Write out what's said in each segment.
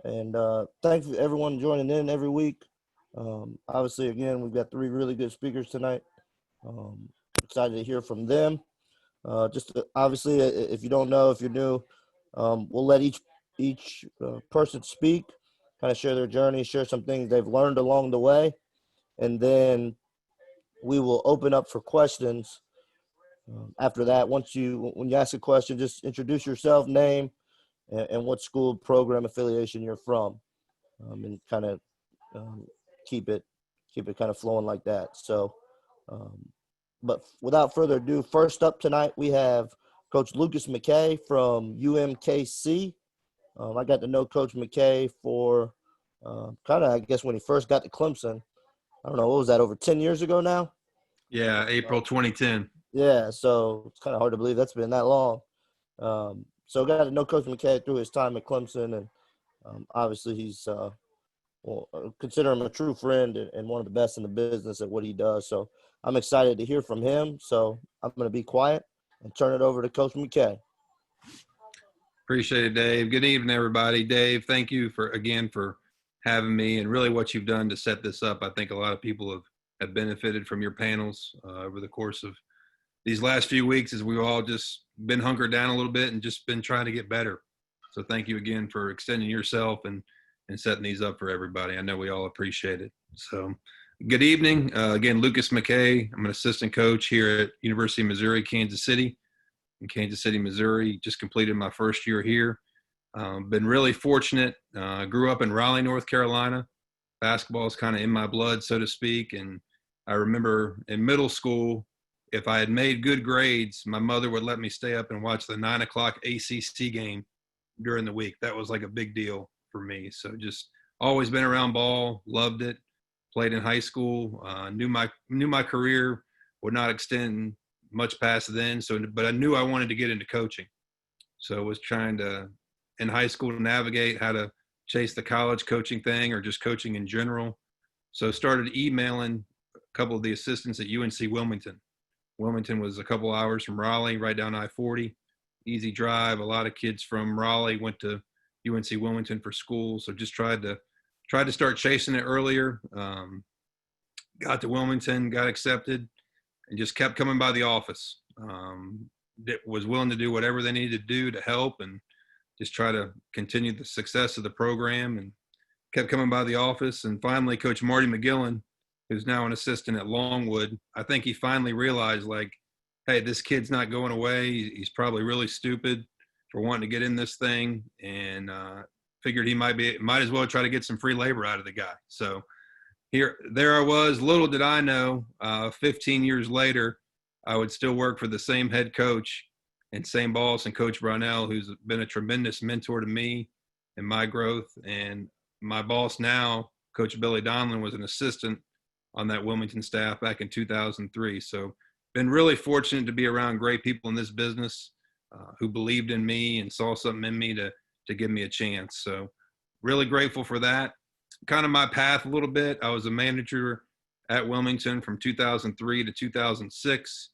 And thanks for everyone joining in every week. Obviously, again, we've got three really good speakers tonight. Excited to hear from them. Obviously, if you don't know, if you're new, we'll let each person speak, kind of share their journey, share some things they've learned along the way, and then we will open up for questions. After that, when you ask a question, just introduce yourself, name, and what school, program, affiliation you're from, and kind of keep it kind of flowing like that. So, but without further ado, first up tonight we have Coach Lucas McKay from UMKC. I got to know Coach McKay for kind of, I guess, when he first got to Clemson. I don't know, what was that, over 10 years ago now? Yeah, April 2010. Yeah, so it's kind of hard to believe that's been that long. So got to know Coach McKay through his time at Clemson, and obviously he's consider him a true friend and one of the best in the business at what he does. So I'm excited to hear from him. So I'm going to be quiet and turn it over to Coach McKay. Appreciate it, Dave. Good evening, everybody. Dave, thank you for having me, and really what you've done to set this up. I think a lot of people have benefited from your panels over the course of these last few weeks, as we've all just been hunkered down a little bit and just been trying to get better. So thank you again for extending yourself and setting these up for everybody. I know we all appreciate it. So good evening. Again, Lucas McKay. I'm an assistant coach here at University of Missouri, Kansas City. In Kansas City, Missouri. Just completed my first year here. Been really fortunate. Grew up in Raleigh, North Carolina. Basketball is kind of in my blood, so to speak. And I remember in middle school, if I had made good grades, my mother would let me stay up and watch the 9 o'clock ACC game during the week. That was like a big deal for me. So just always been around ball, loved it. Played in high school. Knew my career would not extend much past then. But I knew I wanted to get into coaching. So I was trying to, in high school, to navigate how to chase the college coaching thing or just coaching in general. So started emailing a couple of the assistants at UNC Wilmington. Wilmington was a couple hours from Raleigh, right down I-40. Easy drive. A lot of kids from Raleigh went to UNC Wilmington for school. So just tried to start chasing it earlier. Got to Wilmington, got accepted, and just kept coming by the office. Was willing to do whatever they needed to do to help and just try to continue the success of the program, and kept coming by the office. And finally, Coach Marty McGillen, who's now an assistant at Longwood, I think he finally realized, like, hey, this kid's not going away. He's probably really stupid for wanting to get in this thing, and figured he might as well try to get some free labor out of the guy. So there I was. Little did I know, 15 years later, I would still work for the same head coach and same boss, and Coach Brownell, who's been a tremendous mentor to me and my growth. And my boss now, Coach Billy Donlin, was an assistant on that Wilmington staff back in 2003. So been really fortunate to be around great people in this business who believed in me and saw something in me to give me a chance. So really grateful for that. Kind of my path a little bit. I was a manager at Wilmington from 2003 to 2006.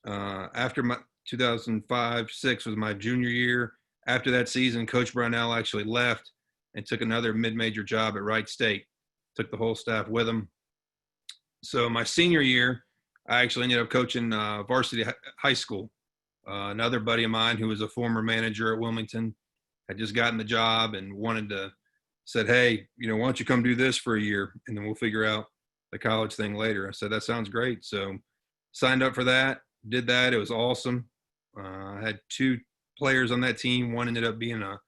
After my 2005-06 was my junior year. After that season, Coach Brownell actually left and took another mid-major job at Wright State. Took the whole staff with him. So my senior year, I actually ended up coaching varsity high school. Another buddy of mine who was a former manager at Wilmington had just gotten the job and said, hey, why don't you come do this for a year, and then we'll figure out the college thing later. I said, that sounds great. So signed up for that, did that. It was awesome. I had two players on that team. One ended up being a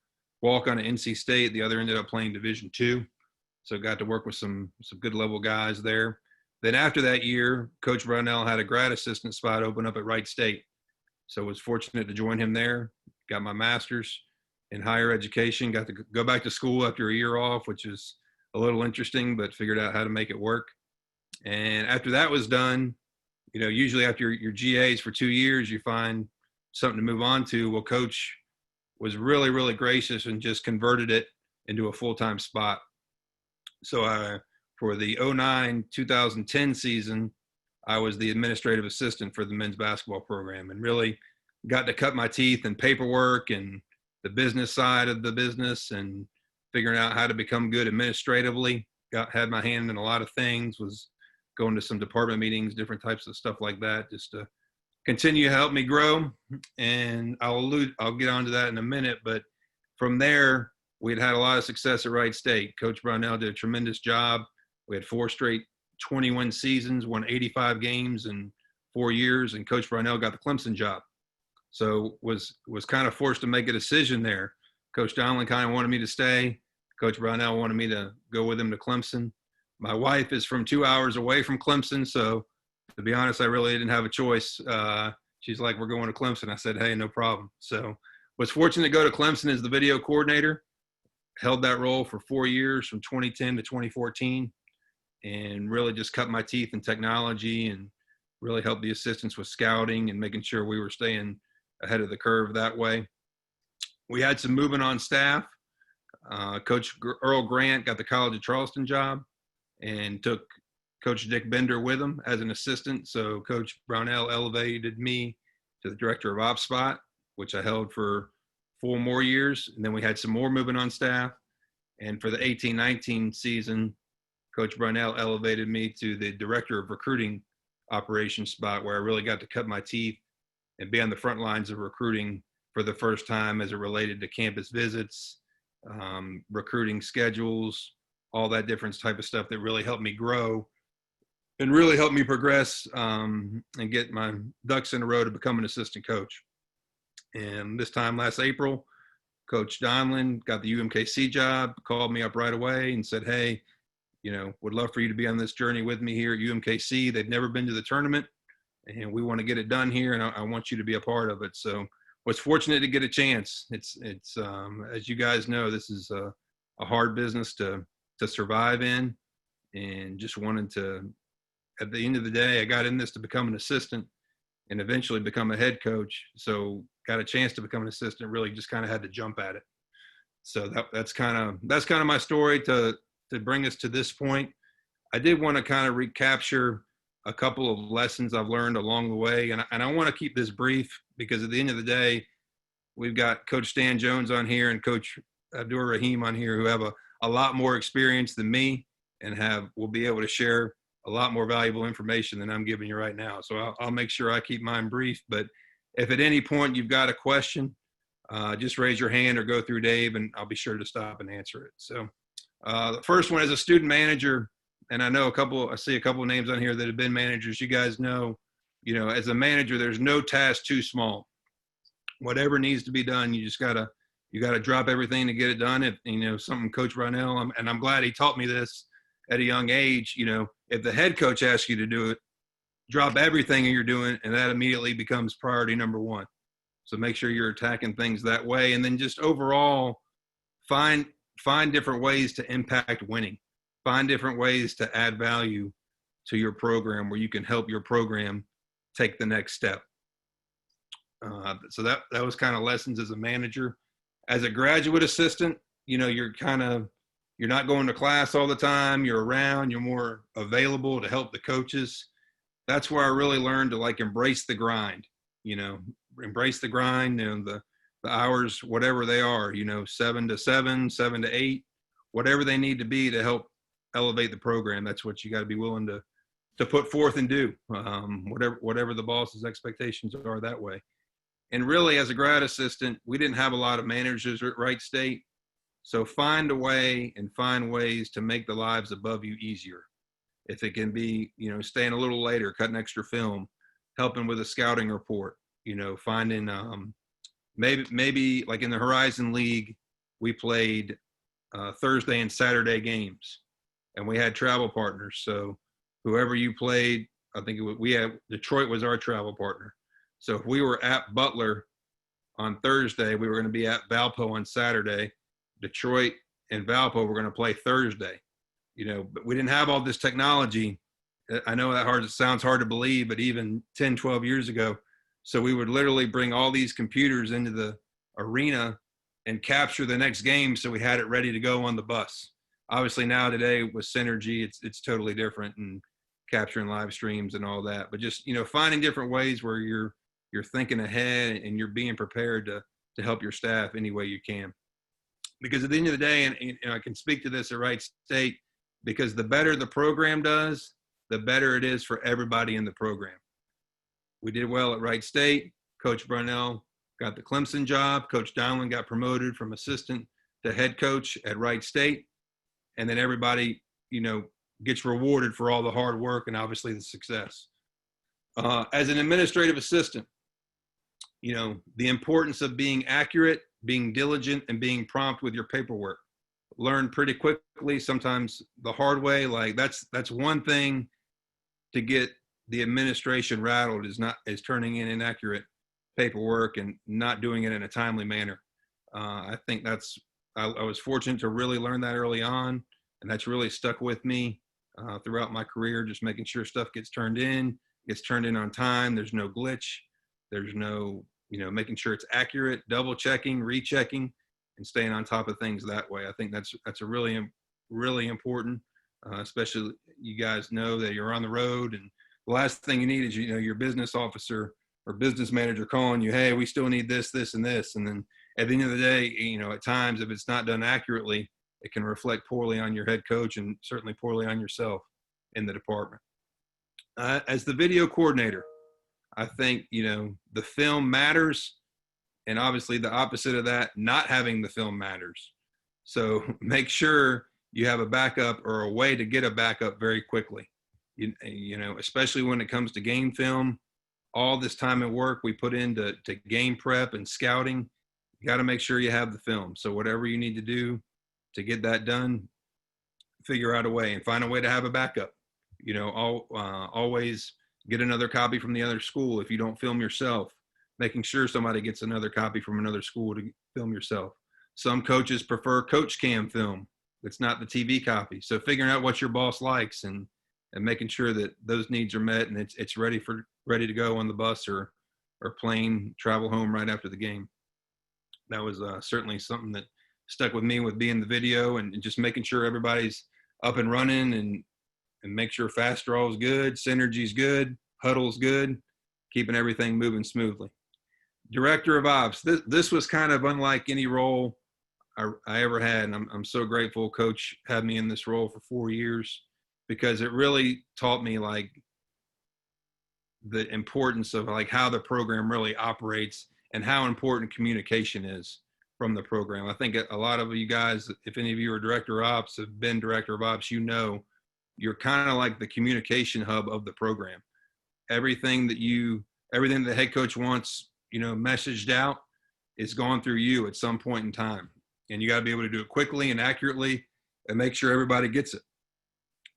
walk-on at NC State. The other ended up playing Division II. So got to work with some good level guys there. Then after that year, Coach Brownell had a grad assistant spot open up at Wright State. So was fortunate to join him there. Got my master's in higher education. Got to go back to school after a year off, which is a little interesting, but figured out how to make it work. And after that was done, usually after your GAs for 2 years, you find something to move on to. Well, Coach was really, really gracious and just converted it into a full-time spot. So for the 2009-2010 season, I was the administrative assistant for the men's basketball program, and really got to cut my teeth in paperwork and the business side of the business, and figuring out how to become good administratively. Had my hand in a lot of things, was going to some department meetings, different types of stuff like that, just to continue to help me grow. And I'll get onto that in a minute. But from there, we'd had a lot of success at Wright State. Coach Brownell did a tremendous job. We had 4 straight 21 seasons, won 85 games in 4 years, and Coach Brownell got the Clemson job. So was kind of forced to make a decision there. Coach Donlin kind of wanted me to stay. Coach Brownell wanted me to go with him to Clemson. My wife is from 2 hours away from Clemson, so to be honest, I really didn't have a choice. She's like, we're going to Clemson. I said, hey, no problem. So was fortunate to go to Clemson as the video coordinator. Held that role for 4 years, from 2010 to 2014, and really just cut my teeth in technology and really helped the assistants with scouting and making sure we were staying ahead of the curve that way. We had some movement on staff. Coach Earl Grant got the College of Charleston job and took Coach Dick Bender with him as an assistant. So Coach Brownell elevated me to the director of ops spot, which I held for 4 more years. And then we had some more movement on staff. And for the 18-19 season, Coach Brownell elevated me to the director of recruiting operations spot, where I really got to cut my teeth and be on the front lines of recruiting for the first time as it related to campus visits, recruiting schedules, all that different type of stuff that really helped me grow and really helped me progress and get my ducks in a row to become an assistant coach. And this time last April, Coach Donlin got the UMKC job, called me up right away and said, hey, would love for you to be on this journey with me here at UMKC. They've never been to the tournament, and we want to get it done here, and I want you to be a part of it. So was fortunate to get a chance. It's as you guys know, this is a hard business to survive in, and just wanted to, at the end of the day, I got in this to become an assistant and eventually become a head coach. So got a chance to become an assistant, really just kind of had to jump at it. So that's kind of my story to bring us to this point. I did want to kind of recapture a couple of lessons I've learned along the way. And I want to keep this brief because at the end of the day, we've got Coach Stan Jones on here and Coach Abdur Rahim on here who have a lot more experience than me and will be able to share a lot more valuable information than I'm giving you right now. So I'll make sure I keep mine brief. But if at any point you've got a question, just raise your hand or go through Dave and I'll be sure to stop and answer it. So the first one, as a student manager, and I see a couple of names on here that have been managers. You guys know, as a manager, there's no task too small. Whatever needs to be done, you gotta drop everything to get it done. If something Coach Brownell, and I'm glad he taught me this at a young age. If the head coach asks you to do it, drop everything you're doing, and that immediately becomes priority number 1. So make sure you're attacking things that way, and then just overall find different ways to impact winning. Find different ways to add value to your program where you can help your program take the next step. So that was kind of lessons as a manager. As a graduate assistant, you're not going to class all the time. You're around. You're more available to help the coaches. That's where I really learned to embrace the grind. Embrace the grind and the hours, whatever they are. 7 to 7, 7 to 8, whatever they need to be to help elevate the program. That's what you got to be willing to put forth and do. Whatever the boss's expectations are that way. And really, as a grad assistant, we didn't have a lot of managers at Wright State. So find a way and find ways to make the lives above you easier. If it can be, staying a little later, cutting extra film, helping with a scouting report, finding maybe like in the Horizon League, we played Thursday and Saturday games, and we had travel partners. So whoever you played, I think Detroit was our travel partner. So if we were at Butler on Thursday, we were going to be at Valpo on Saturday. Detroit and Valpo were going to play Thursday. But we didn't have all this technology. I know that sounds hard to believe, but even 10, 12 years ago. So we would literally bring all these computers into the arena and capture the next game so we had it ready to go on the bus. Obviously now today with Synergy, it's totally different and capturing live streams and all that. But just, finding different ways where you're thinking ahead and you're being prepared to help your staff any way you can. because at the end of the day, and I can speak to this at Wright State, because the better the program does, the better it is for everybody in the program. We did well at Wright State. Coach Brunell got the Clemson job. Coach Donlin got promoted from assistant to head coach at Wright State. And then everybody, gets rewarded for all the hard work and obviously the success. As an administrative assistant, the importance of being accurate, being diligent, and being prompt with your paperwork. Learn pretty quickly, sometimes the hard way. Like that's one thing to get the administration rattled is turning in inaccurate paperwork and not doing it in a timely manner. I think I was fortunate to really learn that early on, and that's really stuck with me throughout my career, just making sure stuff gets turned in on time. There's no glitch. There's no, making sure it's accurate, double checking, rechecking, and staying on top of things that way. I think that's a really, really important, especially you guys know that you're on the road, and the last thing you need is, your business officer or business manager calling you, hey, we still need this, this, and this. And then at the end of the day, at times, if it's not done accurately, it can reflect poorly on your head coach and certainly poorly on yourself in the department. As the video coordinator, I think, the film matters. And obviously the opposite of that, not having the film matters. So make sure you have a backup or a way to get a backup very quickly. Especially when it comes to game film, all this time and work we put into game prep and scouting, you got to make sure you have the film. So whatever you need to do to get that done, figure out a way and find a way to have a backup. Always get another copy from the other school if you don't film yourself, making sure somebody gets another copy from another school to film yourself. Some coaches prefer coach cam film. It's not the TV copy. So figuring out what your boss likes and making sure that those needs are met and it's ready to go on the bus or plane, travel home right after the game. That was certainly something that stuck with me with being the video and just making sure everybody's up and running and make sure fast draw is good, synergy's good, huddle's good, keeping everything moving smoothly. Director of Ops. This was kind of unlike any role I ever had, and I'm so grateful Coach had me in this role for 4 years because it really taught me the importance of how the program really operates and how important communication is from the program. I think a lot of you guys, if any of you are Director of Ops, have been Director of Ops, you're kind of like the communication hub of the program. Everything that the head coach wants, messaged out is gone through you at some point in time. And you got to be able to do it quickly and accurately and make sure everybody gets it.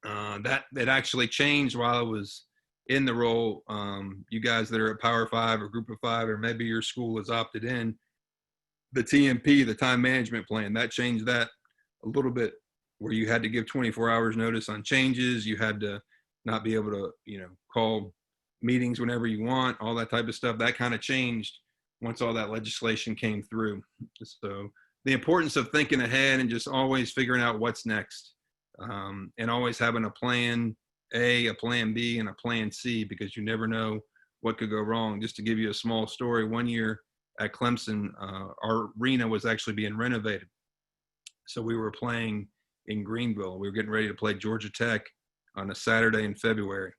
That actually changed while I was in the role. You guys that are at Power 5 or Group of 5, or maybe your school has opted in, the TMP, the time management plan, that changed that a little bit, where you had to give 24 hours notice on changes. You had to not be able to, call meetings whenever you want, all that type of stuff. That kind of changed once all that legislation came through. So the importance of thinking ahead and just always figuring out what's next, and always having a plan A, a plan B, and a plan C, because you never know what could go wrong. Just to give you a small story, one year at Clemson, our arena was actually being renovated. So we were playing in Greenville. We were getting ready to play Georgia Tech on a Saturday in February.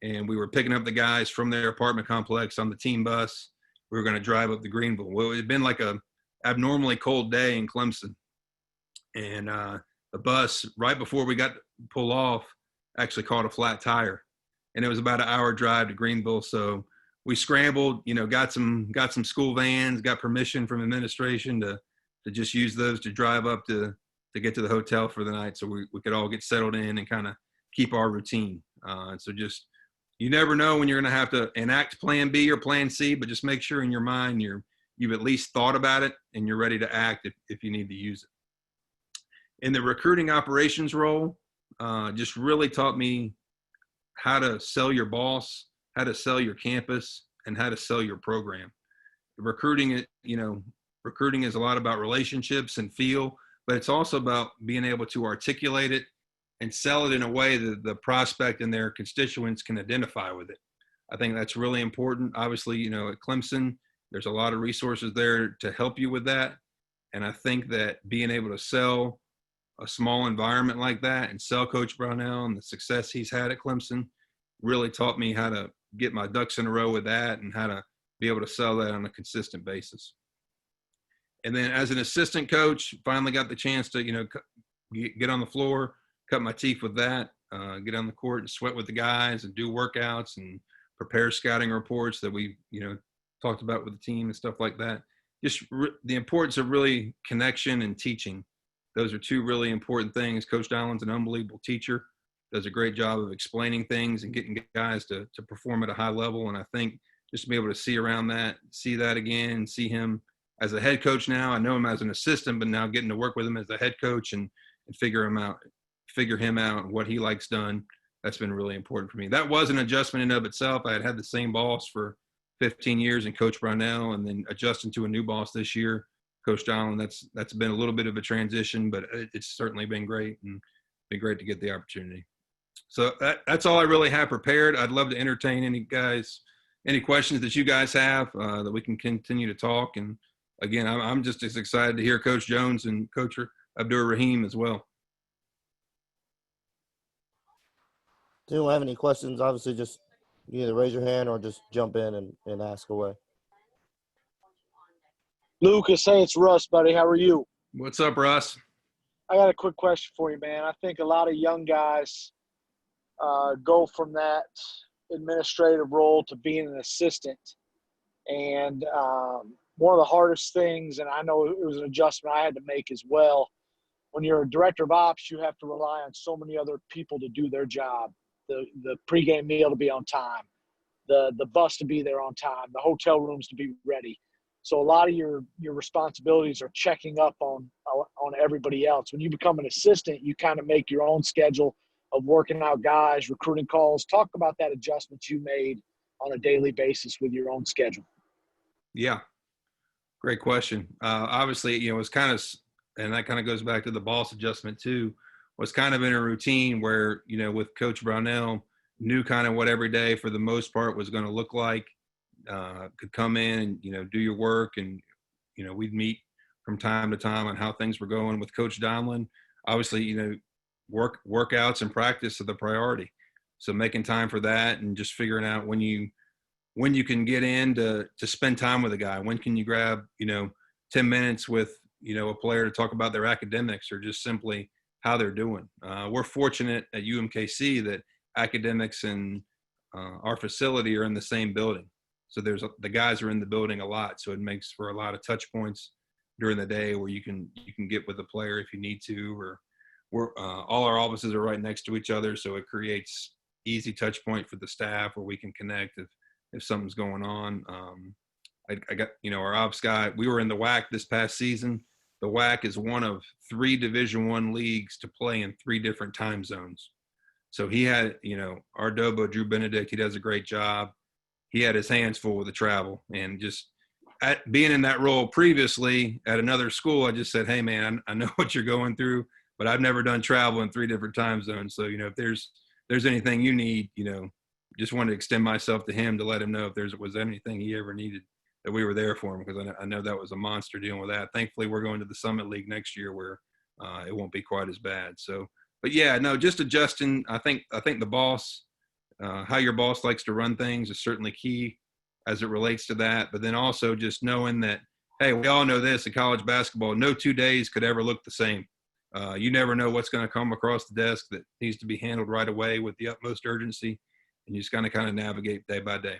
And we were picking up the guys from their apartment complex on the team bus. We were going to drive up to Greenville. Well, it had been like a abnormally cold day in Clemson. And the bus, right before we got to pull off, actually caught a flat tire. And it was about an hour drive to Greenville. So we scrambled, got some school vans, got permission from administration to just use those to drive up to get to the hotel for the night, so we could all get settled in and kind of keep our routine. And so just, you never know when you're going to have to enact plan B or plan C, but just make sure in your mind you've at least thought about it and you're ready to act if you need to use it. In the recruiting operations role, just really taught me how to sell your boss, how to sell your campus, and how to sell your program. Recruiting is a lot about relationships and feel, but it's also about being able to articulate it and sell it in a way that the prospect and their constituents can identify with it. I think that's really important. Obviously, at Clemson, there's a lot of resources there to help you with that. And I think that being able to sell a small environment like that and sell Coach Brownell and the success he's had at Clemson really taught me how to get my ducks in a row with that and how to be able to sell that on a consistent basis. And then as an assistant coach, finally got the chance to, get on the floor, cut my teeth with that, get on the court and sweat with the guys and do workouts and prepare scouting reports that we, talked about with the team and stuff like that. Just the importance of really connection and teaching. Those are two really important things. Coach Donald's an unbelievable teacher, does a great job of explaining things and getting guys to perform at a high level. And I think just to be able to see that again, see him as a head coach now. I know him as an assistant, but now getting to work with him as a head coach and figure him out and what he likes done. That's been really important for me. That was an adjustment in of itself. I had the same boss for 15 years and Coach Brownell, and then adjusting to a new boss this year, Coach Donald. That's been a little bit of a transition, but it's certainly been great and been great to get the opportunity. So that's all I really have prepared. I'd love to entertain any questions that you guys have that we can continue to talk. And again, I'm just as excited to hear Coach Jones and Coach Abdur Rahim as well. If you don't have any questions, obviously just either raise your hand or just jump in and ask away. Lucas, hey, it's Russ, buddy. How are you? What's up, Russ? I got a quick question for you, man. I think a lot of young guys go from that administrative role to being an assistant. And one of the hardest things, and I know it was an adjustment I had to make as well, when you're a director of ops, you have to rely on so many other people to do their job. The pregame meal to be on time, the bus to be there on time, the hotel rooms to be ready. So a lot of your responsibilities are checking up on everybody else. When you become an assistant, you kind of make your own schedule of working out guys, recruiting calls. Talk about that adjustment you made on a daily basis with your own schedule. Yeah, great question. Obviously, it was kind of, and that kind of goes back to the boss adjustment too, was kind of in a routine where, with Coach Brownell, knew kind of what every day for the most part was going to look like, could come in and, do your work. And, we'd meet from time to time on how things were going. With Coach Donlin, obviously, workouts and practice are the priority. So making time for that and just figuring out when you can get in to spend time with a guy. When can you grab, 10 minutes with, a player to talk about their academics or just simply how they're doing. We're fortunate at UMKC that academics and our facility are in the same building. So the guys are in the building a lot. So it makes for a lot of touch points during the day where you can get with the player if you need to, or all our offices are right next to each other. So it creates easy touch point for the staff where we can connect if something's going on. I got, our ops guy, we were in the WAC this past season. The WAC is one of 3 Division I leagues to play in 3 different time zones. So he had, our Dobo, Drew Benedict, he does a great job. He had his hands full with the travel. And just being in that role previously at another school, I just said, hey, man, I know what you're going through, but I've never done travel in 3 different time zones. So, if there's anything you need, just wanted to extend myself to him to let him know if there was anything he ever needed, that we were there for him, because I know that was a monster dealing with that. Thankfully, we're going to the Summit League next year where it won't be quite as bad. So, but yeah, no, just adjusting. I think the boss, how your boss likes to run things is certainly key as it relates to that. But then also just knowing that, hey, we all know this in college basketball, no 2 days could ever look the same. You never know what's going to come across the desk that needs to be handled right away with the utmost urgency, and you just kind of navigate day by day.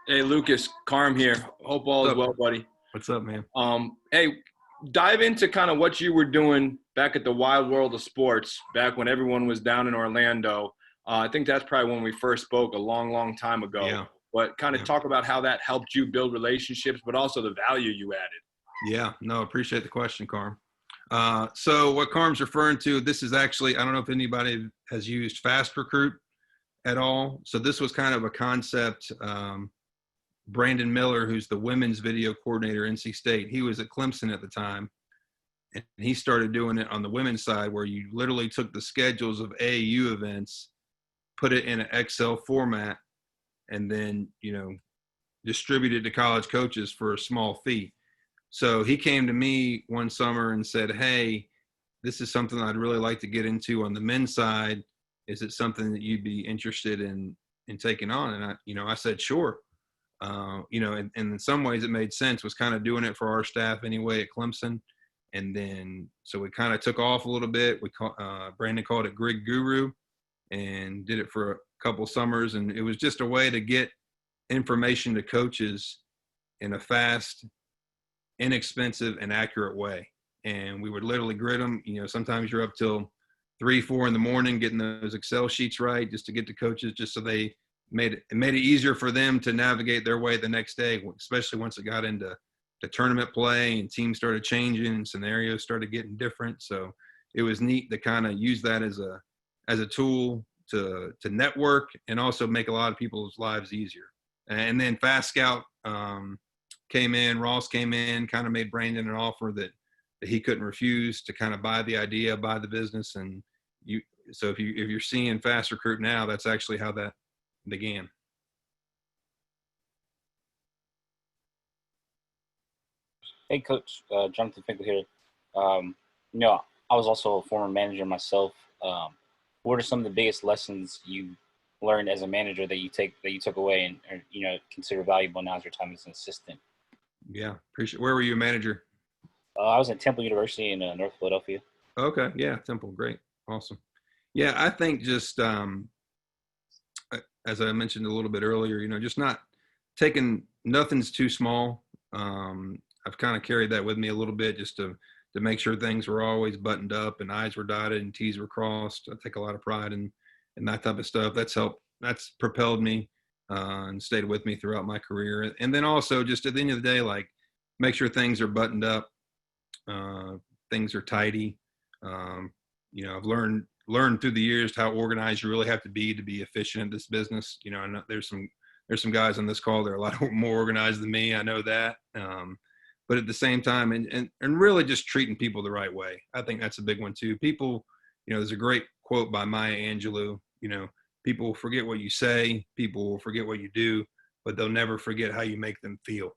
Hey, Lucas, Carm here. Hope all is well, buddy. What's up, man? Hey, dive into kind of what you were doing back at the wild world of sports, back when everyone was down in Orlando. I think that's probably when we first spoke a long, long time ago. Yeah. But kind of talk about how that helped you build relationships, but also the value you added. Yeah, no, appreciate the question, Carm. So what Carm's referring to, this is actually, I don't know if anybody has used Fast Recruit at all. So this was kind of a concept. Brandon Miller, who's the women's video coordinator at NC State, he was at Clemson at the time, and he started doing it on the women's side, where you literally took the schedules of AAU events, put it in an Excel format, and then distributed to college coaches for a small fee. So he came to me one summer and said, "Hey, this is something I'd really like to get into on the men's side. Is it something that you'd be interested in taking on?" And I said, "Sure." And in some ways it made sense. Was kind of doing it for our staff anyway at Clemson, and then so it kind of took off a little bit. Brandon called it Grig Guru, and did it for a couple summers, and it was just a way to get information to coaches in a fast, inexpensive, and accurate way. And we would literally grid them. Sometimes you're up till 3, 4 in the morning getting those Excel sheets right just to get to coaches, just so they made it easier for them to navigate their way the next day, especially once it got into the tournament play and teams started changing and scenarios started getting different. So it was neat to kind of use that as a tool to network and also make a lot of people's lives easier. And then Fast Scout came in, Ross came in, kind of made Brandon an offer that he couldn't refuse to kind of buy the idea, buy the business. And so if you're seeing Fast Recruit now, that's actually how that began. Hey, Coach, Jonathan Finkel here. I was also a former manager myself. What are some of the biggest lessons you learned as a manager that you took away and consider valuable now as your time as an assistant? Yeah, appreciate. Where were you a manager? I was at Temple University in North Philadelphia. Okay, yeah, Temple, great, awesome. Yeah, I think just as I mentioned a little bit earlier, just not taking nothing's too small. I've kind of carried that with me a little bit just to make sure things were always buttoned up and I's were dotted and T's were crossed. I take a lot of pride in that type of stuff. That's propelled me and stayed with me throughout my career. And then also just at the end of the day, like make sure things are buttoned up, things are tidy. I've learned through the years how organized you really have to be efficient in this business. I know there's some guys on this call that are a lot more organized than me. I know that. But at the same time, and really just treating people the right way. I think that's a big one too. People, there's a great quote by Maya Angelou, people will forget what you say, people will forget what you do, but they'll never forget how you make them feel.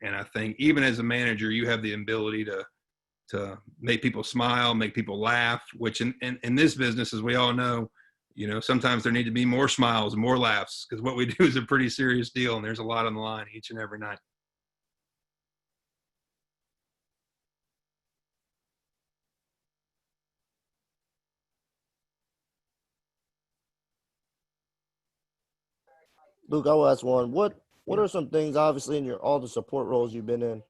And I think even as a manager, you have the ability to make people smile, make people laugh, which in this business, as we all know, sometimes there need to be more smiles and more laughs because what we do is a pretty serious deal and there's a lot on the line each and every night. Luke, I will ask one. What are some things, obviously, in all the support roles you've been in?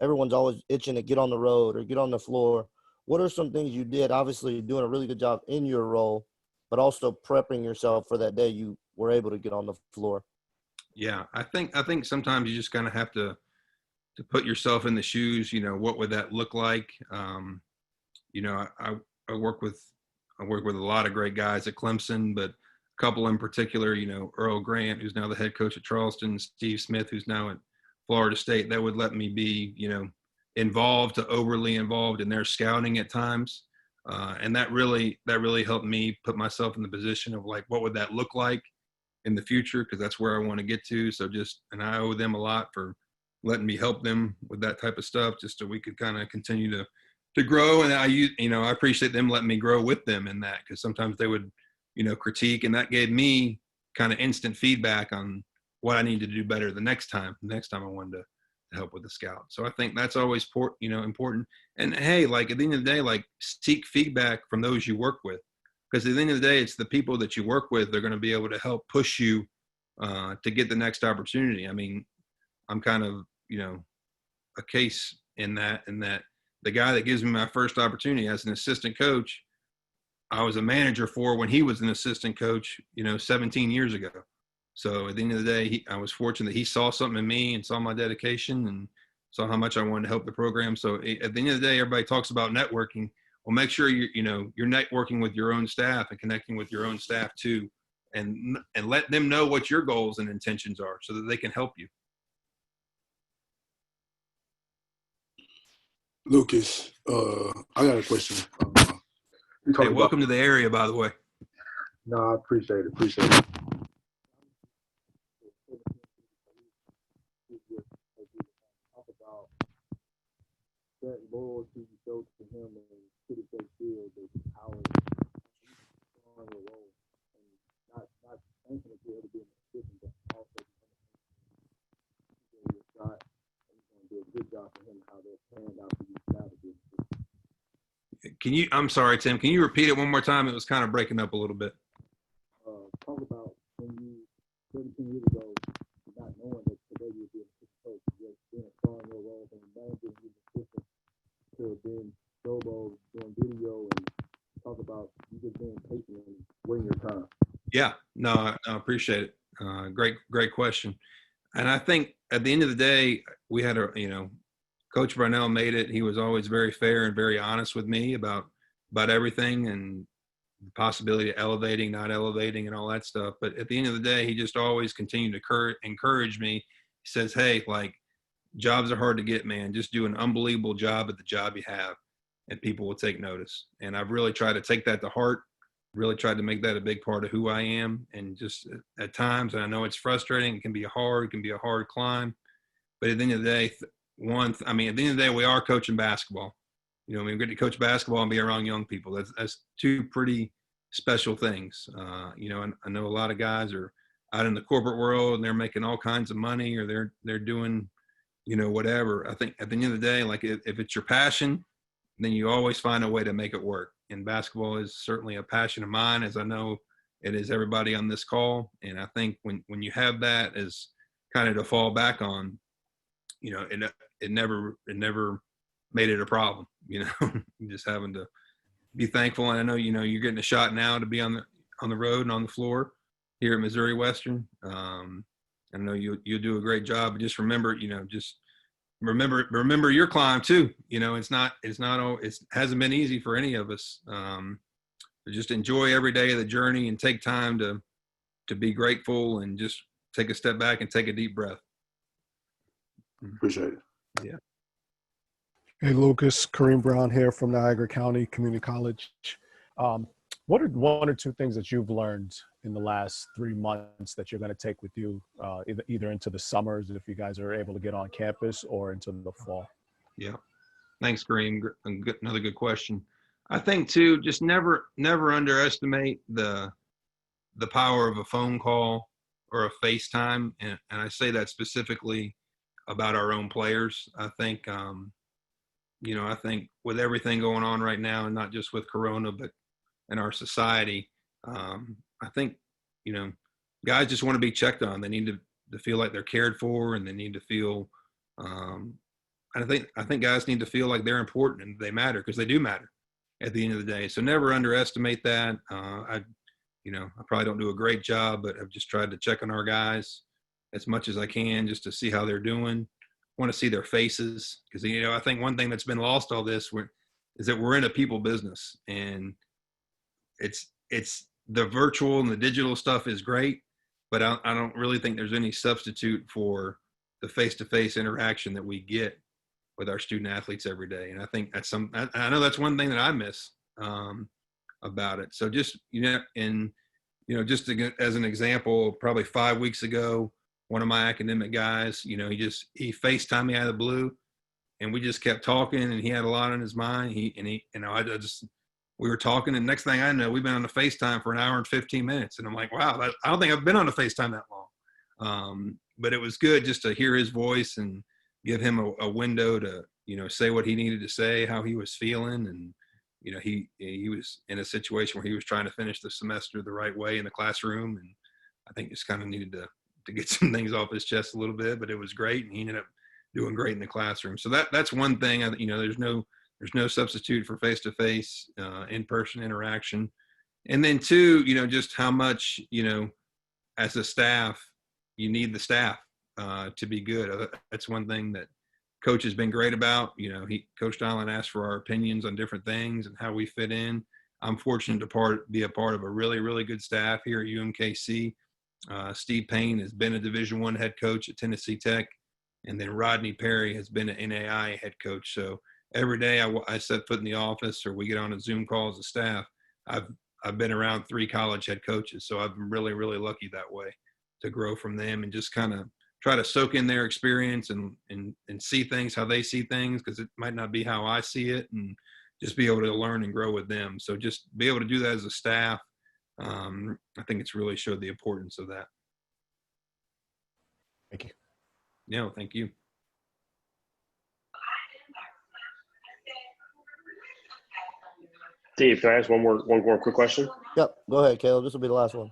Everyone's always itching to get on the road or get on the floor. What are some things you did, obviously doing a really good job in your role, but also prepping yourself for that day you were able to get on the floor? Yeah, I think sometimes you just kind of have to put yourself in the shoes. What would that look like? I work with a lot of great guys at Clemson, but a couple in particular, Earl Grant, who's now the head coach at Charleston, Steve Smith, who's now at Florida State, that would let me be, involved to overly involved in their scouting at times. And that really helped me put myself in the position of like, what would that look like in the future? Cause that's where I want to get to. So and I owe them a lot for letting me help them with that type of stuff, just so we could kind of continue to grow. And I appreciate them letting me grow with them in that. Cause sometimes they would, critique, and that gave me kind of instant feedback on what I need to do better the next time I wanted to help with the scout. So I think that's always important. And hey, like at the end of the day, like seek feedback from those you work with, because at the end of the day, it's the people that you work with, they're going to be able to help push you to get the next opportunity. I mean, I'm kind of, a case in that the guy that gives me my first opportunity as an assistant coach, I was a manager for when he was an assistant coach, 17 years ago. So at the end of the day, I was fortunate that he saw something in me and saw my dedication and saw how much I wanted to help the program. So at the end of the day, everybody talks about networking. Well, make sure you're networking with your own staff and connecting with your own staff too, and let them know what your goals and intentions are so that they can help you. Lucas, I got a question. Hey, welcome to the area, by the way. No, I appreciate it. that loyalty you showed to him and to the state field is how strong your role and not thinking that you're able to be in a position, but also doing your shot and you're going to do a good job for him how they're planned out for you now to be in a position. I'm sorry, Tim, can you repeat it one more time? It was kind of breaking up a little bit. Talk about when you 17 years ago, not knowing that today you'd be an assistant coach, just being strong in your role and managing his assistant to being Dobo, doing video, and talk about you just being patient and waiting your time. Yeah, no, I appreciate it. Great question. And I think at the end of the day, we had Coach Brownell made it. He was always very fair and very honest with me about everything and the possibility of elevating, not elevating, and all that stuff. But at the end of the day, he just always continued to encourage me. He says, hey, like, jobs are hard to get, man. Just do an unbelievable job at the job you have, and people will take notice. And I've really tried to take that to heart, really tried to make that a big part of who I am. And just at times, and I know it's frustrating, it can be a hard climb. But at the end of the day, at the end of the day, we are coaching basketball. You know, we get to coach basketball and be around young people. That's two pretty special things. And I know a lot of guys are out in the corporate world and they're making all kinds of money, or they're doing, whatever. I think at the end of the day, like if it's your passion, then you always find a way to make it work. And basketball is certainly a passion of mine, as I know it is everybody on this call. And I think when you have that as kind of to fall back on, it never made it a problem. Just having to be thankful. And I know, you're getting a shot now to be on the road and on the floor here at Missouri Western. I know you'll do a great job. But just remember, remember your climb too. It hasn't been easy for any of us. Just enjoy every day of the journey and take time to be grateful and just take a step back and take a deep breath. Appreciate it. Yeah. Hey, Lucas, Kareem Brown here from Niagara County Community College. What are one or two things that you've learned in the last 3 months that you're going to take with you either into the summers, if you guys are able to get on campus, or into the fall? Yeah. Thanks, Kareem. Another good question. I think too, just never underestimate the power of a phone call or a FaceTime. And I say that specifically about our own players. I think, I think with everything going on right now, and not just with Corona, but in our society, I think, guys just want to be checked on. They need to feel like they're cared for, and they need to feel, I think guys need to feel like they're important and they matter, because they do matter at the end of the day. So never underestimate that. I probably don't do a great job, but I've just tried to check on our guys as much as I can, just to see how they're doing. Want to see their faces, because I think one thing that's been lost all this is that we're in a people business, and it's the virtual and the digital stuff is great, but I don't really think there's any substitute for the face-to-face interaction that we get with our student athletes every day. And I think I know that's one thing that I miss about it. So just just as an example, probably 5 weeks ago, one of my academic guys, he FaceTimed me out of the blue, and we just kept talking, and he had a lot on his mind. We were talking, and next thing I know, we've been on the FaceTime for an hour and 15 minutes. And I'm like, wow, I don't think I've been on the FaceTime that long. But it was good just to hear his voice and give him a window to, say what he needed to say, how he was feeling. And, he was in a situation where he was trying to finish the semester the right way in the classroom. And I think just kind of needed to get some things off his chest a little bit, but it was great. And he ended up doing great in the classroom. So that's one thing. There's no substitute for face-to-face, in-person interaction. And then two, just how much, as a staff, you need the staff to be good. That's one thing that Coach has been great about. Coach Dialing asked for our opinions on different things and how we fit in. I'm fortunate to be a part of a really, really good staff here at UMKC. Steve Payne has been a Division I head coach at Tennessee Tech, and then Rodney Perry has been an NAI head coach. So every day I set foot in the office, or we get on a Zoom call as a staff, I've been around 3 college head coaches. So I've been really, really lucky that way to grow from them, and just kind of try to soak in their experience and see things how they see things, because it might not be how I see it, and just be able to learn and grow with them. So just be able to do that as a staff. I think it's really showed the importance of that. Thank you. No, thank you. Dave, can I ask one more quick question? Yep. Go ahead, Caleb. This will be the last one.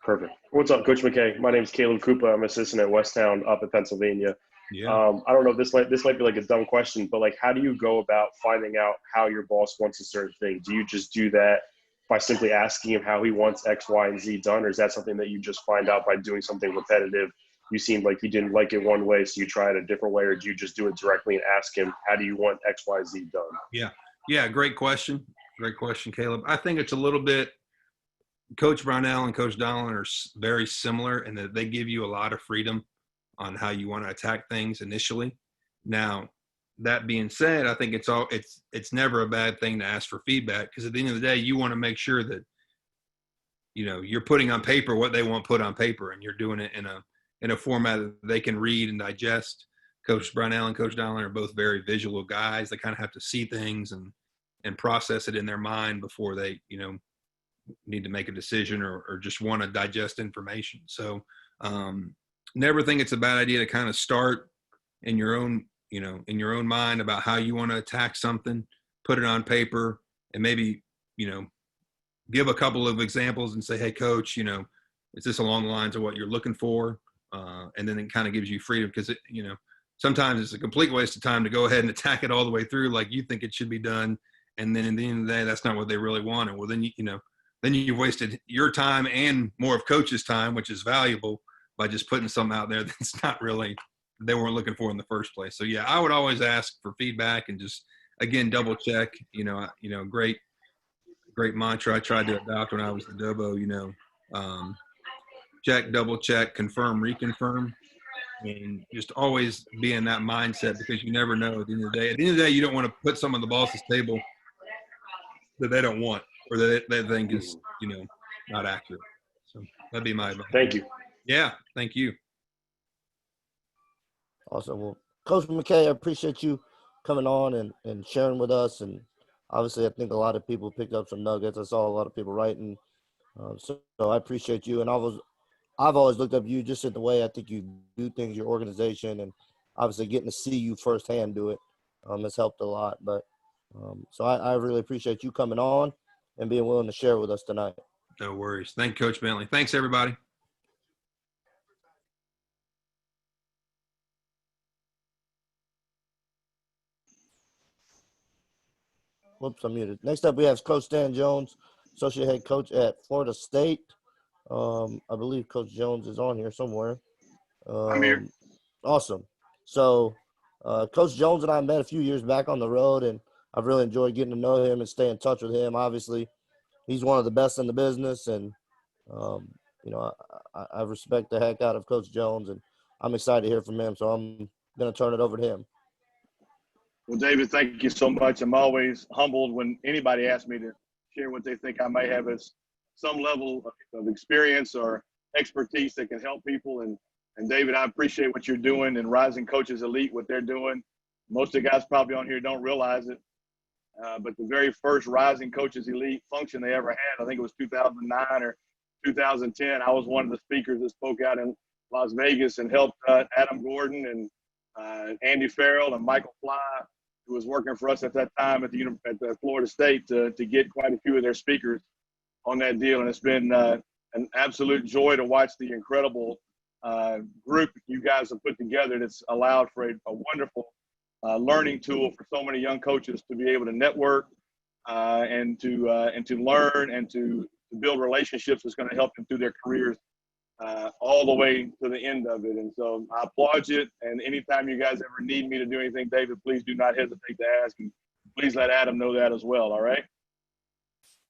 Perfect. What's up, Coach McKay? My name is Caleb Koopa. I'm assistant at Westtown up in Pennsylvania. Yeah. I don't know if this might be like a dumb question, but like, how do you go about finding out how your boss wants a certain thing? Do you just do that by simply asking him how he wants X, Y, and Z done, or is that something that you just find out by doing something repetitive? You seemed like you didn't like it one way, so you try it a different way, or do you just do it directly and ask him, how do you want X, Y, Z done? Yeah. Great question. Great question, Caleb. I think it's a little bit, Coach Brownell and Coach Donlin are very similar in that they give you a lot of freedom on how you want to attack things initially. Now, that being said, I think it's never a bad thing to ask for feedback, because at the end of the day, you want to make sure that, you know, you're putting on paper what they want put on paper, and you're doing it in a format that they can read and digest. Coach Brownell and Coach Donlin are both very visual guys. They kind of have to see things and process it in their mind before they, you know, need to make a decision or just want to digest information. So never think it's a bad idea to kind of start in your own, you know, in your own mind about how you want to attack something, put it on paper, and maybe, you know, give a couple of examples and say, hey, Coach, you know, is this along the lines of what you're looking for? And then it kind of gives you freedom, because, it, you know, sometimes it's a complete waste of time to go ahead and attack it all the way through like you think it should be done. And then at the end of the day, that's not what they really wanted. Well, then, you know, then you've wasted your time and more of Coach's time, which is valuable, by just putting something out there that's not really, they weren't looking for in the first place. So yeah, I would always ask for feedback and just, again, double check, great mantra I tried to adopt when I was the Dobo, check, double check, confirm, reconfirm, and just always be in that mindset, because you never know at the end of the day. At the end of the day, you don't want to put some on the boss's table that they don't want, or that they think is, not accurate. So that'd be my advice. Thank you. Yeah, thank you. Awesome. Well, Coach McKay, I appreciate you coming on and sharing with us. And obviously, I think a lot of people picked up some nuggets. I saw a lot of people writing. So I appreciate you. And I've always looked up to you just in the way I think you do things, your organization, and obviously getting to see you firsthand do it has helped a lot. But so I really appreciate you coming on and being willing to share with us tonight. No worries. Thank you, Coach Bentley. Thanks, everybody. Whoops, I'm muted. Next up, we have Coach Stan Jones, Associate Head Coach at Florida State. I believe Coach Jones is on here somewhere. I'm here. Awesome. So Coach Jones and I met a few years back on the road, and I've really enjoyed getting to know him and stay in touch with him. Obviously, he's one of the best in the business, and, I respect the heck out of Coach Jones, and I'm excited to hear from him. So I'm going to turn it over to him. Well, David, thank you so much. I'm always humbled when anybody asks me to share what they think I may have as some level of experience or expertise that can help people. And David, I appreciate what you're doing and Rising Coaches Elite, what they're doing. Most of the guys probably on here don't realize it. But the very first Rising Coaches Elite function they ever had, I think it was 2009 or 2010. I was one of the speakers that spoke out in Las Vegas and helped Adam Gordon and Andy Farrell and Michael Fly, who was working for us at that time at the Florida State, to get quite a few of their speakers on that deal. And it's been an absolute joy to watch the incredible group you guys have put together that's allowed for a wonderful learning tool for so many young coaches to be able to network and to learn and to build relationships that's going to help them through their careers all the way to the end of it. And so I applaud you. And anytime you guys ever need me to do anything, David, please do not hesitate to ask. And please let Adam know that as well. All right.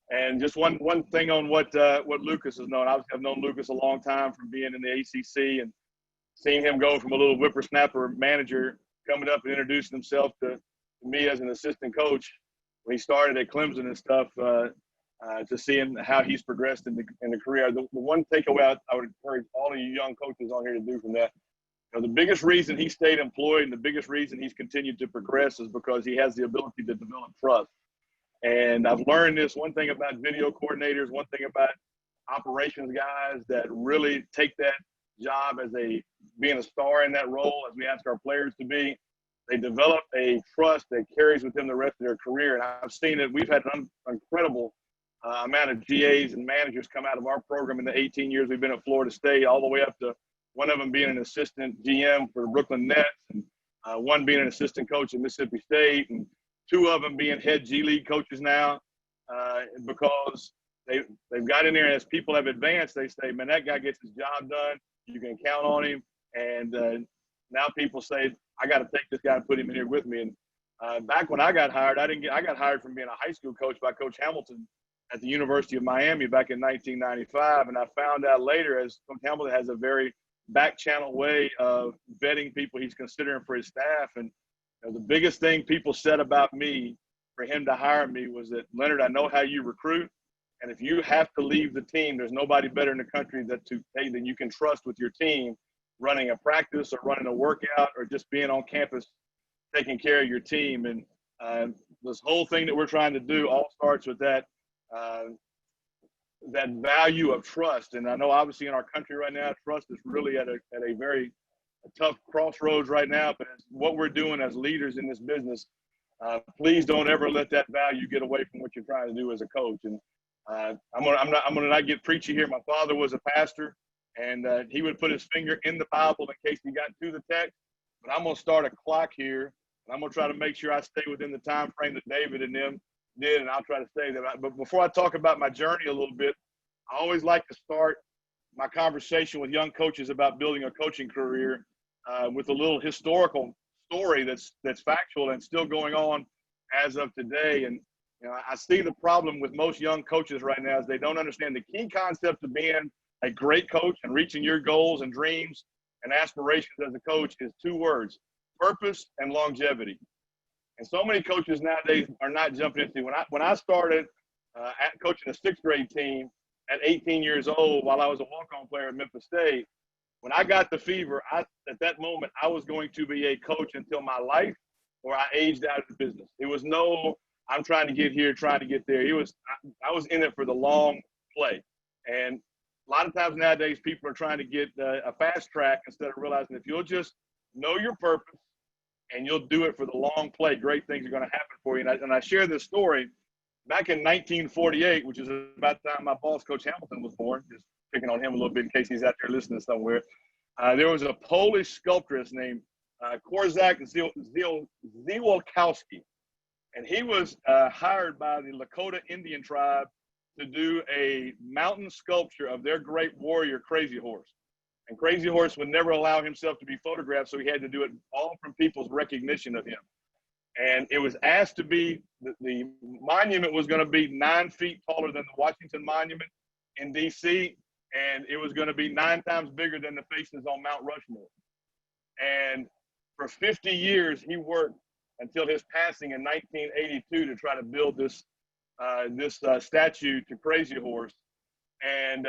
And just one thing on what Lucas has known. I've known Lucas a long time from being in the ACC and seeing him go from a little whippersnapper manager coming up and introducing himself to me as an assistant coach when he started at Clemson and stuff, to seeing how he's progressed in the career. The one takeaway I would encourage all of you young coaches on here to do from that the biggest reason he stayed employed and the biggest reason he's continued to progress is because he has the ability to develop trust. And I've learned this one thing about video coordinators, one thing about operations guys that really take that job as being a star in that role, as we ask our players to be. They develop a trust that carries with them the rest of their career. And I've seen it. We've had an incredible amount of GAs and managers come out of our program in the 18 years we've been at Florida State, all the way up to one of them being an assistant GM for the Brooklyn Nets, and one being an assistant coach at Mississippi State, and two of them being head G League coaches now, because they've got in there, and as people have advanced, they say, man, that guy gets his job done. You can count on him. And now people say, I got to take this guy and put him in here with me. And back when I got hired, I got hired from being a high school coach by Coach Hamilton at the University of Miami back in 1995. And I found out later, as Coach Hamilton has a very back channel way of vetting people he's considering for his staff. And the biggest thing people said about me for him to hire me was that, Leonard, I know how you recruit. And if you have to leave the team, there's nobody better in the country that you can trust with your team, running a practice or running a workout or just being on campus, taking care of your team. And this whole thing that we're trying to do all starts with that value of trust. And I know obviously in our country right now, trust is really at a very tough crossroads right now, but it's what we're doing as leaders in this business. Please don't ever let that value get away from what you're trying to do as a coach. And I'm gonna not get preachy here. My father was a pastor, and he would put his finger in the Bible in case he got to the text. But I'm gonna start a clock here, and I'm gonna try to make sure I stay within the time frame that David and them did, and I'll try to stay there. But before I talk about my journey a little bit, I always like to start my conversation with young coaches about building a coaching career with a little historical story that's factual and still going on as of today. And I see the problem with most young coaches right now is they don't understand the key concept of being a great coach and reaching your goals and dreams and aspirations as a coach is two words: purpose and longevity. And so many coaches nowadays are not jumping into. When I started coaching a sixth grade team at 18 years old, while I was a walk-on player at Memphis State, when I got the fever, at that moment I was going to be a coach until my life or I aged out of the business. It was no, I'm trying to get here, trying to get there. I was in it for the long play. And a lot of times nowadays people are trying to get a fast track instead of realizing if you'll just know your purpose and you'll do it for the long play, great things are going to happen for you. And I share this story. Back in 1948, which is about the time my boss, Coach Hamilton, was born, just picking on him a little bit in case he's out there listening somewhere, there was a Polish sculptress named Korzak Ziolkowski. And he was hired by the Lakota Indian tribe to do a mountain sculpture of their great warrior, Crazy Horse. And Crazy Horse would never allow himself to be photographed, so he had to do it all from people's recognition of him. And it was asked to be, the monument was going to be 9 feet taller than the Washington Monument in D.C., and it was going to be 9 times bigger than the faces on Mount Rushmore. And for 50 years, he worked until his passing in 1982 to try to build this statue to Crazy Horse. And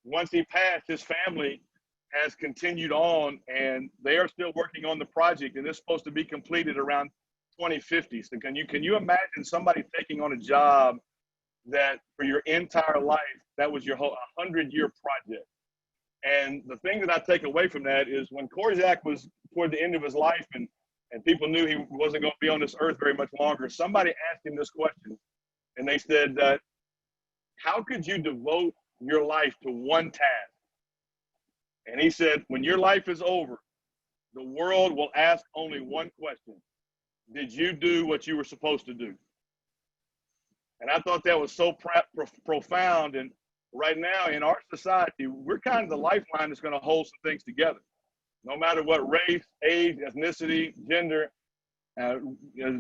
once he passed, his family has continued on, and they are still working on the project, and it's supposed to be completed around 2050. So can you imagine somebody taking on a job that for your entire life, that was your whole 100-year project? And the thing that I take away from that is when Korzak was toward the end of his life and people knew he wasn't going to be on this earth very much longer, somebody asked him this question, and they said, how could you devote your life to one task? And he said, when your life is over, the world will ask only one question: did you do what you were supposed to do? And I thought that was so profound. And right now in our society, we're kind of the lifeline that's going to hold some things together. No matter what race, age, ethnicity, gender, as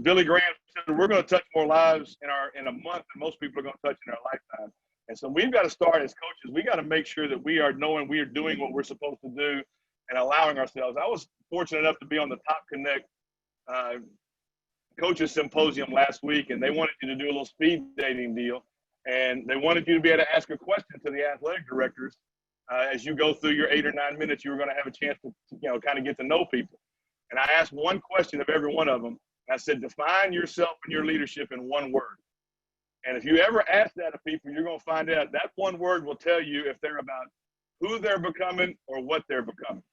Billy Graham said, we're going to touch more lives in a month than most people are going to touch in their lifetime. And so we've got to start as coaches. We got to make sure that we are knowing we are doing what we're supposed to do and allowing ourselves. I was fortunate enough to be on the Top Connect Coaches Symposium last week, and they wanted you to do a little speed dating deal. And they wanted you to be able to ask a question to the athletic directors as you go through your 8 or 9 minutes, you were going to have a chance to, kind of get to know people. And I asked one question of every one of them. I said, define yourself and your leadership in one word. And if you ever ask that of people, you're going to find out that one word will tell you if they're about who they're becoming or what they're becoming.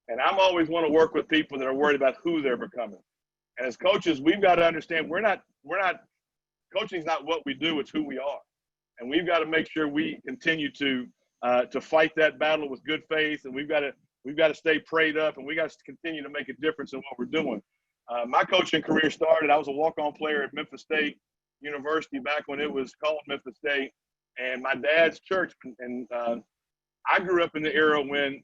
And I'm always want to work with people that are worried about who they're becoming. And as coaches, we've got to understand coaching is not what we do, it's who we are. And we've got to make sure we continue to fight that battle with good faith. And we've got to stay prayed up, and we got to continue to make a difference in what we're doing. My coaching career started, I was a walk-on player at Memphis State University back when it was called Memphis State. And my dad's church, and I grew up in the era when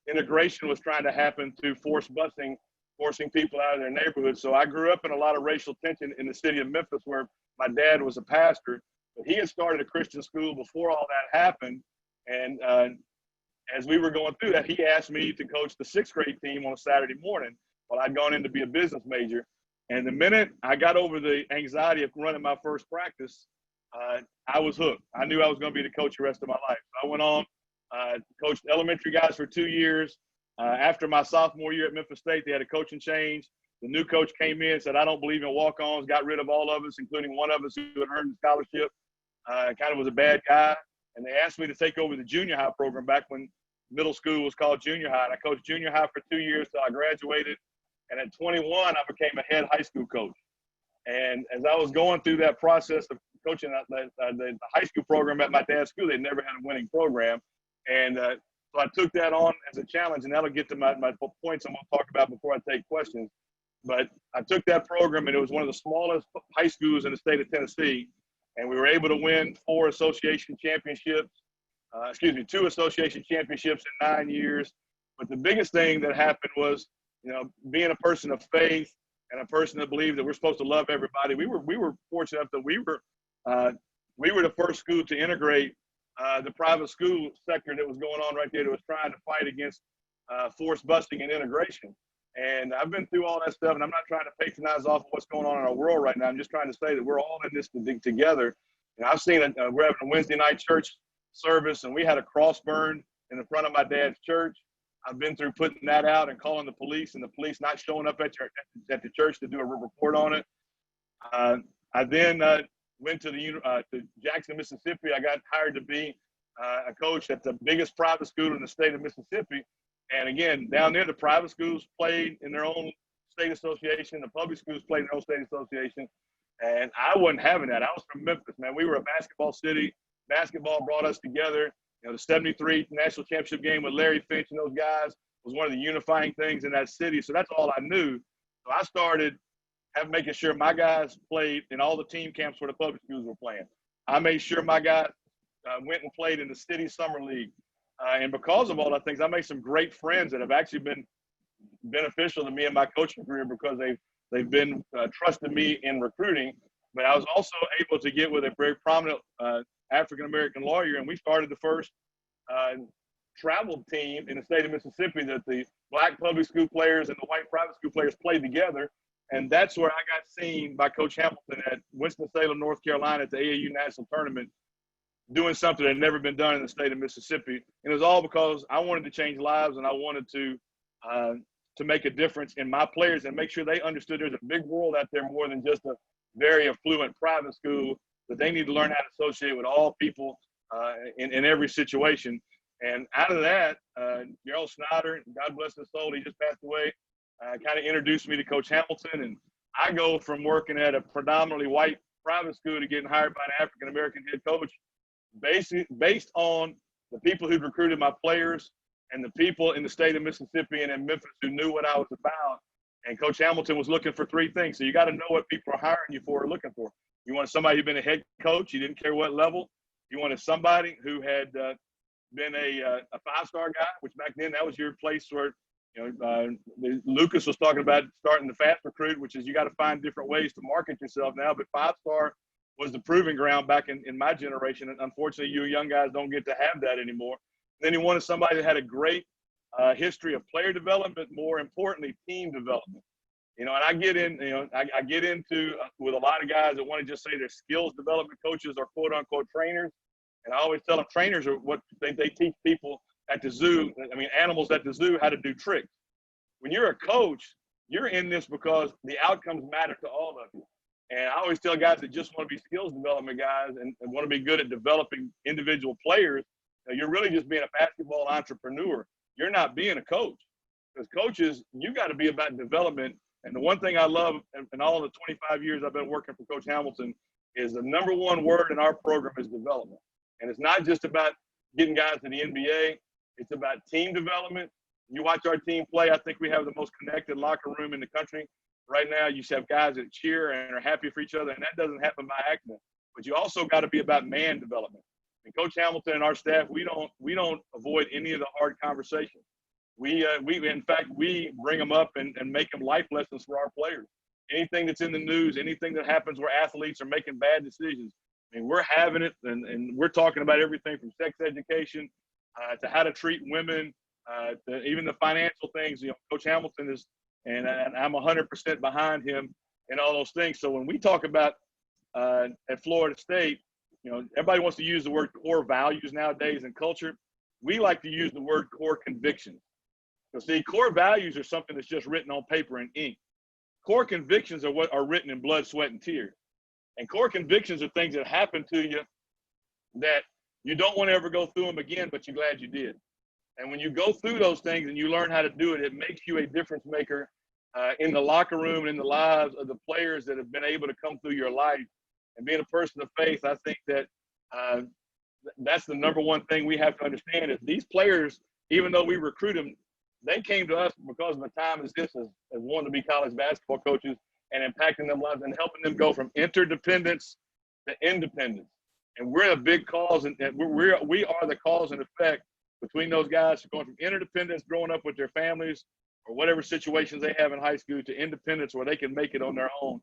integration was trying to happen through forced busing, forcing people out of their neighborhoods. So I grew up in a lot of racial tension in the city of Memphis, where my dad was a pastor, but he had started a Christian school before all that happened. And as we were going through that, he asked me to coach the 6th grade team on a Saturday morning while I'd gone in to be a business major. And the minute I got over the anxiety of running my first practice, I was hooked. I knew I was going to be the coach the rest of my life. So I went on, coached elementary guys for 2 years. After my sophomore year at Memphis State, they had a coaching change. The new coach came in, said, I don't believe in walk-ons, got rid of all of us, including one of us who had earned a scholarship, kind of was a bad guy. And they asked me to take over the junior high program back when middle school was called junior high. And I coached junior high for 2 years till I graduated. And at 21, I became a head high school coach. And as I was going through that process of coaching the high school program at my dad's school, they'd never had a winning program. And so I took that on as a challenge, and that'll get to my points I'm going to talk about before I take questions. But I took that program, and it was one of the smallest high schools in the state of Tennessee. And we were able to win 2 association championships in 9 years. But the biggest thing that happened was, being a person of faith and a person that believed that we're supposed to love everybody. We were fortunate enough that we were the first school to integrate the private school sector that was going on right there that was trying to fight against forced busing and integration. And I've been through all that stuff, and I'm not trying to patronize off of what's going on in our world right now. I'm just trying to say that we're all in this together. And I've seen it. We're having a Wednesday night church service, and we had a cross burned in the front of my dad's church. I've been through putting that out and calling the police, and the police not showing up at the church to do a report on it. I then went to Jackson, Mississippi. I got hired to be a coach at the biggest private school in the state of Mississippi. And again, down there, the private schools played in their own state association. The public schools played in their own state association. And I wasn't having that. I was from Memphis, man. We were a basketball city. Basketball brought us together. The 73 national championship game with Larry Finch and those guys was one of the unifying things in that city. So that's all I knew. So I started making sure my guys played in all the team camps where the public schools were playing. I made sure my guys went and played in the city summer league. And because of all that things, I made some great friends that have actually been beneficial to me in my coaching career because they've been trusting me in recruiting. But I was also able to get with a very prominent African-American lawyer, and we started the first travel team in the state of Mississippi that the black public school players and the white private school players played together. And that's where I got seen by Coach Hamilton at Winston-Salem, North Carolina at the AAU National Tournament, doing something that had never been done in the state of Mississippi. And it was all because I wanted to change lives, and I wanted to make a difference in my players and make sure they understood there's a big world out there more than just a very affluent private school, that they need to learn how to associate with all people in every situation. And out of that, Gerald Snyder, God bless his soul, he just passed away, kind of introduced me to Coach Hamilton. And I go from working at a predominantly white private school to getting hired by an African-American head coach based on the people who'd recruited my players and the people in the state of Mississippi and in Memphis who knew what I was about. And Coach Hamilton was looking for 3 things. So you got to know what people are hiring you for or looking for. You wanted somebody who'd been a head coach. You didn't care what level. You wanted somebody who had been a 5-star guy, which back then that was your place where, Lucas was talking about starting the fast recruit, which is you got to find different ways to market yourself now. But 5-star was the proving ground back in my generation. And unfortunately, you young guys don't get to have that anymore. And then he wanted somebody that had a great history of player development, more importantly, team development. And I get into with a lot of guys that want to just say they're skills development coaches or quote unquote trainers. And I always tell them trainers are what they teach people at the zoo, animals at the zoo, how to do tricks. When you're a coach, you're in this because the outcomes matter to all of you. And I always tell guys that just want to be skills development guys and want to be good at developing individual players, you're really just being a basketball entrepreneur. You're not being a coach. Because coaches, you got to be about development. And the one thing I love in all the 25 years I've been working for Coach Hamilton is the number one word in our program is development. And it's not just about getting guys to the NBA. It's about team development. You watch our team play, I think we have the most connected locker room in the country. Right now, you have guys that cheer and are happy for each other, and that doesn't happen by accident. But you also got to be about man development. And Coach Hamilton and our staff, we don't avoid any of the hard conversations. We in fact, we bring them up and make them life lessons for our players. Anything that's in the news, anything that happens where athletes are making bad decisions, we're having it, and we're talking about everything from sex education to how to treat women, to even the financial things. Coach Hamilton is, and I'm 100% behind him in all those things. So when we talk about at Florida State, everybody wants to use the word core values nowadays in culture. We like to use the word core convictions. So see, core values are something that's just written on paper and ink. Core convictions are what are written in blood, sweat, and tears. And core convictions are things that happen to you that you don't want to ever go through them again, but you're glad you did. And when you go through those things and you learn how to do it, it makes you a difference maker in the locker room and in the lives of the players that have been able to come through your life. And being a person of faith, I think that that's the number one thing we have to understand is these players, even though we recruit them, they came to us because of a time as this, as wanting to be college basketball coaches and impacting their lives and helping them go from interdependence to independence. And we're a big cause, and we are the cause and effect between those guys going from interdependence, growing up with their families or whatever situations they have in high school, to independence where they can make it on their own.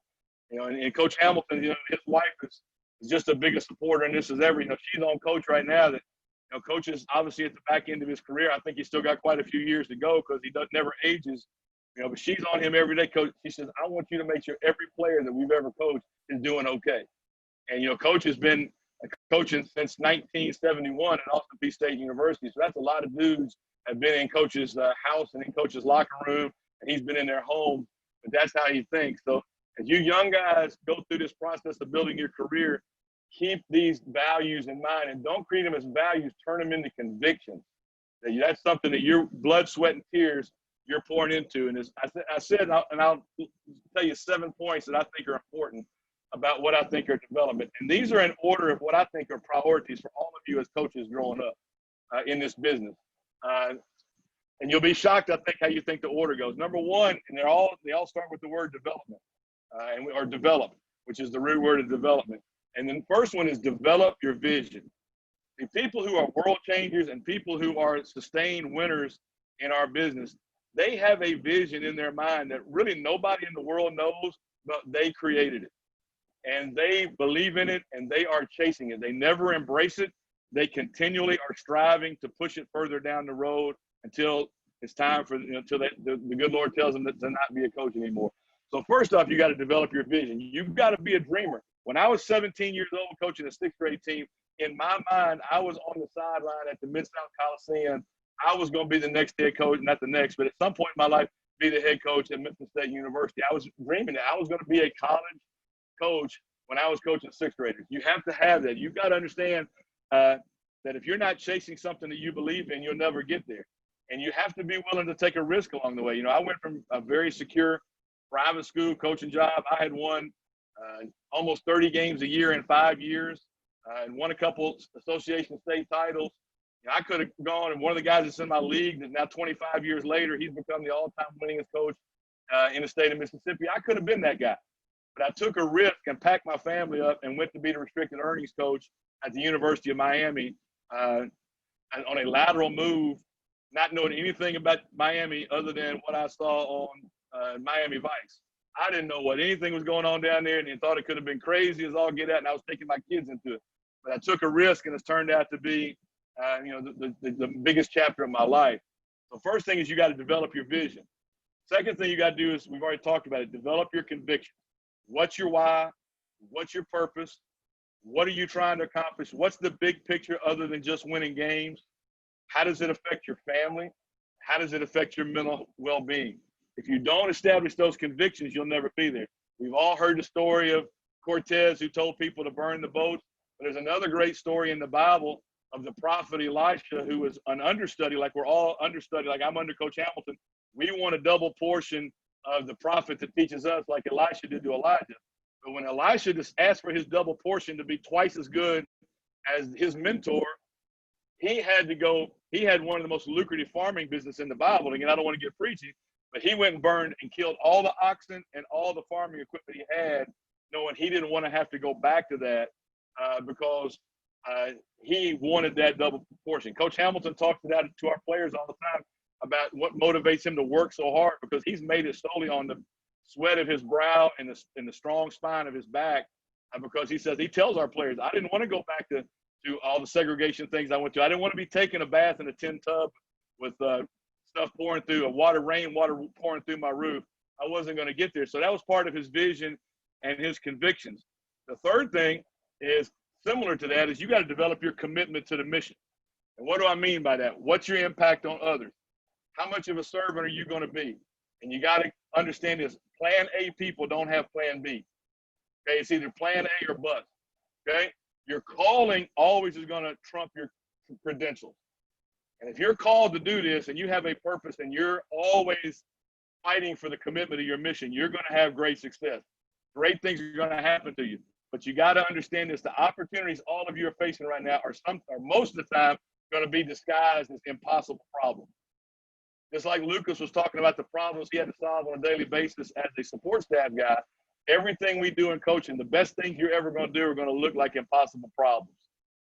And Coach Hamilton, his wife is just the biggest supporter in this as ever. She's on Coach right now. That Coach is obviously at the back end of his career. I think he's still got quite a few years to go because he never ages. But she's on him every day. Coach, she says, I want you to make sure every player that we've ever coached is doing okay. And Coach has been coaching since 1971 at Austin Peay State University. So that's a lot of dudes have been in Coach's house and in Coach's locker room, and he's been in their home. But that's how he thinks. So as you young guys go through this process of building your career, keep these values in mind and don't treat them as values, turn them into convictions. That's something that your blood, sweat, and tears you're pouring into. And as I said, and I'll tell you 7 points that I think are important about what I think are development. And these are in order of what I think are priorities for all of you as coaches growing up in this business. And you'll be shocked, I think, how you think the order goes. Number one, and they all start with the word development, or develop, which is the root word of development. And then the first one is develop your vision. The people who are world changers and people who are sustained winners in our business, they have a vision in their mind that really nobody in the world knows, but they created it. And they believe in it and they are chasing it. They never embrace it. They continually are striving to push it further down the road until it's time for, until the good Lord tells them to not be a coach anymore. So first off, you got to develop your vision. You've got to be a dreamer. When I was 17 years old coaching a sixth grade team, in my mind, I was on the sideline at the Mid-South Coliseum. I was going to be the next head coach, not the next, but at some point in my life, be the head coach at Memphis State University. I was dreaming that I was going to be a college coach when I was coaching sixth graders. You have to have that. You've got to understand that if you're not chasing something that you believe in, you'll never get there. And you have to be willing to take a risk along the way. I went from a very secure private school coaching job. I had won almost 30 games a year in 5 years and won a couple association state titles. I could have gone, and one of the guys that's in my league that now 25 years later, he's become the all-time winningest coach in the state of Mississippi. I could have been that guy. But I took a risk and packed my family up and went to be the restricted earnings coach at the University of Miami on a lateral move, not knowing anything about Miami other than what I saw on Miami Vice. I didn't know what anything was going on down there, and I thought it could have been crazy as all get out, and I was taking my kids into it. But I took a risk, and it's turned out to be the biggest chapter of my life. So first thing is you got to develop your vision. Second thing you got to do is, we've already talked about it, develop your conviction. What's your why? What's your purpose? What are you trying to accomplish? What's the big picture other than just winning games? How does it affect your family? How does it affect your mental well-being? If you don't establish those convictions, you'll never be there. We've all heard the story of Cortez who told people to burn the boats. But there's another great story in the Bible of the prophet Elisha, who was an understudy, like we're all understudy, like I'm under Coach Hamilton. We want a double portion of the prophet that teaches us, like Elisha did to Elijah. But when Elisha just asked for his double portion to be twice as good as his mentor, he had one of the most lucrative farming business in the Bible. Again, I don't want to get preachy, but he went and burned and killed all the oxen and all the farming equipment he had, knowing he didn't want to have to go back to that because he wanted that double portion. Coach Hamilton talks to our players all the time about what motivates him to work so hard, because he's made it solely on the sweat of his brow and the strong spine of his back, because he tells our players, I didn't want to go back to all the segregation things I went to. I didn't want to be taking a bath in a tin tub with stuff pouring through, rainwater pouring through my roof. I wasn't going to get there. So that was part of his vision and his convictions. The third thing is similar to that, is you got to develop your commitment to the mission. And what do I mean by that? What's your impact on others? How much of a servant are you going to be? And you got to understand this. Plan A people don't have plan B. Okay, it's either plan A or bust. Okay, your calling always is going to trump your credentials. And if you're called to do this and you have a purpose and you're always fighting for the commitment of your mission, you're going to have great success. Great things are going to happen to you. But you got to understand this. The opportunities all of you are facing right now are most of the time going to be disguised as impossible problems. Just like Lucas was talking about the problems he had to solve on a daily basis as a support staff guy, everything we do in coaching, the best things you're ever going to do are going to look like impossible problems.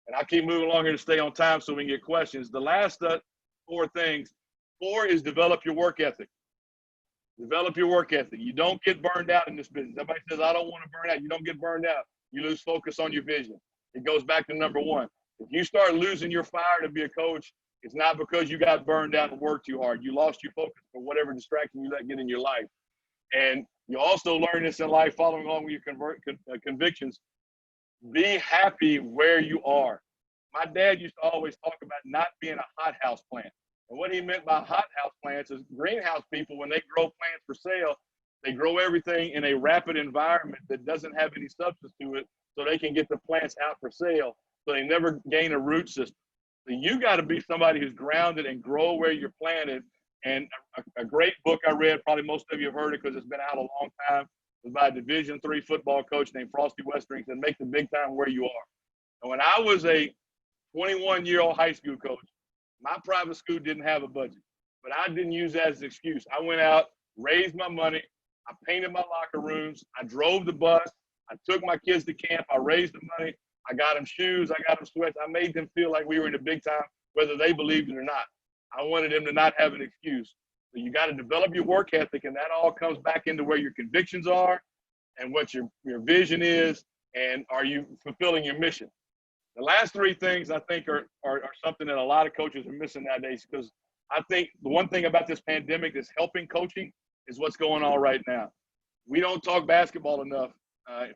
And I keep moving along here to stay on time so we can get questions. The last 4 things. 4 is develop your work ethic. Develop your work ethic. You don't get burned out in this business. Everybody says, I don't want to burn out. You don't get burned out. You lose focus on your vision. It goes back to number 1. If you start losing your fire to be a coach, it's not because you got burned out and worked too hard. You lost your focus for whatever distraction you let get in your life. And you also learn this in life, following along with your convictions. Be happy where you are. My dad used to always talk about not being a hothouse plant. And what he meant by hothouse plants is greenhouse people, when they grow plants for sale, they grow everything in a rapid environment that doesn't have any substance to it, so they can get the plants out for sale, so they never gain a root system. So you got to be somebody who's grounded and grow where you're planted. And a great book I read, probably most of you have heard it because it's been out a long time, was by a Division III football coach named Frosty Westering. He said, make the big time where you are. And when I was a 21-year-old high school coach, my private school didn't have a budget, but I didn't use that as an excuse. I went out, raised my money, I painted my locker rooms, I drove the bus, I took my kids to camp, I raised the money, I got them shoes, I got them sweats, I made them feel like we were in the big time, whether they believed it or not. I wanted them to not have an excuse. So you got to develop your work ethic, and that all comes back into where your convictions are and what your vision is, and are you fulfilling your mission. The last 3 things I think are something that a lot of coaches are missing nowadays, because I think the one thing about this pandemic that's helping coaching is what's going on right now. We don't talk basketball enough,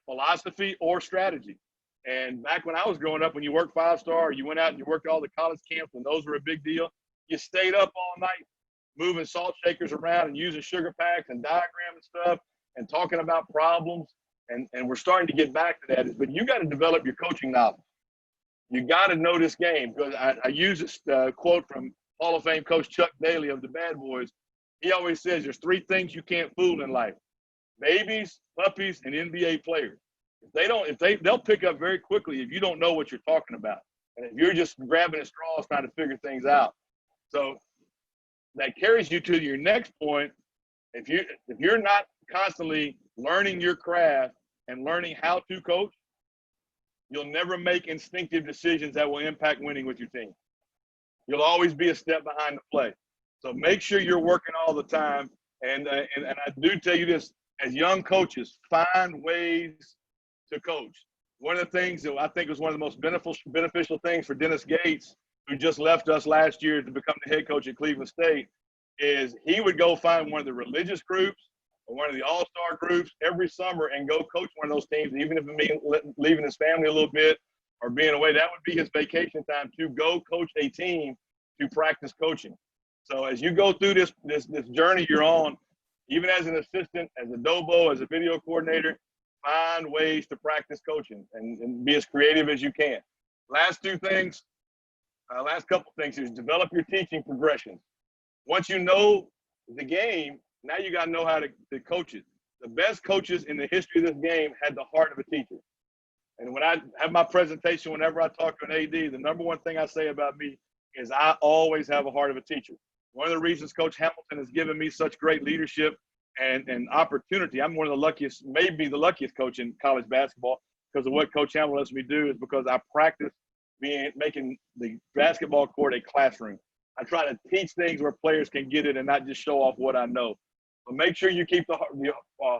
philosophy or strategy. And back when I was growing up, when you worked 5-star, or you went out and you worked all the college camps when those were a big deal, you stayed up all night moving salt shakers around and using sugar packs and diagram and stuff and talking about problems. And we're starting to get back to that. But you got to develop your coaching knowledge. You got to know this game, because I use this quote from Hall of Fame coach Chuck Daly of the Bad Boys. He always says there's 3 things you can't fool in life: babies, puppies, and NBA players. They'll pick up very quickly if you don't know what you're talking about, and if you're just grabbing at straws trying to figure things out. So that carries you to your next point. If you're not constantly learning your craft and learning how to coach, you'll never make instinctive decisions that will impact winning with your team. You'll always be a step behind the play. So make sure you're working all the time. And I do tell you this, as young coaches, find ways to coach. One of the things that I think was one of the most beneficial things for Dennis Gates, who just left us last year to become the head coach at Cleveland State, is he would go find one of the religious groups or one of the all-star groups every summer and go coach one of those teams, even if it means leaving his family a little bit or being away. That would be his vacation time to go coach a team to practice coaching. So as you go through this journey you're on, even as an assistant, as a dobo, as a video coordinator, find ways to practice coaching and be as creative as you can. Last couple things is develop your teaching progression. Once you know the game, now you got to know how to coach it. The best coaches in the history of this game had the heart of a teacher. And when I have my presentation, whenever I talk to an AD, the number one thing I say about me is I always have a heart of a teacher. One of the reasons Coach Hamilton has given me such great leadership and opportunity, I'm one of the luckiest, maybe the luckiest coach in college basketball because of what Coach Hamilton lets me do, is because I practice making the basketball court a classroom. I try to teach things where players can get it and not just show off what I know. But make sure you keep the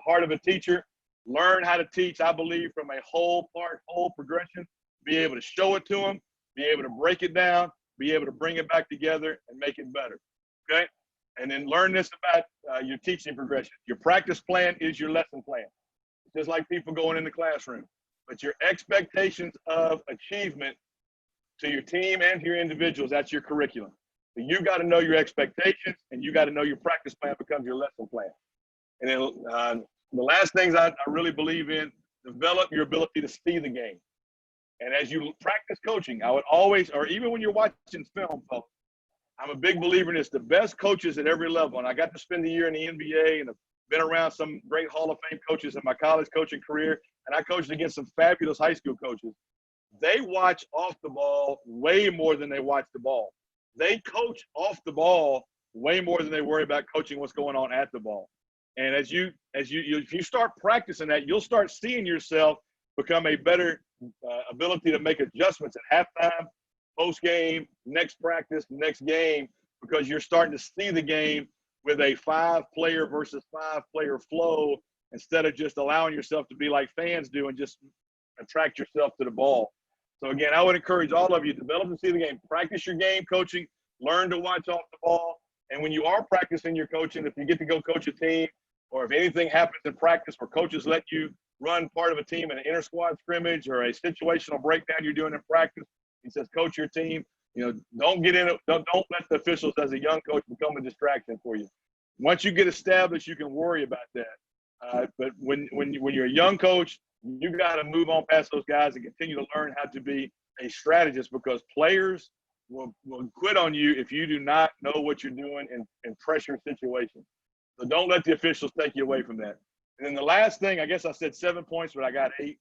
heart of a teacher. Learn how to teach, I believe, from a whole progression. Be able to show it to them, be able to break it down, be able to bring it back together and make it better, okay? And then learn this about your teaching progression. Your practice plan is your lesson plan. It's just like people going in the classroom. But your expectations of achievement to your team and to your individuals, that's your curriculum. So you got to know your expectations, and you got to know your practice plan becomes your lesson plan. And then the last things I really believe in, develop your ability to see the game. And as you practice coaching, I would always, or even when you're watching film, folks, I'm a big believer in this. The best coaches at every level, and I got to spend a year in the NBA and have been around some great Hall of Fame coaches in my college coaching career, and I coached against some fabulous high school coaches. They watch off the ball way more than they watch the ball. They coach off the ball way more than they worry about coaching what's going on at the ball. And if you start practicing that, you'll start seeing yourself become a better ability to make adjustments at halftime, post game, next practice, next game, because you're starting to see the game with a 5-player versus 5-player flow instead of just allowing yourself to be like fans do and just attract yourself to the ball. So again, I would encourage all of you to develop and see the game, practice your game coaching, learn to watch off the ball. And when you are practicing your coaching, if you get to go coach a team, or if anything happens in practice where coaches let you run part of a team in an inter-squad scrimmage or a situational breakdown you're doing in practice, he says, coach your team. Don't get in it. Don't let the officials as a young coach become a distraction for you. Once you get established, you can worry about that. But when you're a young coach, you got to move on past those guys and continue to learn how to be a strategist, because players will quit on you if you do not know what you're doing in pressure situations. So don't let the officials take you away from that. And then the last thing, I guess I said 7 points, but I got 8,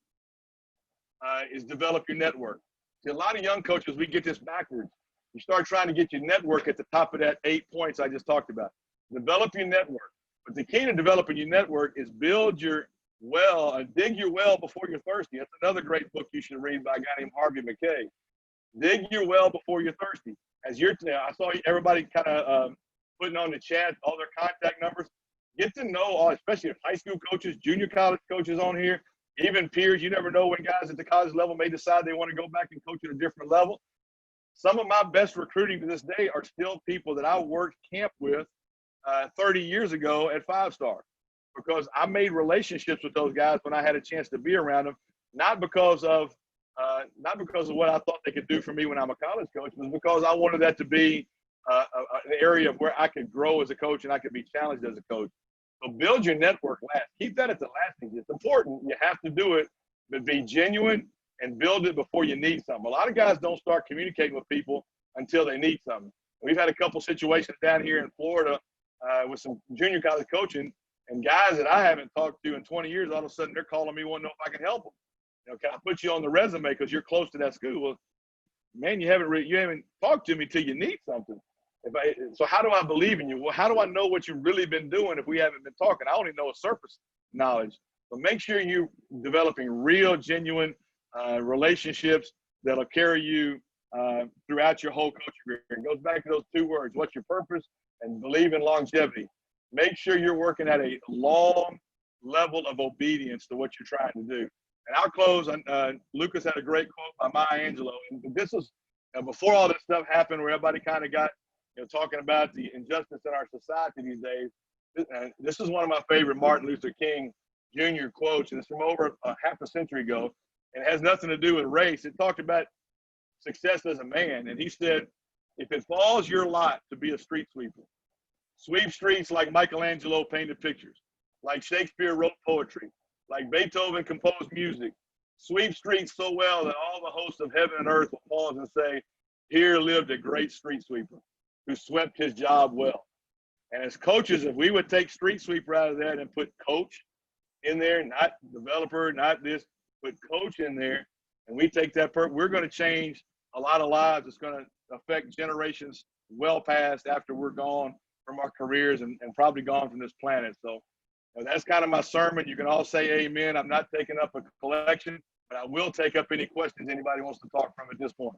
is develop your network. See, a lot of young coaches, we get this backwards. You start trying to get your network at the top of that 8 points I just talked about. Develop your network. But the key to developing your network is build your well, dig your well before you're thirsty. That's another great book you should read by a guy named McKay. Dig your well before you're thirsty. I saw everybody kind of putting on the chat all their contact numbers. Get to know, especially if high school coaches, junior college coaches on here, even peers. You never know when guys at the college level may decide they want to go back and coach at a different level. Some of my best recruiting to this day are still people that I worked camp with 30 years ago at 5-Star, because I made relationships with those guys when I had a chance to be around them, not because of what I thought they could do for me when I'm a college coach, but because I wanted that to be an area where I could grow as a coach and I could be challenged as a coach. So build your network last. Keep that at the last thing. It's important. You have to do it, but be genuine and build it before you need something. A lot of guys don't start communicating with people until they need something. We've had a couple situations down here in Florida with some junior college coaching, and guys that I haven't talked to in 20 years, all of a sudden they're calling me, wanting to know if I can help them. Can I put you on the resume because you're close to that school? Well, man, you haven't talked to me till you need something. So how do I believe in you? Well, how do I know what you've really been doing if we haven't been talking? I only know a surface knowledge. But make sure you're developing real, genuine relationships that'll carry you throughout your whole coaching career. It goes back to those 2 words: what's your purpose, and believe in longevity. Make sure you're working at a long level of obedience to what you're trying to do. And I'll close on Lucas had a great quote by Maya Angelou. And this was before all this stuff happened, where everybody kind of got talking about the injustice in our society these days. this is one of my favorite Martin Luther King Jr. quotes, and it's from over a half a century ago, and it has nothing to do with race. It talked about success as a man, and he said, if it falls your lot to be a street sweeper, sweep streets like Michelangelo painted pictures, like Shakespeare wrote poetry, like Beethoven composed music. Sweep streets so well that all the hosts of heaven and earth will pause and say, here lived a great street sweeper who swept his job well. And as coaches, if we would take street sweeper out of that and put coach in there, not developer, not this, put coach in there, and we take that, we're going to change a lot of lives. It's going to affect generations well past after we're gone from our careers and probably gone from this planet. So that's kind of my sermon. You can all say amen. I'm not taking up a collection, but I will take up any questions anybody wants to talk from at this point.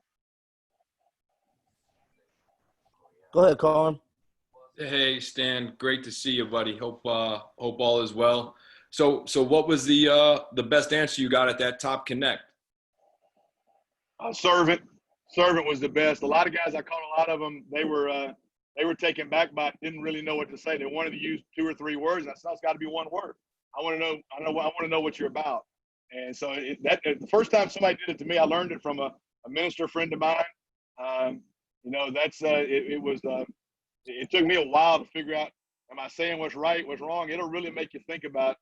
Go ahead, Carmen. Hey, Stan, great to see you, buddy. Hope all is well. So what was the best answer you got at that top connect? Servant was the best. A lot of guys, I caught a lot of them. They were taken back by it, didn't really know what to say. They wanted to use 2 or 3 words. And I said, it's got to be one word. I want to know what you're about. And so the first time somebody did it to me, I learned it from a minister friend of mine. It took me a while to figure out, am I saying what's right, what's wrong? It'll really make you think about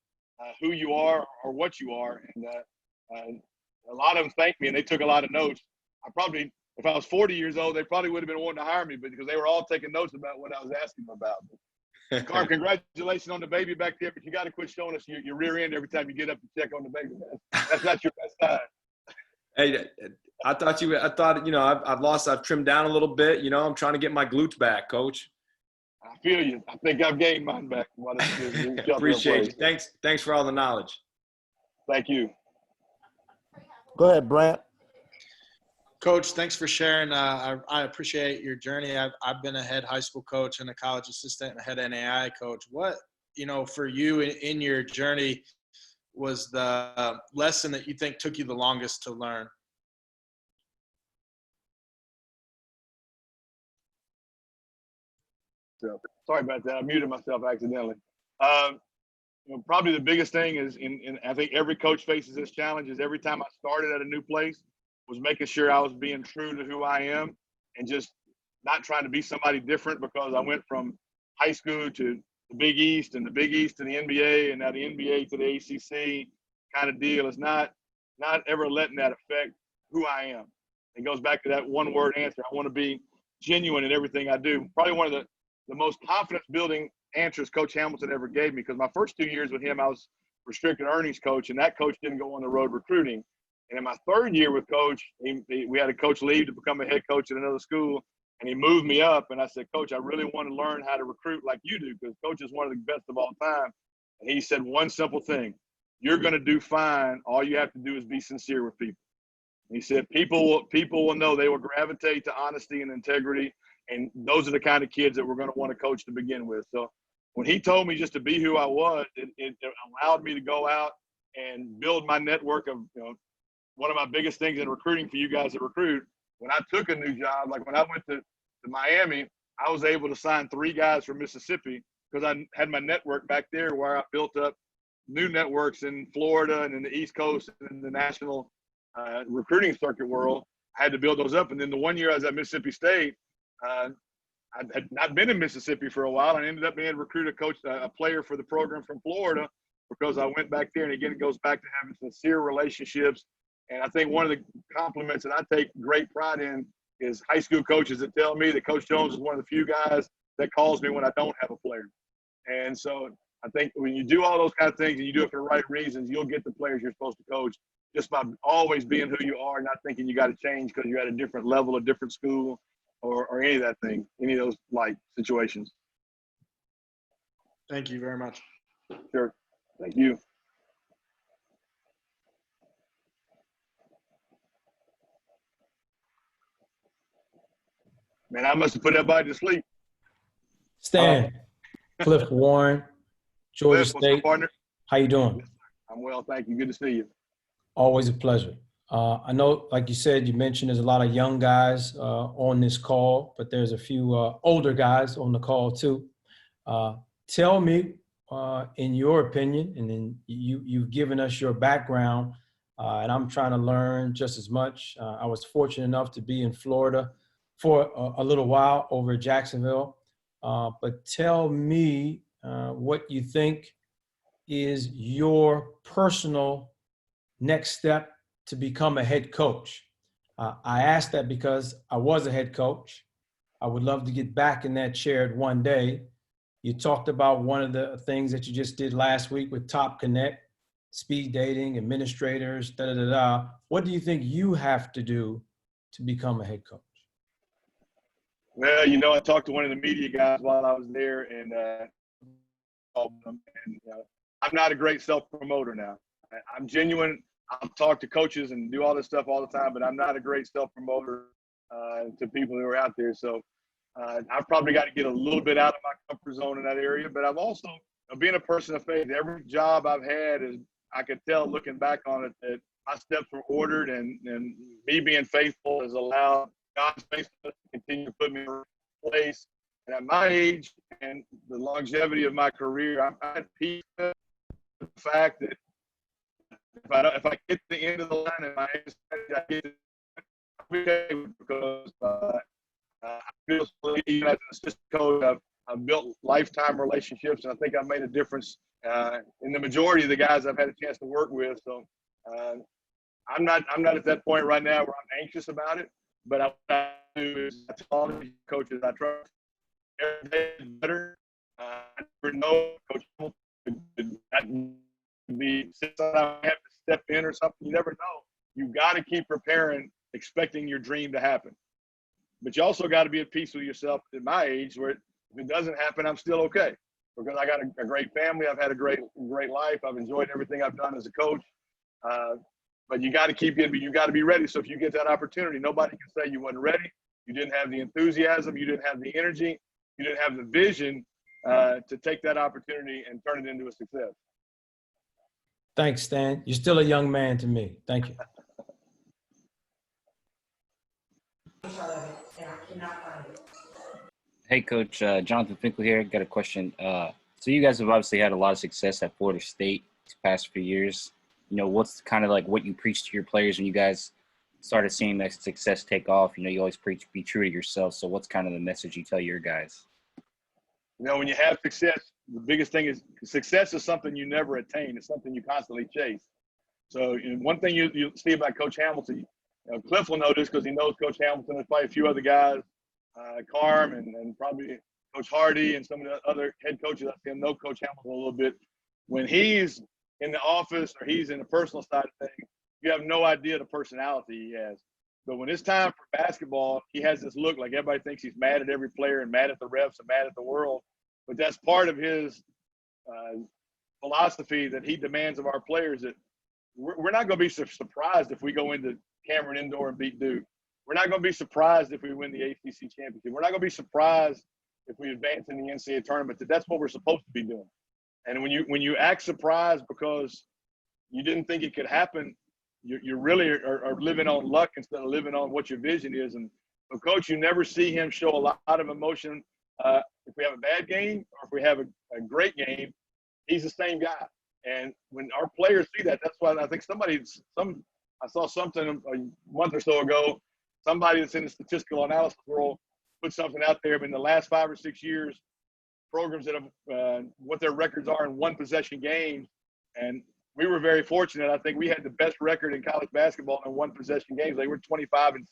who you are or what you are. And a lot of them thanked me, and they took a lot of notes. If I was 40 years old, they probably would have been wanting to hire me, but because they were all taking notes about what I was asking them about. Carm, congratulations on the baby back there, but you got to quit showing us your rear end every time you get up to check on the baby. That's not your best time. Hey, I've trimmed down a little bit. I'm trying to get my glutes back, Coach. I feel you. I think I've gained mine back. Appreciate you. Thanks for all the knowledge. Thank you. Go ahead, Brant. Coach, thanks for sharing. I appreciate your journey. I've been a head high school coach and a college assistant and a head NAI coach. What, for you in your journey was the lesson that you think took you the longest to learn? So, sorry about that. I muted myself accidentally. Probably the biggest thing is, and I think every coach faces this challenge, is every time I started at a new place was making sure I was being true to who I am and just not trying to be somebody different, because I went from high school to the Big East and the Big East to the NBA and now the NBA to the ACC kind of deal. It's not ever letting that affect who I am. It goes back to that one word answer. I want to be genuine in everything I do. Probably one of the most confidence building answers Coach Hamilton ever gave me, because my first 2 years with him, I was restricted earnings coach, and that coach didn't go on the road recruiting. And in my third year with Coach, we had a coach leave to become a head coach at another school, and he moved me up. And I said, Coach, I really want to learn how to recruit like you do, because Coach is one of the best of all time. And he said one simple thing: you're going to do fine. All you have to do is be sincere with people. And he said people will know. They will gravitate to honesty and integrity. And those are the kind of kids that we're going to want to coach to begin with. So when he told me just to be who I was, it allowed me to go out and build my network of, one of my biggest things in recruiting for you guys that recruit, when I took a new job, like when I went to Miami, I was able to sign 3 guys from Mississippi because I had my network back there where I built up new networks in Florida and in the East Coast and in the national recruiting circuit world. I had to build those up. And then the 1 year I was at Mississippi State, I had not been in Mississippi for a while, and I ended up being able to recruit a player for the program from Florida because I went back there. And again, it goes back to having sincere relationships. And I think one of the compliments that I take great pride in is high school coaches that tell me that Coach Jones is one of the few guys that calls me when I don't have a player. And so I think when you do all those kind of things and you do it for the right reasons, you'll get the players you're supposed to coach just by always being who you are, not thinking you got to change because you're at a different level, a different school, or any of that thing, any of those like situations. Thank you very much. Sure. Thank you. Man, I must have put everybody to sleep. Stan, Cliff Warren, Georgia Cliff, what's up, State. partner? How you doing? I'm well, thank you. Good to see you. Always a pleasure. I know, like you said, you mentioned there's a lot of young guys on this call, but there's a few older guys on the call too. tell me, in your opinion, and then you've given us your background, and I'm trying to learn just as much. I was fortunate enough to be in Florida for a little while over at Jacksonville. But tell me what you think is your personal next step to become a head coach. I asked that because I was a head coach. I would love to get back in that chair one day. You talked about one of the things that you just did last week with Top Connect, speed dating, administrators, da-da-da-da. What do you think you have to do to become a head coach? Well, I talked to one of the media guys while I was there, and I'm not a great self-promoter now. I'm genuine. I'll talk to coaches and do all this stuff all the time, but I'm not a great self-promoter to people who are out there. So I've probably got to get a little bit out of my comfort zone in that area. But I've also, being a person of faith, every job I've had is, I could tell looking back on it that my steps were ordered, and me being faithful has allowed God's faithfulness to continue to put me in a place. And at my age and the longevity of my career, I'm at peace with the fact that if I get to the end of the line and my age, I get it, I'm okay, because I feel even as an assistant coach, I've built lifetime relationships, and I think I've made a difference in the majority of the guys I've had a chance to work with. So I'm not at that point right now where I'm anxious about it. But what I do is I tell all the coaches I trust every day is better. I never know Coach Hamilton could be I have to step in or something. You never know. You got to keep preparing, expecting your dream to happen. But you also got to be at peace with yourself at my age, where if it doesn't happen, I'm still okay, because I got a great family. I've had a great life. I've enjoyed everything I've done as a coach. But you got to keep getting, you got to be ready. So if you get that opportunity, nobody can say you wasn't ready. You didn't have the enthusiasm. You didn't have the energy. You didn't have the vision to take that opportunity and turn it into a success. Thanks, Stan. You're still a young man to me. Thank you. Hey, Coach, Jonathan Finkel here. Got a question. So you guys have obviously had a lot of success at Florida State these past few years. What's kind of like what you preach to your players when you guys started seeing that success take off? You always preach, be true to yourself. So what's kind of the message you tell your guys? When you have success, the biggest thing is success is something you never attain. It's something you constantly chase. So one thing you see about Coach Hamilton, Cliff will know this because he knows Coach Hamilton and probably a few other guys, Carm and probably Coach Hardy and some of the other head coaches. I see him know Coach Hamilton a little bit. When he's in the office or he's in the personal side of things, you have no idea the personality he has. But when it's time for basketball, he has this look like everybody thinks he's mad at every player and mad at the refs and mad at the world. But that's part of his philosophy that he demands of our players, that we're not going to be surprised if we go into Cameron Indoor and beat Duke. We're not going to be surprised if we win the ACC championship. We're not going to be surprised if we advance in the NCAA tournament. That's what we're supposed to be doing. And when you act surprised because you didn't think it could happen, you really are living on luck instead of living on what your vision is. And so, Coach, you never see him show a lot of emotion. If we have a bad game or if we have a great game, he's the same guy. And when our players see that, that's why I think I saw something a month or so ago, somebody that's in the statistical analysis world put something out there. But in the last 5 or 6 years, programs that have what their records are in one possession games, and we were very fortunate. I think we had the best record in college basketball in one possession games. They were 25-6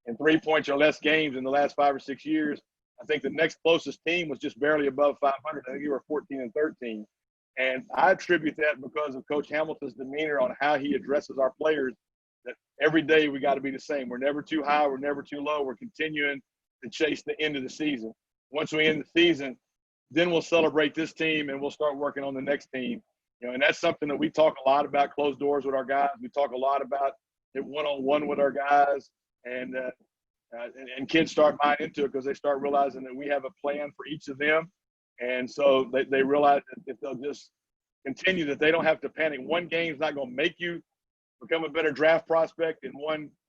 in 3 points or less games in the last 5 or 6 years. I think the next closest team was just barely above 500. I think you were 14-13. And I attribute that because of Coach Hamilton's demeanor on how he addresses our players, that every day we got to be the same. We're never too high. We're never too low. We're continuing to chase the end of the season. Once we end the season, then we'll celebrate this team and we'll start working on the next team. And that's something that we talk a lot about, closed doors with our guys. We talk a lot about it one-on-one with our guys, and kids start buying into it because they start realizing that we have a plan for each of them. And so they realize that if they'll just continue, that they don't have to panic. One game is not going to make you become a better draft prospect, and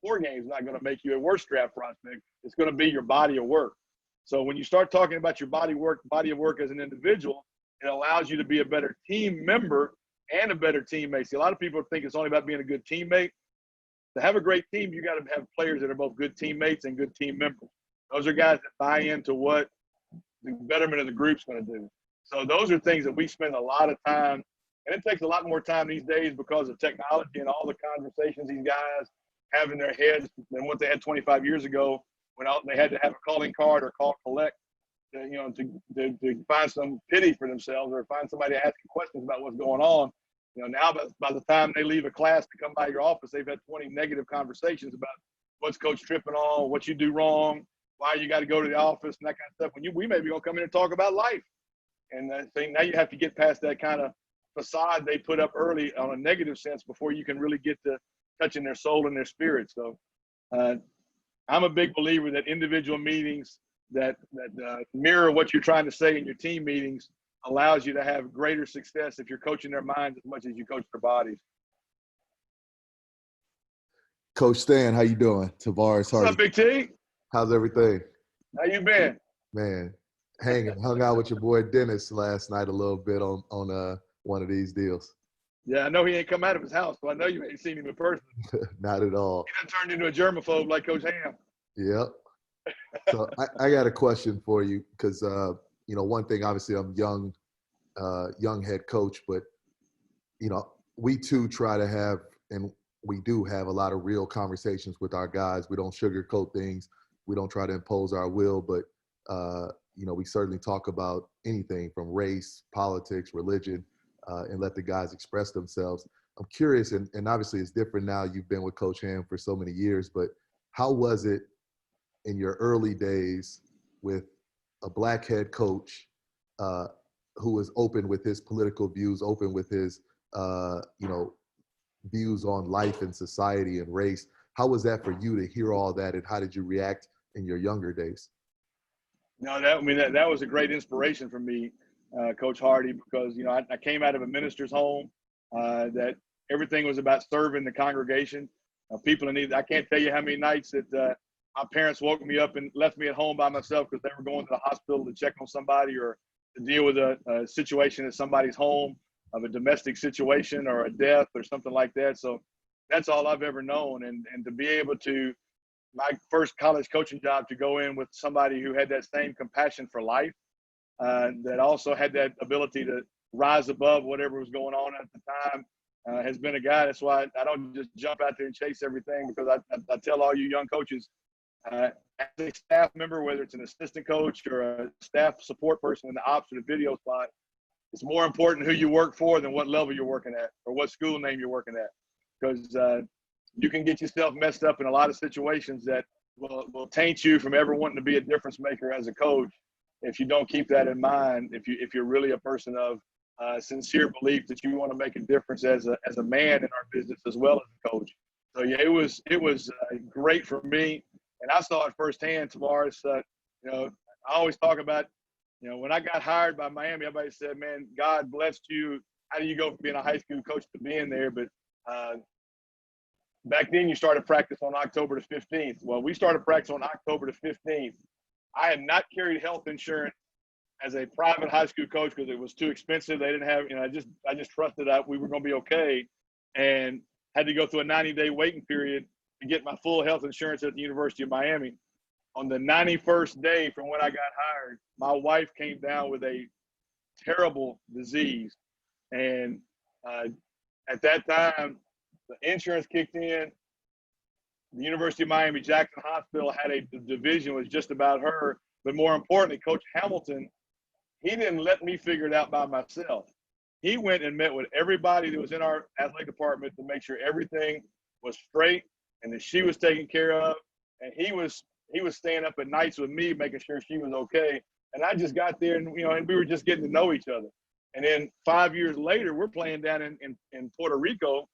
4 games is not going to make you a worse draft prospect. It's going to be your body of work. So when you start talking about your body of work as an individual, it allows you to be a better team member and a better teammate. See, a lot of people think it's only about being a good teammate. To have a great team, you got to have players that are both good teammates and good team members. Those are guys that buy into what the betterment of the group's going to do. So those are things that we spend a lot of time, and it takes a lot more time these days because of technology and all the conversations these guys have in their heads than what they had 25 years ago when they had to have a calling card or call collect, to find some pity for themselves or find somebody asking questions about what's going on. Now by the time they leave a class to come by your office, they've had 20 negative conversations about what's coach tripping on, what you do wrong, why you got to go to the office and that kind of stuff. When we may be going to come in and talk about life. And now you have to get past that kind of facade they put up early on a negative sense before you can really get to touching their soul and their spirit. So I'm a big believer that individual meetings that mirror what you're trying to say in your team meetings allows you to have greater success if you're coaching their minds as much as you coach their bodies. Coach Stan, how you doing? Tavares Hardy. What's up, Big T? How's everything? How you been? Man, hung out with your boy Dennis last night a little bit on one of these deals. Yeah, I know he ain't come out of his house, so I know you ain't seen him in person. Not at all. He done turned into a germaphobe like Coach Ham. Yep. So I got a question for you because one thing, obviously I'm young head coach, but we too try to have, and we do have a lot of real conversations with our guys. We don't sugarcoat things. We don't try to impose our will, but we certainly talk about anything from race, politics, religion, and let the guys express themselves. I'm curious, and obviously it's different now. You've been with Coach Ham for so many years, but how was it in your early days with a black head coach who was open with his political views, open with his, views on life and society and race? How was that for you to hear all that, and how did you react in your younger days? No, that was a great inspiration for me, Coach Hardy, because I came out of a minister's home that everything was about serving the congregation, people in need. I can't tell you how many nights that my parents woke me up and left me at home by myself because they were going to the hospital to check on somebody or to deal with a situation at somebody's home, of a domestic situation or a death or something like that. So that's all I've ever known. And to be able to, my first college coaching job, to go in with somebody who had that same compassion for life, that also had that ability to rise above whatever was going on at the time, has been a guy. That's why I don't just jump out there and chase everything, because I tell all you young coaches, as a staff member, whether it's an assistant coach or a staff support person in the ops or the video spot, it's more important who you work for than what level you're working at or what school name you're working at, because you can get yourself messed up in a lot of situations that will taint you from ever wanting to be a difference maker as a coach if you don't keep that in mind. If you're really a person of sincere belief that you want to make a difference as a man in our business as well as a coach. So yeah, it was great for me, and I saw it firsthand. Tavares, I always talk about, when I got hired by Miami, everybody said, "Man, God blessed you. How do you go from being a high school coach to being there?" But back then, you started practice on October the 15th. Well, we started practice on October the 15th. I had not carried health insurance as a private high school coach because it was too expensive. They didn't have, I just trusted that we were going to be okay, and had to go through a 90-day waiting period to get my full health insurance at the University of Miami. On the 91st day from when I got hired, my wife came down with a terrible disease. And at that time, the insurance kicked in. The University of Miami Jackson Hospital had the division was just about her. But more importantly, Coach Hamilton, he didn't let me figure it out by myself. He went and met with everybody that was in our athletic department to make sure everything was straight and that she was taken care of. And he was staying up at nights with me, making sure she was okay. And I just got there, and and we were just getting to know each other. And then 5 years later, we're playing down in Puerto Rico,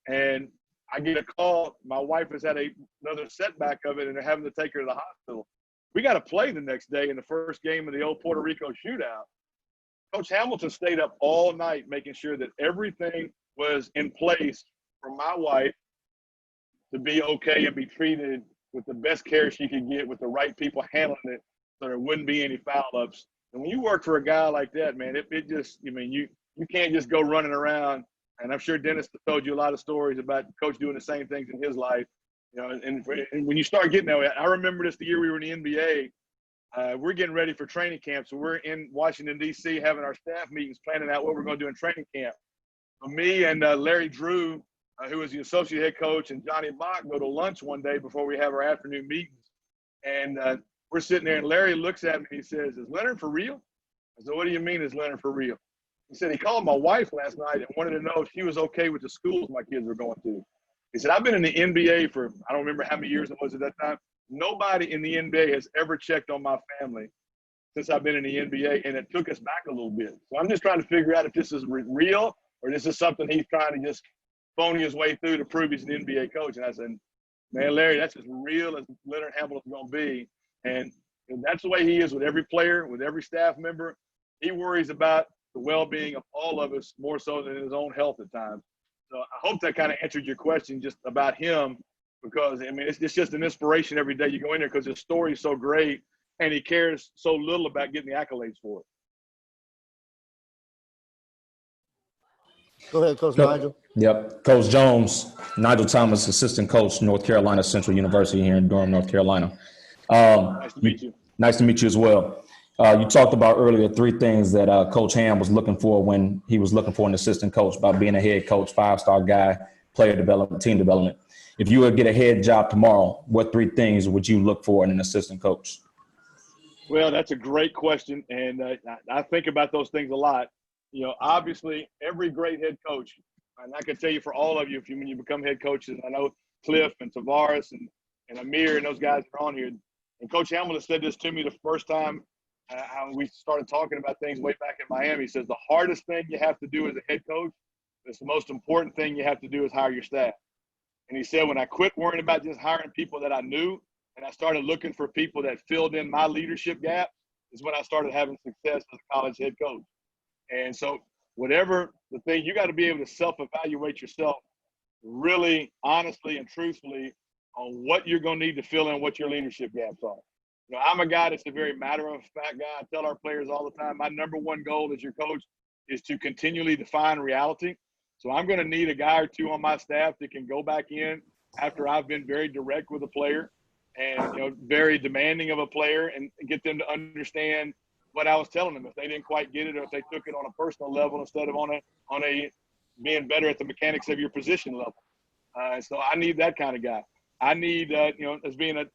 and I get a call. My wife has had another setback of it, and they're having to take her to the hospital. We got to play the next day in the first game of the old Puerto Rico shootout. Coach Hamilton stayed up all night making sure that everything was in place for my wife to be okay and be treated with the best care she could get, with the right people handling it, so there wouldn't be any foul ups. And when you work for a guy like that, man, it just, I mean, you can't just go running around. And I'm sure Dennis told you a lot of stories about Coach doing the same things in his life. You know, and when you start getting that way, I remember this the year we were in the NBA. We're getting ready for training camp. So we're in Washington, D.C., having our staff meetings, planning out what we're going to do in training camp. So me and Larry Drew, who was the associate head coach, and Johnny Bach go to lunch one day before we have our afternoon meetings. And we're sitting there, and Larry looks at me and he says, "Is Leonard for real?" I said, "What do you mean is Leonard for real?" He said, "He called my wife last night and wanted to know if she was okay with the schools my kids were going to." He said, "I've been in the NBA for, I don't remember how many years it was at that time. Nobody in the NBA has ever checked on my family since I've been in the NBA, and it took us back a little bit. So I'm just trying to figure out if this is real or this is something he's trying to just phony his way through to prove he's an NBA coach." And I said, "Man, Larry, that's as real as Leonard Hamilton's going to be." And that's the way he is with every player, with every staff member. He worries about the well-being of all of us more so than his own health at times. So I hope that kind of answered your question just about him, because, I mean, it's just an inspiration every day you go in there because his story is so great and he cares so little about getting the accolades for it. Go ahead, Coach Nigel. Yep. Coach Jones, Nigel Thomas, assistant coach, North Carolina Central University here in Durham, North Carolina. Nice to meet you. Nice to meet you as well. You talked about earlier 3 things that Coach Ham was looking for when he was looking for an assistant coach, about being a head coach, 5-star guy, player development, team development. If you would get a head job tomorrow, what 3 things would you look for in an assistant coach? Well, that's a great question, and I think about those things a lot. You know, obviously, every great head coach, and I can tell you for all of you, when you become head coaches, I know Cliff and Tavares and Amir and those guys are on here. And Coach Hamilton said this to me the first time we started talking about things way back in Miami. He says, the hardest thing you have to do as a head coach, it's the most important thing you have to do is hire your staff. And he said, when I quit worrying about just hiring people that I knew and I started looking for people that filled in my leadership gap, is when I started having success as a college head coach. And so whatever the thing, you got to be able to self-evaluate yourself really honestly and truthfully on what you're going to need to fill in what your leadership gaps are. You know, I'm a guy that's a very matter-of-fact guy. I tell our players all the time, my number one goal as your coach is to continually define reality. So I'm going to need a guy or 2 on my staff that can go back in after I've been very direct with a player and, you know, very demanding of a player, and get them to understand what I was telling them if they didn't quite get it, or if they took it on a personal level instead of on a being better at the mechanics of your position level. So I need that kind of guy. I need, you know, as being at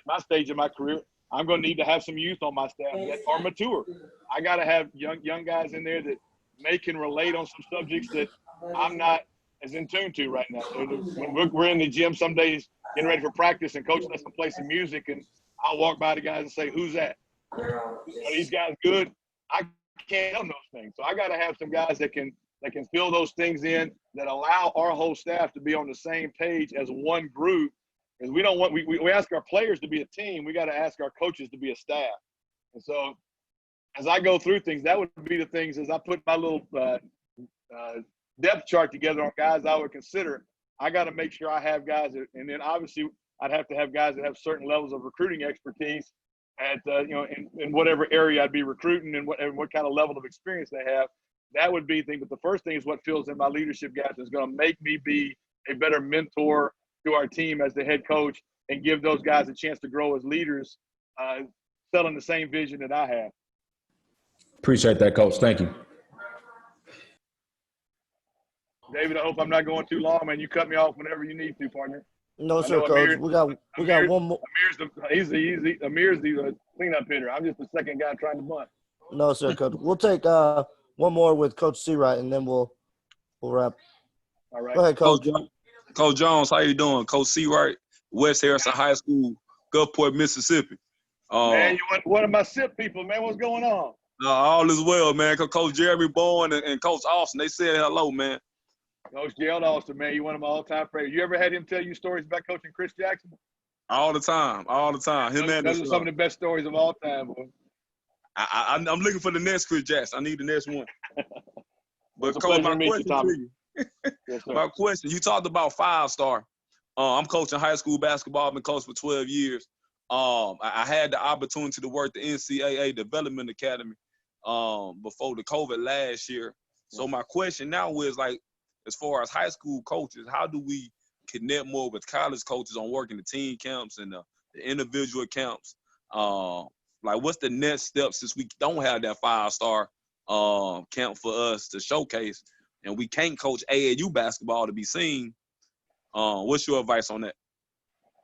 my stage of my career, I'm going to need to have some youth on my staff that are mature. I got to have young guys in there that can relate on some subjects that I'm not as in tune to right now. When we're in the gym some days getting ready for practice and coach lets them play some music, and I'll walk by the guys and say, "Who's that? Are these guys good?" I can't tell those things. So I got to have some guys that can fill those things in, that allow our whole staff to be on the same page as one group. Because we don't want, we ask our players to be a team. We got to ask our coaches to be a staff. And so as I go through things, that would be the things as I put my little depth chart together on guys I would consider. I got to make sure I have guys that, and then obviously I'd have to have guys that have certain levels of recruiting expertise at, you know, in whatever area I'd be recruiting, and what kind of level of experience they have. That would be the thing. But the first thing is what fills in my leadership gaps is going to make me be a better mentor to our team as the head coach, and give those guys a chance to grow as leaders, selling the same vision that I have. Appreciate that, Coach. Thank you. David, I hope I'm not going too long, man. You cut me off whenever you need to, partner. No, sir, Coach. We got one more. Amir's the cleanup hitter. I'm just the second guy trying to bunt. No, sir, Coach. We'll take one more with Coach Seawright, and then we'll wrap. All right. Go ahead, Coach. Coach Jones, how you doing? Coach Seawright, West Harrison High School, Gulfport, Mississippi. Man, you one of my SIP people, man. What's going on? All is well, man. Coach Jeremy Bourne and Coach Austin, they said hello, man. Coach Gerald Austin, man, you one of my all-time favorites. You ever had him tell you stories about coaching Chris Jackson? All the time. Those are some of the best stories of all time, boy. I'm looking for the next Chris Jackson. I need the next one. But Coach, my question to you. Yes, my question, you talked about 5-star. I'm coaching high school basketball. I've been coaching for 12 years. I had the opportunity to work the NCAA Development Academy before the COVID last year. So my question now is, like, as far as high school coaches, how do we connect more with college coaches on working the team camps and the individual camps? Like, what's the next step since we don't have that 5-star camp for us to showcase, and we can't coach AAU basketball to be seen? What's your advice on that?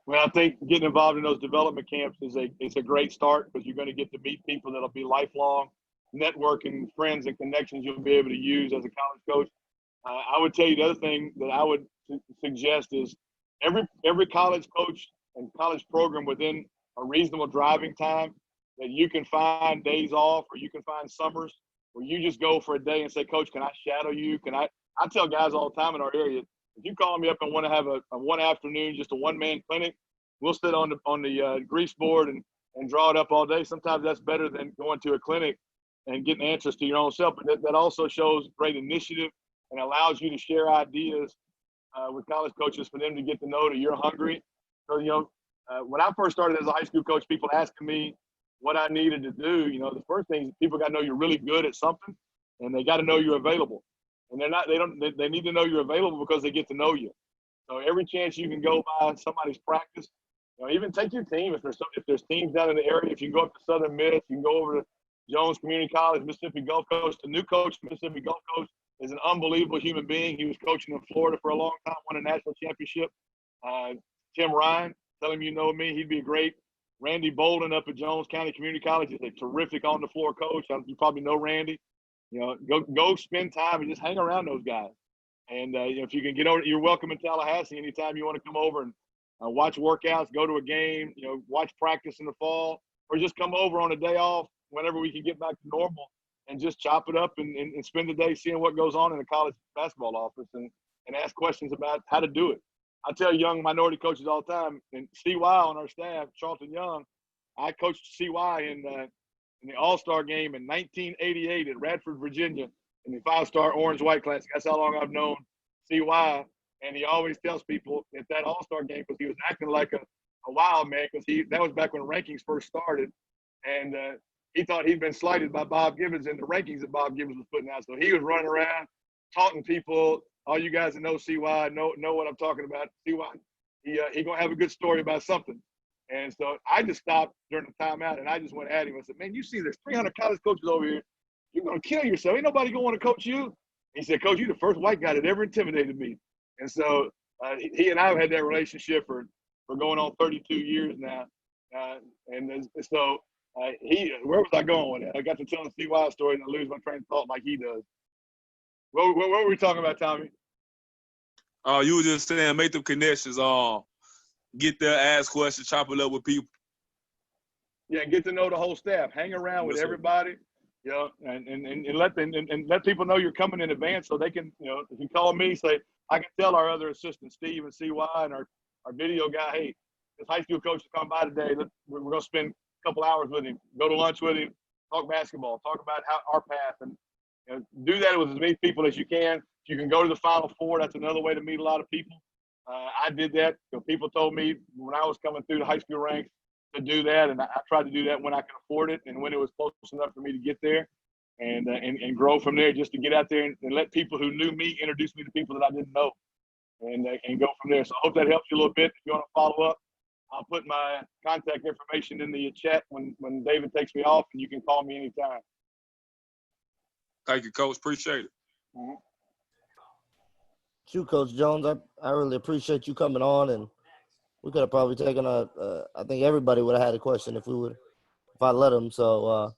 Well, I think getting involved in those development camps is a great start, because you're going to get to meet people that'll be lifelong networking, friends and connections you'll be able to use as a college coach. I would tell you the other thing that I would suggest is every college coach and college program within a reasonable driving time that you can find days off, or you can find summers where you just go for a day and say, Coach, can I shadow you? I tell guys all the time in our area, if you call me up and want to have a one afternoon, just a one-man clinic, we'll sit on the grease board and draw it up all day. Sometimes that's better than going to a clinic and getting answers to your own self. But that also shows great initiative and allows you to share ideas with college coaches for them to get to know that you're hungry. So, when I first started as a high school coach, people asking me what I needed to do, the first thing, people got to know you're really good at something, and they got to know you're available. And they need to know you're available because they get to know you. So every chance you can go by somebody's practice, even take your team. If there's teams down in the area, if you can go up to Southern Miss, you can go over to Jones Community College, Mississippi Gulf Coast. The new coach, Mississippi Gulf Coast, is an unbelievable human being. He was coaching in Florida for a long time, won a national championship. Tim Ryan, tell him you know me. He'd be a great. Randy Bolden up at Jones County Community College is a terrific on-the-floor coach. You probably know Randy. Go spend time and just hang around those guys. And if you can get over, you're welcome in Tallahassee anytime you want to come over and watch workouts, go to a game, watch practice in the fall, or just come over on a day off whenever we can get back to normal and just chop it up and spend the day seeing what goes on in the college basketball office and ask questions about how to do it. I tell young minority coaches all the time, and CY on our staff, Charlton Young, I coached CY in the All-Star game in 1988 at Radford, Virginia, in the 5-star Orange-White Classic. That's how long I've known CY. And he always tells people at that All-Star game, because he was acting like a wild man, because that was back when rankings first started. And he thought he'd been slighted by Bob Gibbons in the rankings that Bob Gibbons was putting out. So he was running around taunting people. All you guys that know CY know what I'm talking about. CY, he gonna have a good story about something. And so I just stopped during the timeout, and I just went at him. I said, man, you see there's 300 college coaches over here. You're going to kill yourself. Ain't nobody going to want to coach you. He said, Coach, you're the first white guy that ever intimidated me. And so he and I have had that relationship for going on 32 years now. Where was I going with that? I got to tell the CY story and I lose my train of thought like he does. What were we talking about, Tommy? You were just saying make them connections. Get there, ask questions, chop it up with people. Yeah, get to know the whole staff. Hang around with everybody, and let people know you're coming in advance so they can, if you call me, say, I can tell our other assistants, Steve and CY and our video guy, hey, this high school coach is coming by today. We're going to spend a couple hours with him, go to lunch with him, talk basketball, talk about our path, and do that with as many people as you can. If you can go to the Final Four, that's another way to meet a lot of people. I did that. People told me when I was coming through the high school ranks to do that, and I tried to do that when I could afford it and when it was close enough for me to get there, and grow from there. Just to get out there and let people who knew me introduce me to people that I didn't know, and go from there. So I hope that helps you a little bit. If you want to follow up, I'll put my contact information in the chat when David takes me off, and you can call me anytime. Thank you, Coach. Appreciate it. Mm-hmm. You, Coach Jones, I really appreciate you coming on, and we could have probably taken I think everybody would have had a question if I let them. So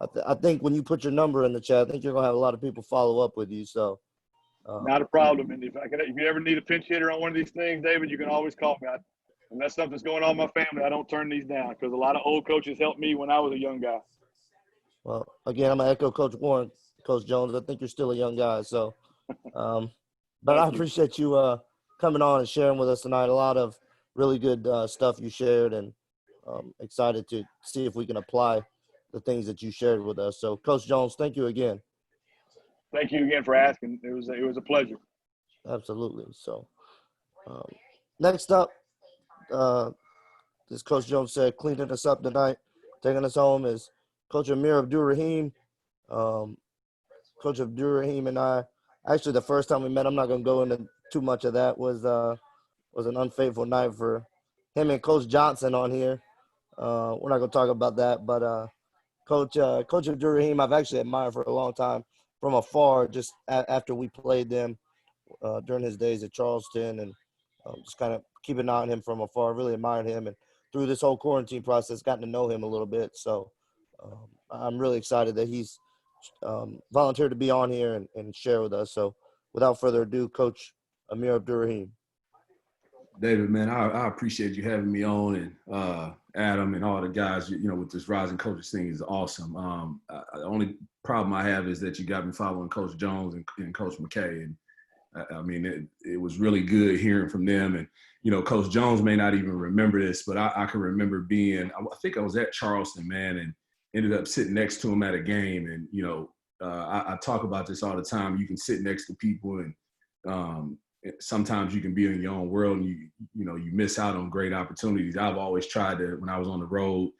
I think when you put your number in the chat, I think you're gonna have a lot of people follow up with you. So not a problem. And if you ever need a pinch hitter on one of these things, David, you can always call me. Unless something's going on in my family, I don't turn these down because a lot of old coaches helped me when I was a young guy. Well, again, I'm gonna echo Coach Warren, Coach Jones. I think you're still a young guy. So, but I appreciate you coming on and sharing with us tonight. A lot of really good stuff you shared, and excited to see if we can apply the things that you shared with us. So, Coach Jones, thank you again. Thank you again for asking. It was a pleasure. Absolutely. So, next up, as Coach Jones said, cleaning us up tonight, taking us home is Coach Amir Abdur Rahim. Coach Abdur Rahim and I, actually the first time we met, I'm not going to go into too much of that, was an unfaithful night for him and Coach Johnson on here. We're not going to talk about that, but Coach Abdur Rahim, I've actually admired for a long time from afar, just after we played them during his days at Charleston, and just kind of keep an eye on him from afar. Really admired him, and through this whole quarantine process, gotten to know him a little bit. So I'm really excited that he's volunteered to be on here and share with us. So without further ado, Coach Amir Abdur Rahim. David, man, I appreciate you having me on, and Adam and all the guys, with this Rising Coaches thing is awesome. The only problem I have is that you got me following Coach Jones and Coach McKay. And I mean, it was really good hearing from them. And, Coach Jones may not even remember this, but I can remember I think I was at Charleston, man, and ended up sitting next to him at a game. And, I talk about this all the time. You can sit next to people, and sometimes you can be in your own world, and you miss out on great opportunities. I've always tried to, when I was on the road,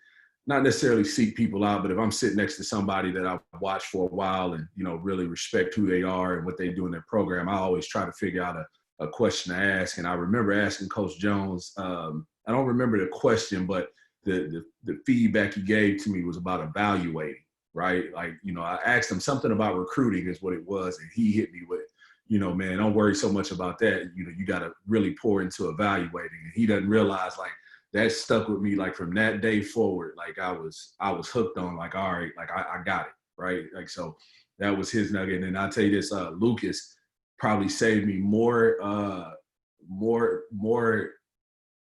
not necessarily seek people out, but if I'm sitting next to somebody that I've watched for a while and, really respect who they are and what they do in their program, I always try to figure out a question to ask. And I remember asking Coach Jones, I don't remember the question, but the feedback he gave to me was about evaluating, right? Like, I asked him something about recruiting is what it was, and he hit me with, man, don't worry so much about that. You got to really pour into evaluating. And he doesn't realize, like, that stuck with me, like, from that day forward. Like, I was hooked on, like, all right, like, I got it, right? Like, so that was his nugget. And I'll tell you this, Lucas probably saved me more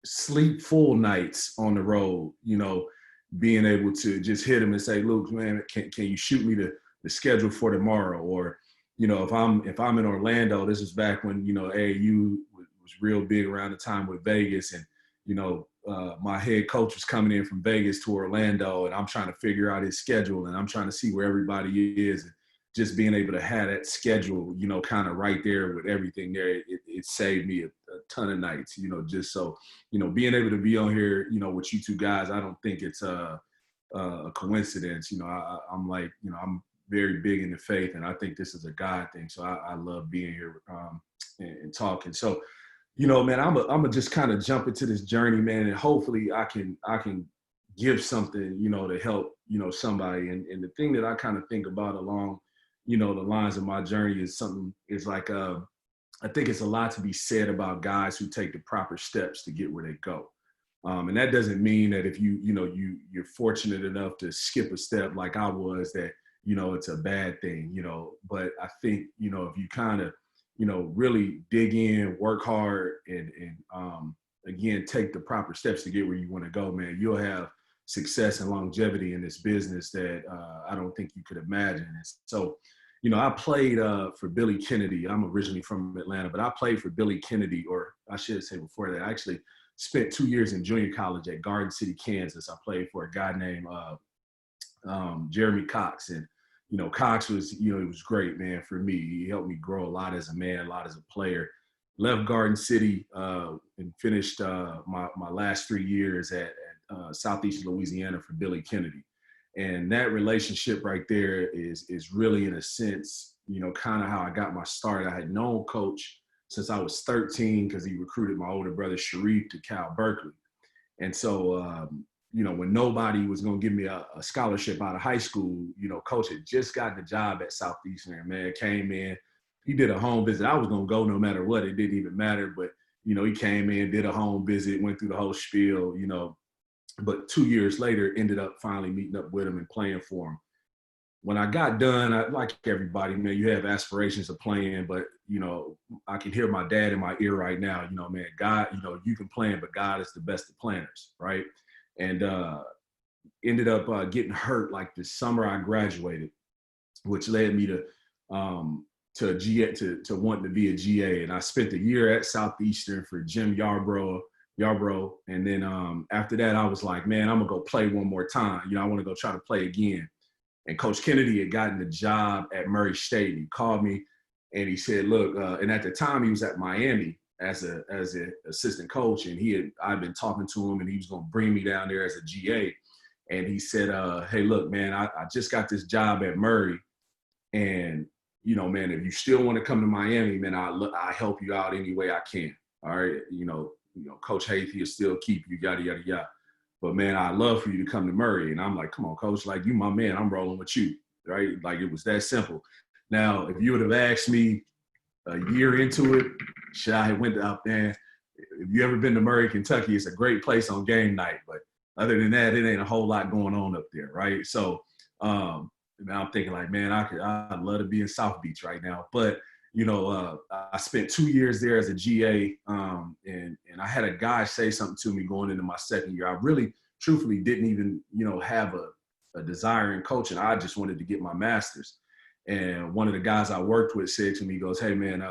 sleep-full nights on the road, being able to just hit him and say, Luke, man, can you shoot me the schedule for tomorrow? Or, if I'm in Orlando, this is back when, AAU was real big around the time with Vegas, and, my head coach was coming in from Vegas to Orlando, and I'm trying to figure out his schedule, and I'm trying to see where everybody is, and just being able to have that schedule, kind of right there with everything there, it saved me a ton of nights, just so, being able to be on here, with you two guys, I don't think it's a coincidence. I'm like, I'm very big into faith, and I think this is a God thing. So I love being here and talking. So, man, I'm gonna just kind of jump into this journey, man, and hopefully I can give something, to help, somebody. And the thing that I kind of think about along, the lines of my journey is like, I think it's a lot to be said about guys who take the proper steps to get where they go. And that doesn't mean that if you're fortunate enough to skip a step like I was, that, it's a bad thing, but I think, if you kind of, really dig in, work hard, and again, take the proper steps to get where you want to go, man, you'll have success and longevity in this business that I don't think you could imagine. And so, I played for Billy Kennedy. I'm originally from Atlanta, but I played for Billy Kennedy, or I should say before that, I actually spent 2 years in junior college at Garden City, Kansas. I played for a guy named Jeremy Cox. And, Cox was, it was great, man, for me. He helped me grow a lot as a man, a lot as a player. Left Garden City and finished my last 3 years at Southeast Louisiana for Billy Kennedy. And that relationship right there is really, in a sense, kind of how I got my start. I had known Coach since I was 13 because he recruited my older brother Sharif to Cal Berkeley. And so, when nobody was going to give me a scholarship out of high school, Coach had just gotten a job at Southeastern, man, came in. He did a home visit. I was going to go no matter what. It didn't even matter. But, he came in, did a home visit, went through the whole spiel, But 2 years later, ended up finally meeting up with him and playing for him. When I got done, like everybody, man, you have aspirations of playing, but, I can hear my dad in my ear right now, man, God, you can plan, but God is the best of planners, right? And ended up getting hurt like the summer I graduated, which led me to wanting to be a GA. And I spent a year at Southeastern for Jim Yarbrough. And then after that, I was like, man, I'm going to go play one more time. I want to go try to play again. And Coach Kennedy had gotten the job at Murray State. He called me and he said, look, and at the time he was at Miami. as an assistant coach, and I've been talking to him, and he was going to bring me down there as a GA. And he said, hey, look, man, I just got this job at Murray, and, you know, man, if you still want to come to Miami, man, I help you out any way I can. All right. You know, Coach Haith, he'll still keep you, yada, yada, yada. But, man, I'd love for you to come to Murray. And I'm like, come on, Coach, like, you my man. I'm rolling with you, right? Like, it was that simple. Now, if you would have asked me a year into it, should I have went out there? If you ever been to Murray, Kentucky, it's a great place on game night. But other than that, it ain't a whole lot going on up there, right? So now I'm thinking like, man, I'd love to be in South Beach right now. But, you know, I spent 2 years there as a GA, and I had a guy say something to me going into my second year. I really, truthfully, didn't even, you know, have a desire in coaching. I just wanted to get my master's. And one of the guys I worked with said to me, he goes, hey, man,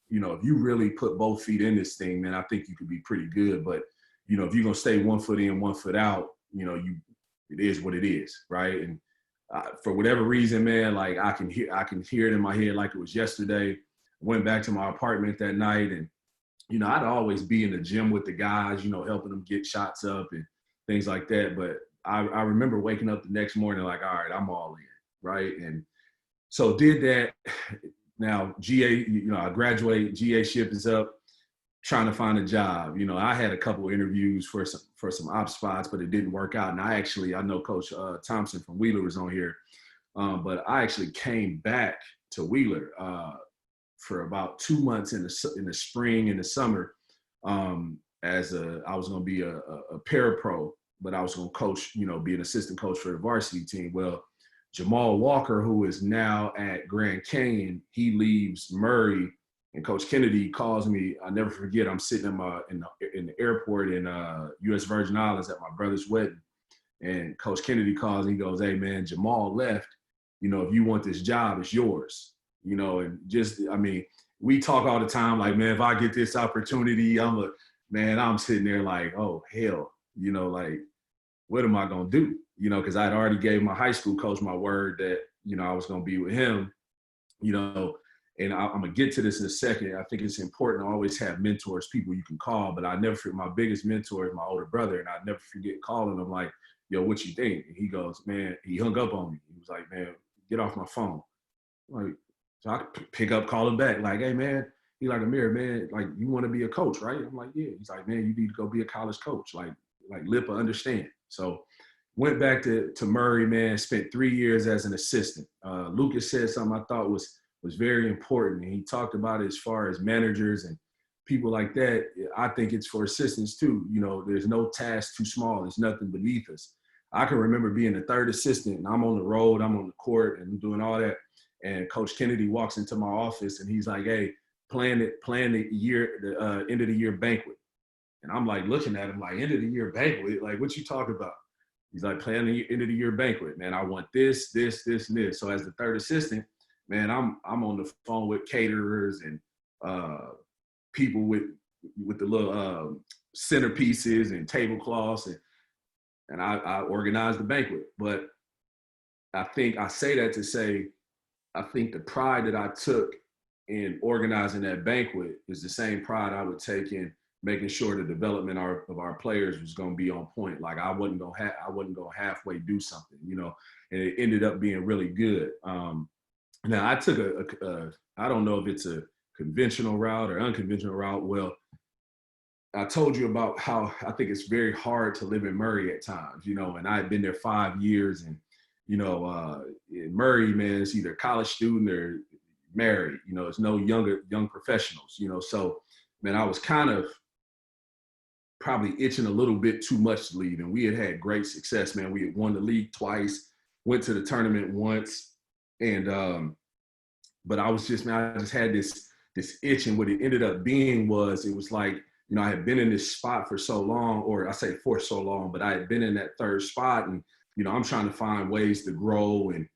you know, if you really put both feet in this thing, man, I think you could be pretty good. But, you know, if you're going to stay 1 foot in, 1 foot out, you know, it is what it is, right? And for whatever reason, man, like I can hear it in my head like it was yesterday. Went back to my apartment that night, and, you know, I'd always be in the gym with the guys, you know, helping them get shots up and things like that. But I remember waking up the next morning like, all right, I'm all in, right? And so did that. Now, GA, you know, I graduated, GA ship is up, trying to find a job. You know, I had a couple of interviews for some op spots, but it didn't work out. And I know Coach Thompson from Wheeler was on here, but I actually came back to Wheeler for about 2 months in the spring and the summer I was going to be a parapro, but I was going to coach, you know, be an assistant coach for the varsity team. Well, Jamal Walker, who is now at Grand Canyon, he leaves Murray, and Coach Kennedy calls me. I'll never forget. I'm sitting in the airport in U.S. Virgin Islands at my brother's wedding, and Coach Kennedy calls and he goes, "Hey man, Jamal left. You know, if you want this job, it's yours." You know, and just, I mean, we talk all the time like, man, if I get this opportunity, I'm sitting there like, oh hell, you know, like, what am I gonna do? You know, because I'd already gave my high school coach my word that, you know, I was going to be with him, you know, and I'm going to get to this in a second. I think it's important to always have mentors, people you can call, but I never forget my biggest mentor is my older brother, and I never forget calling him like, yo, what you think? And he goes, man, he hung up on me. He was like, man, get off my phone. Like, so I pick up, call him back, like, hey, man. He like, Amir, man, like, you want to be a coach, right? I'm like, yeah. He's like, man, you need to go be a college coach. Like Lippa understand. So went back to Murray, man, spent 3 years as an assistant. Lucas said something I thought was very important. And he talked about it as far as managers and people like that. I think it's for assistants too. You know, there's no task too small. There's nothing beneath us. I can remember being a third assistant, and I'm on the road, I'm on the court and doing all that. And Coach Kennedy walks into my office and he's like, hey, plan the end of the year banquet. And I'm like looking at him like, end of the year banquet? Like, what you talking about? He's like, plan the end of the year banquet, man. I want this, this, this, and this. So as the third assistant, man, I'm on the phone with caterers and people with the little centerpieces and tablecloths, and I organized the banquet. But I think I say that to say, I think the pride that I took in organizing that banquet is the same pride I would take in making sure the development of our players was going to be on point. Like I wasn't going to halfway do something, you know, and it ended up being really good. Now I took I don't know if it's a conventional route or unconventional route. Well, I told you about how I think it's very hard to live in Murray at times, you know, and I had been there 5 years, and, you know, in Murray, man, it's either college student or married, you know, it's no young professionals, you know, so, man, I was kind of probably itching a little bit too much to leave. And we had great success, man. We had won the league twice, went to the tournament once. And, but I was just, man, I just had this itch. And what it ended up being was, it was like, you know, I had been in this spot for so long, or I say for so long, but I had been in that third spot. And, you know, I'm trying to find ways to grow and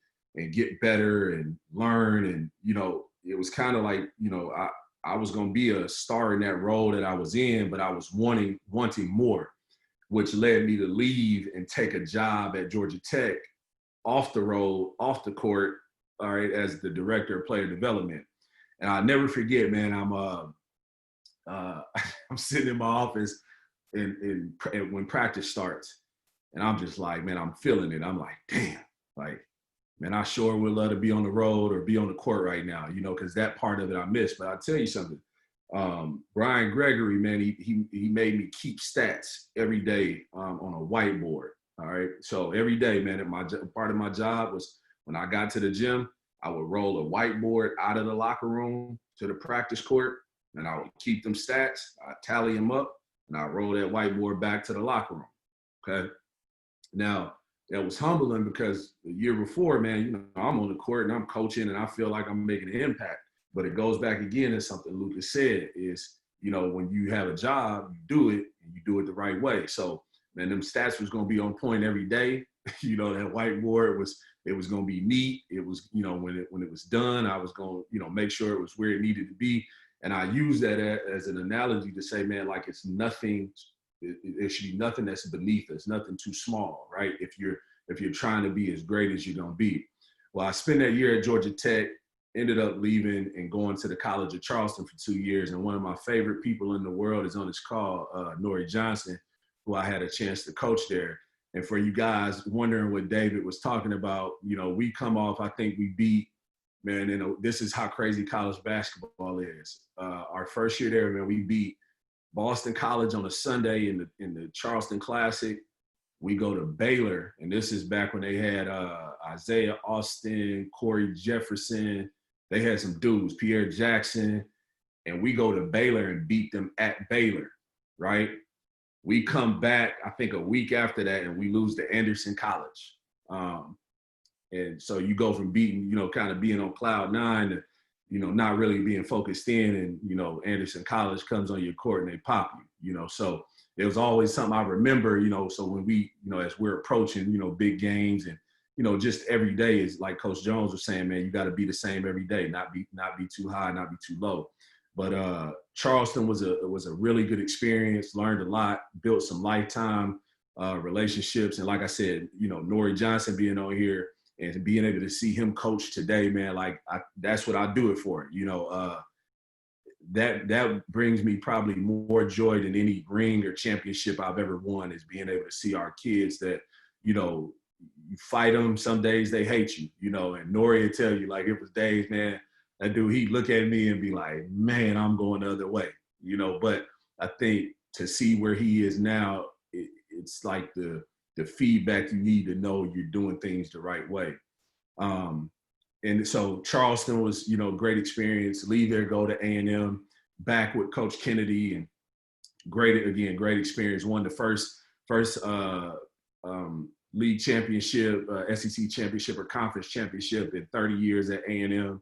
get better and learn. And, you know, it was kind of like, you know, I was going to be a star in that role that I was in, but I was wanting more, which led me to leave and take a job at Georgia Tech off the road, off the court, all right, as the director of player development. And I'll never forget, man, I'm sitting in my office and when practice starts, and I'm just like, man, I'm feeling it. I'm like, damn, like, man, I sure would love to be on the road or be on the court right now, you know, because that part of it I missed. But I'll tell you something. Brian Gregory, man, he made me keep stats every day on a whiteboard. All right. So every day, man, part of my job was when I got to the gym, I would roll a whiteboard out of the locker room to the practice court, and I would keep them stats, I tally them up, and I roll that whiteboard back to the locker room. Okay. Now, that was humbling because the year before, man, you know, I'm on the court and I'm coaching and I feel like I'm making an impact. But it goes back again to something Lucas said is, you know, when you have a job, you do it and you do it the right way. So, man, them stats was going to be on point every day. You know, that whiteboard it was going to be neat. It was, you know, when it was done, I was going to, you know, make sure it was where it needed to be. And I use that as an analogy to say, man, like it's nothing, it should be nothing that's beneath us, nothing too small, right? If you're trying to be as great as you're going to be. Well, I spent that year at Georgia Tech, ended up leaving and going to the College of Charleston for 2 years. And one of my favorite people in the world is on this call, Nori Johnson, who I had a chance to coach there. And for you guys wondering what David was talking about, you know, we come off, I think we beat, man, you know, this is how crazy college basketball is. Our first year there, man, we beat Boston College on a Sunday in the Charleston Classic. We go to Baylor, and this is back when they had Isaiah Austin, Corey Jefferson. They had some dudes, Pierre Jackson, and we go to Baylor and beat them at Baylor, right? We come back, I think, a week after that, and we lose to Anderson College. And so you go from beating, you know, kind of being on cloud nine to, you know, not really being focused in, and, you know, Anderson College comes on your court and they pop you, you know. So it was always something I remember, you know, so when we, you know, as we're approaching, you know, big games and, you know, just every day is like Coach Jones was saying, man, you got to be the same every day, not be too high, not be too low. But Charleston was a really good experience, learned a lot, built some lifetime relationships. And like I said, you know, Nori Johnson being on here and being able to see him coach today, man, like that's what I do it for. You know, that brings me probably more joy than any ring or championship I've ever won, is being able to see our kids that, you know, you fight them, some days they hate you, you know, and Nori would tell you, like, it was days, man, that dude, he'd look at me and be like, man, I'm going the other way, you know. But I think to see where he is now, it's like the feedback you need to know you're doing things the right way. And so Charleston was, you know, great experience. Leave there, go to A&M, back with Coach Kennedy, and great experience. Won the first league championship, SEC championship or conference championship in 30 years at A&M.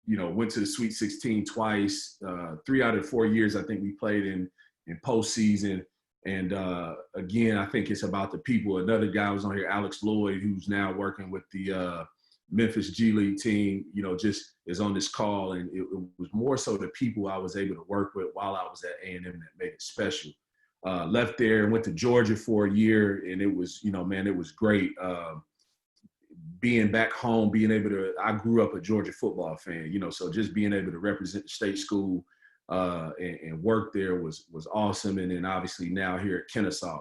You know, went to the Sweet 16 twice. 3 out of 4 years I think we played in postseason. And again, I think it's about the people. Another guy was on here, Alex Lloyd, who's now working with the Memphis G League team, you know, just is on this call. And it was more so the people I was able to work with while I was at A&M that made it special. Left there and went to Georgia for a year, and it was, you know, man, it was great. Being back home, being able to, I grew up a Georgia football fan, you know, so just being able to represent the state school and work there was awesome. And then obviously now here at Kennesaw.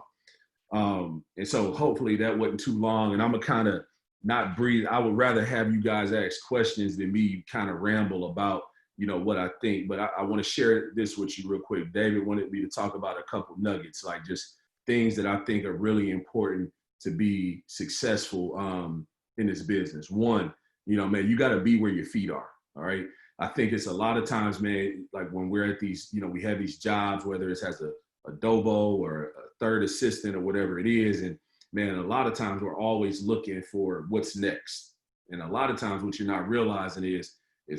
And so hopefully that wasn't too long, and I'm gonna kind of not breathe. I would rather have you guys ask questions than me kind of ramble about, you know, what I think. But I want to share this with you real quick. David wanted me to talk about a couple nuggets, like just things that I think are really important to be successful in this business. One, you know, man, you got to be where your feet are. All right. I think it's a lot of times, man, like when we're at these, you know, we have these jobs, whether it's as a dobo or a third assistant or whatever it is. And man, a lot of times we're always looking for what's next. And a lot of times what you're not realizing is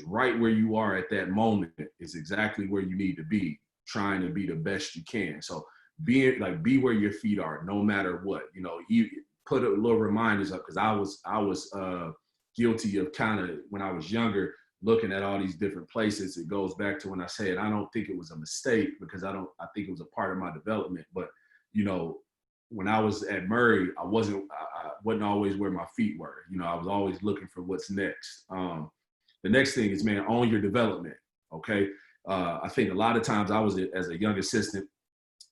right where you are at that moment is exactly where you need to be, trying to be the best you can. So be where your feet are, no matter what. You know, you put a little reminders up, because I was guilty of kind of, when I was younger, looking at all these different places. It goes back to when I said I don't think it was a mistake, because I think it was a part of my development. But you know, when I was at Murray, I wasn't always where my feet were. You know, I was always looking for what's next. The next thing is, man, own your development. Okay. I think a lot of times as a young assistant,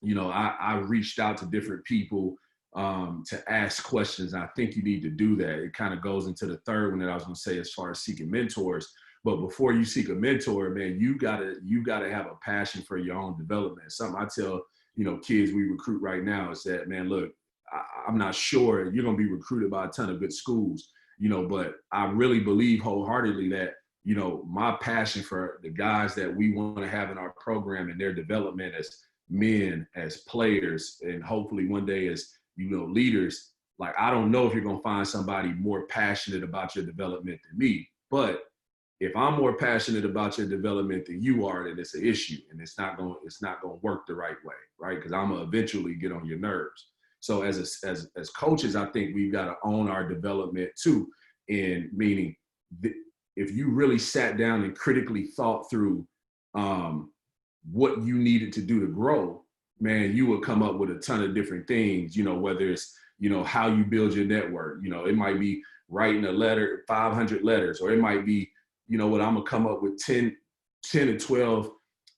I reached out to different people to ask questions. I think you need to do that. It kind of goes into the third one that I was going to say as far as seeking mentors. But before you seek a mentor, man, you gotta have a passion for your own development. Something I tell kids we recruit right now is that, man, look, I'm not sure you're going to be recruited by a ton of good schools, but I really believe wholeheartedly that, my passion for the guys that we want to have in our program and their development as men, as players, and hopefully one day as, leaders, like, I don't know if you're going to find somebody more passionate about your development than me, but if I'm more passionate about your development than you are, then it's an issue, and it's not going to work the right way, right? Because I'm going to eventually get on your nerves. So as coaches, I think we've got to own our development too. And meaning, if you really sat down and critically thought through what you needed to do to grow, man, you would come up with a ton of different things, whether it's, how you build your network. It might be writing a letter, 500 letters, or it might be, I'm going to come up with 10 to 12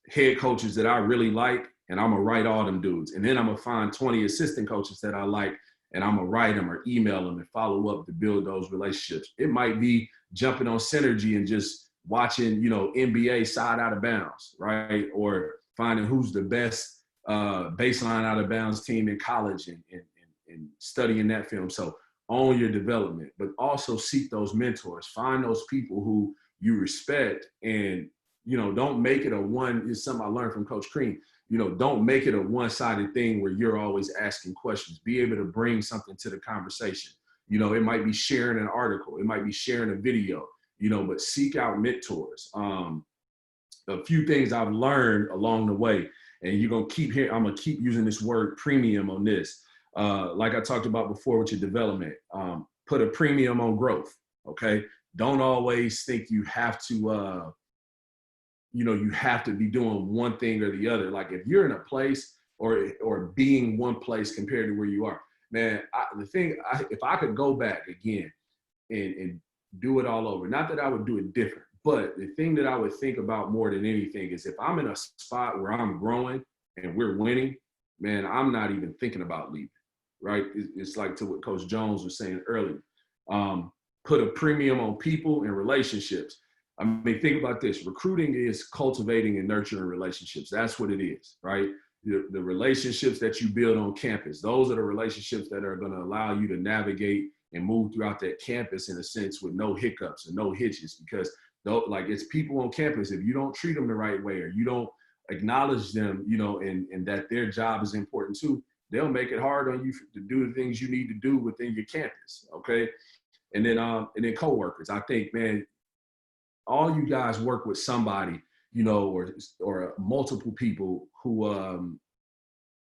head coaches that I really like, and I'm going to write all them dudes. And then I'm going to find 20 assistant coaches that I like, and I'm going to write them or email them and follow up to build those relationships. It might be jumping on Synergy and just watching, NBA side out of bounds, right? Or finding who's the best baseline out of bounds team in college and studying that film. So own your development, but also seek those mentors. Find those people who you respect, and, don't make it it's something I learned from Coach Crean. Don't make it a one-sided thing where you're always asking questions. Be able to bring something to the conversation. It might be sharing an article. It might be sharing a video, but seek out mentors. A few things I've learned along the way, and you're going to keep hearing, I'm going to keep using this word premium on this. Like I talked about before with your development, put a premium on growth, okay? Don't always think you have to, you have to be doing one thing or the other. Like, if you're in a place or being one place compared to where you are, man, if I could go back again and do it all over, not that I would do it different, but the thing that I would think about more than anything is if I'm in a spot where I'm growing and we're winning, man, I'm not even thinking about leaving, right? It's like to what Coach Jones was saying earlier. Put a premium on people and relationships. I mean, think about this. Recruiting is cultivating and nurturing relationships. That's what it is, right? The relationships that you build on campus, those are the relationships that are going to allow you to navigate and move throughout that campus in a sense with no hiccups and no hitches, because it's people on campus. If you don't treat them the right way, or you don't acknowledge them, and that their job is important too, they'll make it hard on you to do the things you need to do within your campus. Okay. And then coworkers. I think, man, all you guys work with somebody, or multiple people who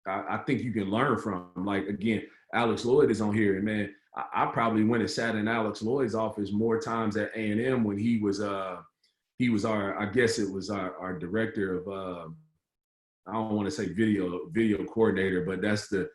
I think you can learn from. Like, again, Alex Lloyd is on here, and man, I probably went and sat in Alex Lloyd's office more times at A&M when he was our, I guess it was our director of, I don't want to say video coordinator, but that's the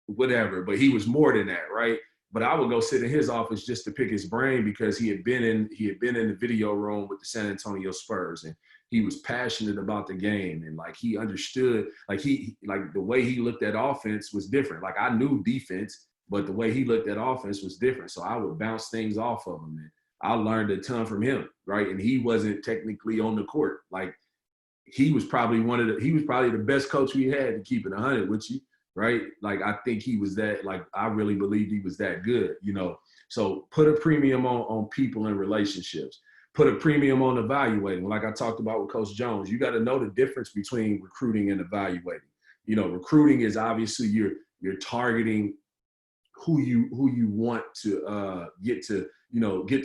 whatever, but he was more than that, right? But I would go sit in his office just to pick his brain, because he had been in the video room with the San Antonio Spurs, and he was passionate about the game, and like he understood, like the way he looked at offense was different. Like, I knew defense, but the way he looked at offense was different. So I would bounce things off of him, and I learned a ton from him, right? And he wasn't technically on the court. Like, he was probably the best coach we had, to keep it 100 with you. Right? Like, I think he was that, like, I really believed he was that good, So put a premium on people and relationships. Put a premium on evaluating. Like I talked about with Coach Jones, you got to know the difference between recruiting and evaluating. Recruiting is obviously you're targeting who you want to get to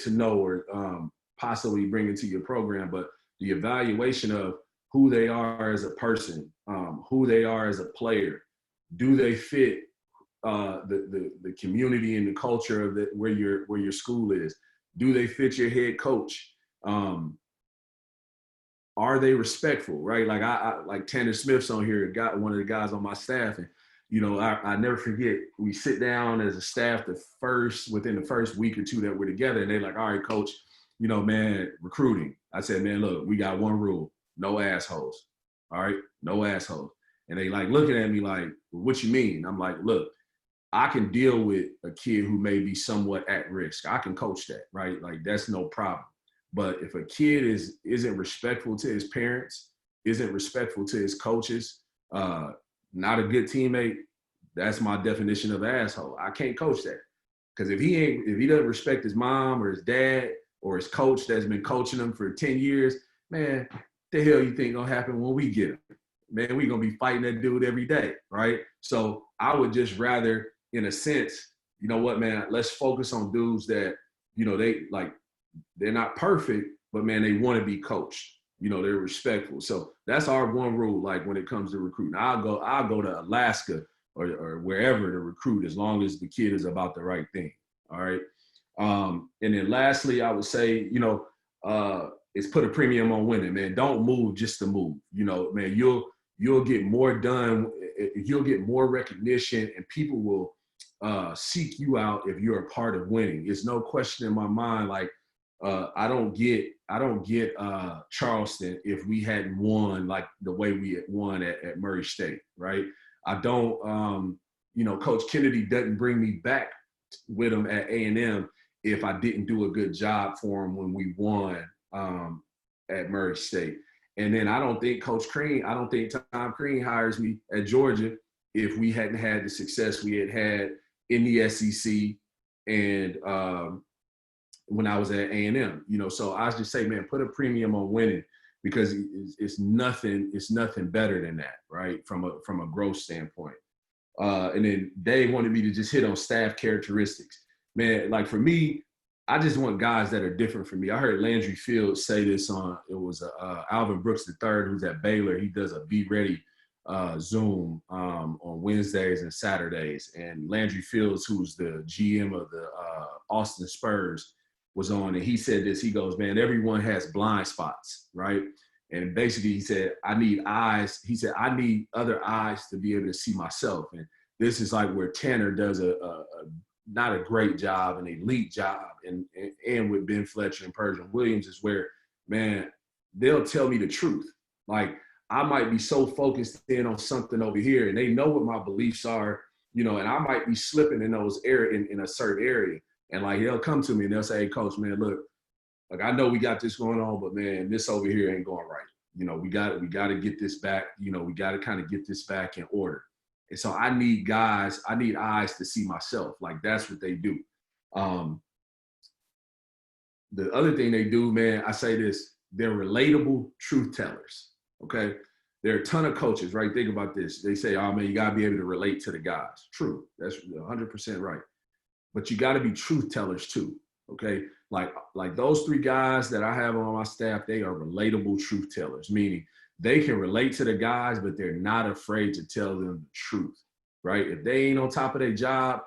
know or possibly bring into your program. But the evaluation of who they are as a person, who they are as a player. Do they fit the community and the culture of where your school is? Do they fit your head coach? Are they respectful? Right? Like I like Tanner Smith's on here, one of the guys on my staff, and I never forget. We sit down as a staff within the first week or two that we're together, and they're like, "All right, coach, you know, man, recruiting. I said, man, look, we got one rule, no assholes. All right, no assholes. And they like looking at me like, well, what you mean? I'm like, look, I can deal with a kid who may be somewhat at risk. I can coach that, right? Like that's no problem. But if a kid isn't respectful to his parents, isn't respectful to his coaches, not a good teammate, that's my definition of asshole. I can't coach that. Because if he doesn't respect his mom or his dad or his coach that's been coaching him for 10 years, man, the hell you think gonna happen when we get him? Man, we gonna be fighting that dude every day, right? So I would just rather, in a sense, you know what, man, let's focus on dudes that, you know, they're not perfect, but man, they want to be coached. You know, they're respectful. So that's our one rule. Like when it comes to recruiting, I'll go to Alaska or wherever to recruit as long as the kid is about the right thing. All right. And then lastly, I would say, you know, is put a premium on winning, man. Don't move just to move. You know, man, you'll get more done. You'll get more recognition, and people will seek you out if you're a part of winning. It's no question in my mind. Like I don't get Charleston if we hadn't won like the way we had won at Murray State, right? I don't, you know, Coach Kennedy doesn't bring me back with him at A&M if I didn't do a good job for him when we won at Murray State. And then I don't think Tom Crean hires me at Georgia if we hadn't had the success we had in the SEC and when I was at A&M, you know. So I just say, man, put a premium on winning because it's nothing better than that, right? From a growth standpoint. And then Dave wanted me to just hit on staff characteristics. Man, like for me, I just want guys that are different from me. I heard Landry Fields say this it was Alvin Brooks III, who's at Baylor. He does a Be Ready Zoom on Wednesdays and Saturdays. And Landry Fields, who's the GM of the Austin Spurs, was on, and he said this. He goes, man, everyone has blind spots, right? And basically he said, I need eyes. He said, I need other eyes to be able to see myself. And this is like where Tanner does a not a great job, an elite job. And with Ben Fletcher and Persian Williams is where, man, they'll tell me the truth. Like I might be so focused in on something over here and they know what my beliefs are, you know, and I might be slipping in those in a certain area. And like they'll come to me and they'll say, hey, Coach, man, look, like I know we got this going on, but man, this over here ain't going right. You know, we got to get this back. You know, we got to kind of get this back in order. And so I need eyes to see myself. Like that's what they do. The other thing they do, man, I say this, they're relatable truth tellers. Okay. There are a ton of coaches, right? Think about this. They say, oh man, you got to be able to relate to the guys. True. That's 100% right. But you got to be truth tellers too. Okay. Like those three guys that I have on my staff, they are relatable truth tellers, meaning they can relate to the guys, but they're not afraid to tell them the truth, right? If they ain't on top of their job,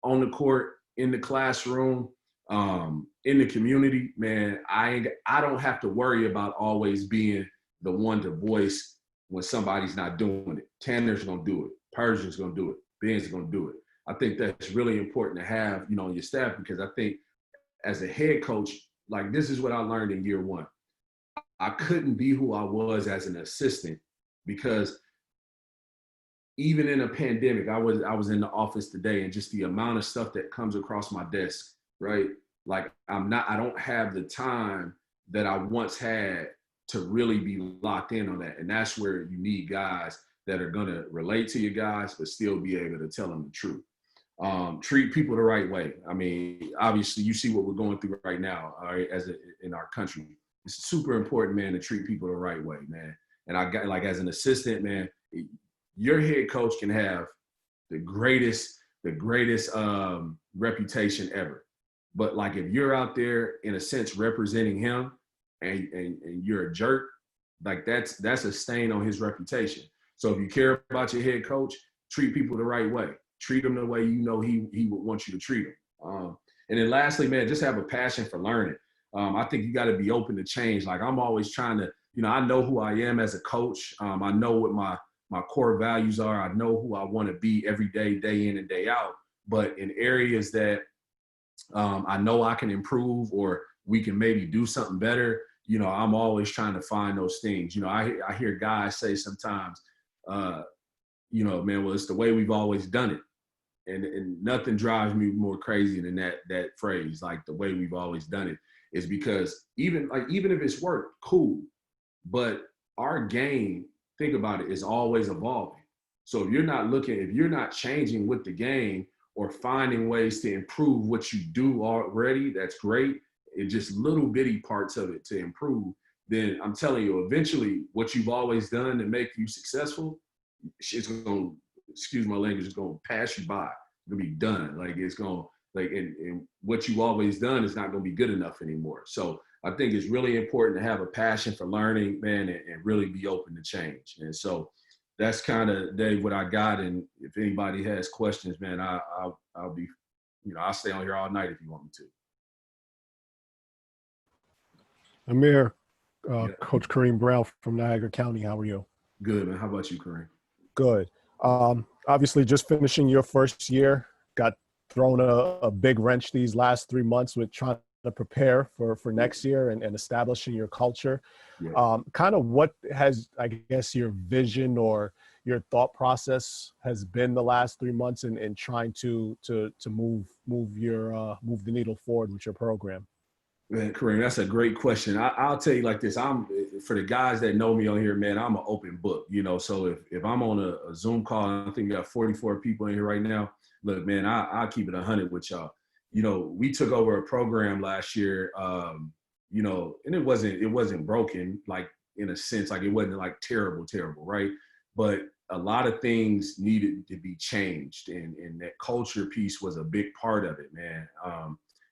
on the court, in the classroom, in the community, man, I don't have to worry about always being the one to voice when somebody's not doing it. Tanner's gonna do it. Persian's gonna do it. Ben's gonna do it. I think that's really important to have, you know, on your staff, because I think as a head coach, like this is what I learned in year one. I couldn't be who I was as an assistant because even in a pandemic, I was in the office today, and just the amount of stuff that comes across my desk, right? Like I don't have the time that I once had to really be locked in on that. And that's where you need guys that are gonna relate to your guys, but still be able to tell them the truth. Treat people the right way. I mean, obviously you see what we're going through right now, all right, in our country. It's super important, man, to treat people the right way, man. And I got, like, as an assistant, man, your head coach can have the greatest reputation ever. But like, if you're out there in a sense representing him and you're a jerk, like that's a stain on his reputation. So if you care about your head coach, treat people the right way. Treat them the way you know he would want you to treat them. And then lastly, man, just have a passion for learning. I think you got to be open to change. Like, I'm always trying to, you know, I know who I am as a coach. I know what my core values are. I know who I want to be every day, day in and day out. But in areas that I know I can improve, or we can maybe do something better, you know, I'm always trying to find those things. You know, I hear guys say sometimes, you know, man, well, it's the way we've always done it. And nothing drives me more crazy than that phrase, like the way we've always done it, is because even if it's worked, cool. But our game, think about it, is always evolving. So if you're not changing with the game or finding ways to improve what you do already, that's great. And just little bitty parts of it to improve, then I'm telling you, eventually what you've always done to make you successful, it's going to, excuse my language, it's going to pass you by. It's going to be done. Like it's going to, like, and what you've always done is not going to be good enough anymore. So I think it's really important to have a passion for learning, man, and really be open to change. And so that's kind of, Dave, what I got. And if anybody has questions, man, I'll be, you know, I'll stay on here all night if you want me to. Amir, Coach Kareem Brown from Niagara County, how are you? Good, man. How about you, Kareem? Good. Obviously, just finishing your first year, got thrown a big wrench these last 3 months with trying to prepare for next year and establishing your culture. Yeah. Kind of what has, I guess, your vision or your thought process has been the last 3 months in trying to move the needle forward with your program? Man, Kareem, that's a great question. I'll tell you like this. For the guys that know me on here, man, I'm an open book, you know. So if I'm on a Zoom call, and I think we got 44 people in here right now. Look, man, I'll keep it 100 with y'all. You know, we took over a program last year, you know, and it wasn't broken, like in a sense, like it wasn't like terrible, right? But a lot of things needed to be changed, and that culture piece was a big part of it, man.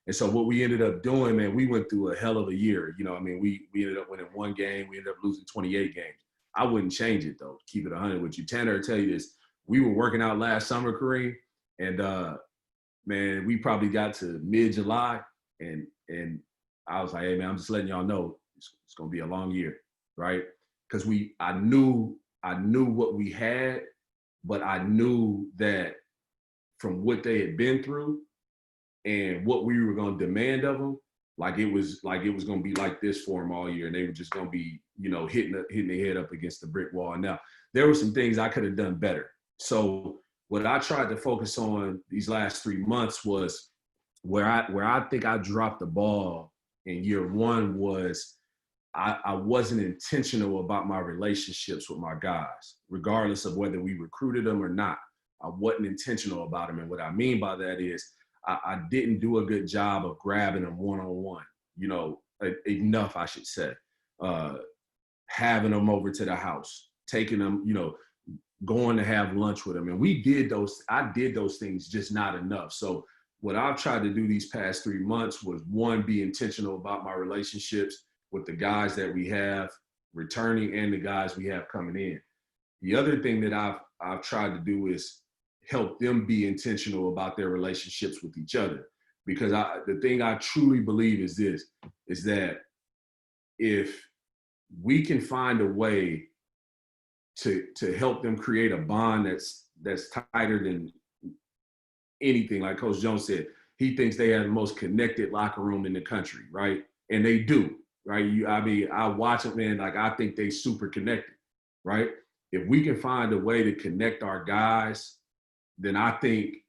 And so what we ended up doing, man, we went through a hell of a year. You know, I mean, we ended up winning 1 game. We ended up losing 28 games. I wouldn't change it, though. Keep it 100 with you. Tanner will tell you this. We were working out last summer, Kareem, and, man, we probably got to mid-July, and I was like, hey, man, I'm just letting y'all know it's going to be a long year, right? Because I knew what we had, but I knew that from what they had been through, and what we were going to demand of them, like it was going to be like this for them all year. And they were just going to be, you know, hitting their head up against the brick wall. Now, there were some things I could have done better. So what I tried to focus on these last 3 months was where I think I dropped the ball in year one was I wasn't intentional about my relationships with my guys, regardless of whether we recruited them or not. I wasn't intentional about them. And what I mean by that is, I didn't do a good job of grabbing them one-on-one, you know, enough, I should say. Having them over to the house, taking them, you know, going to have lunch with them. And I did those things, just not enough. So what I've tried to do these past 3 months was, one, be intentional about my relationships with the guys that we have returning and the guys we have coming in. The other thing that I've tried to do is help them be intentional about their relationships with each other. Because the thing I truly believe is this, is that if we can find a way to help them create a bond that's tighter than anything, like Coach Jones said, he thinks they have the most connected locker room in the country, right? And they do, right? I watch them, man, like I think they super connected, right? If we can find a way to connect our guys, then I think,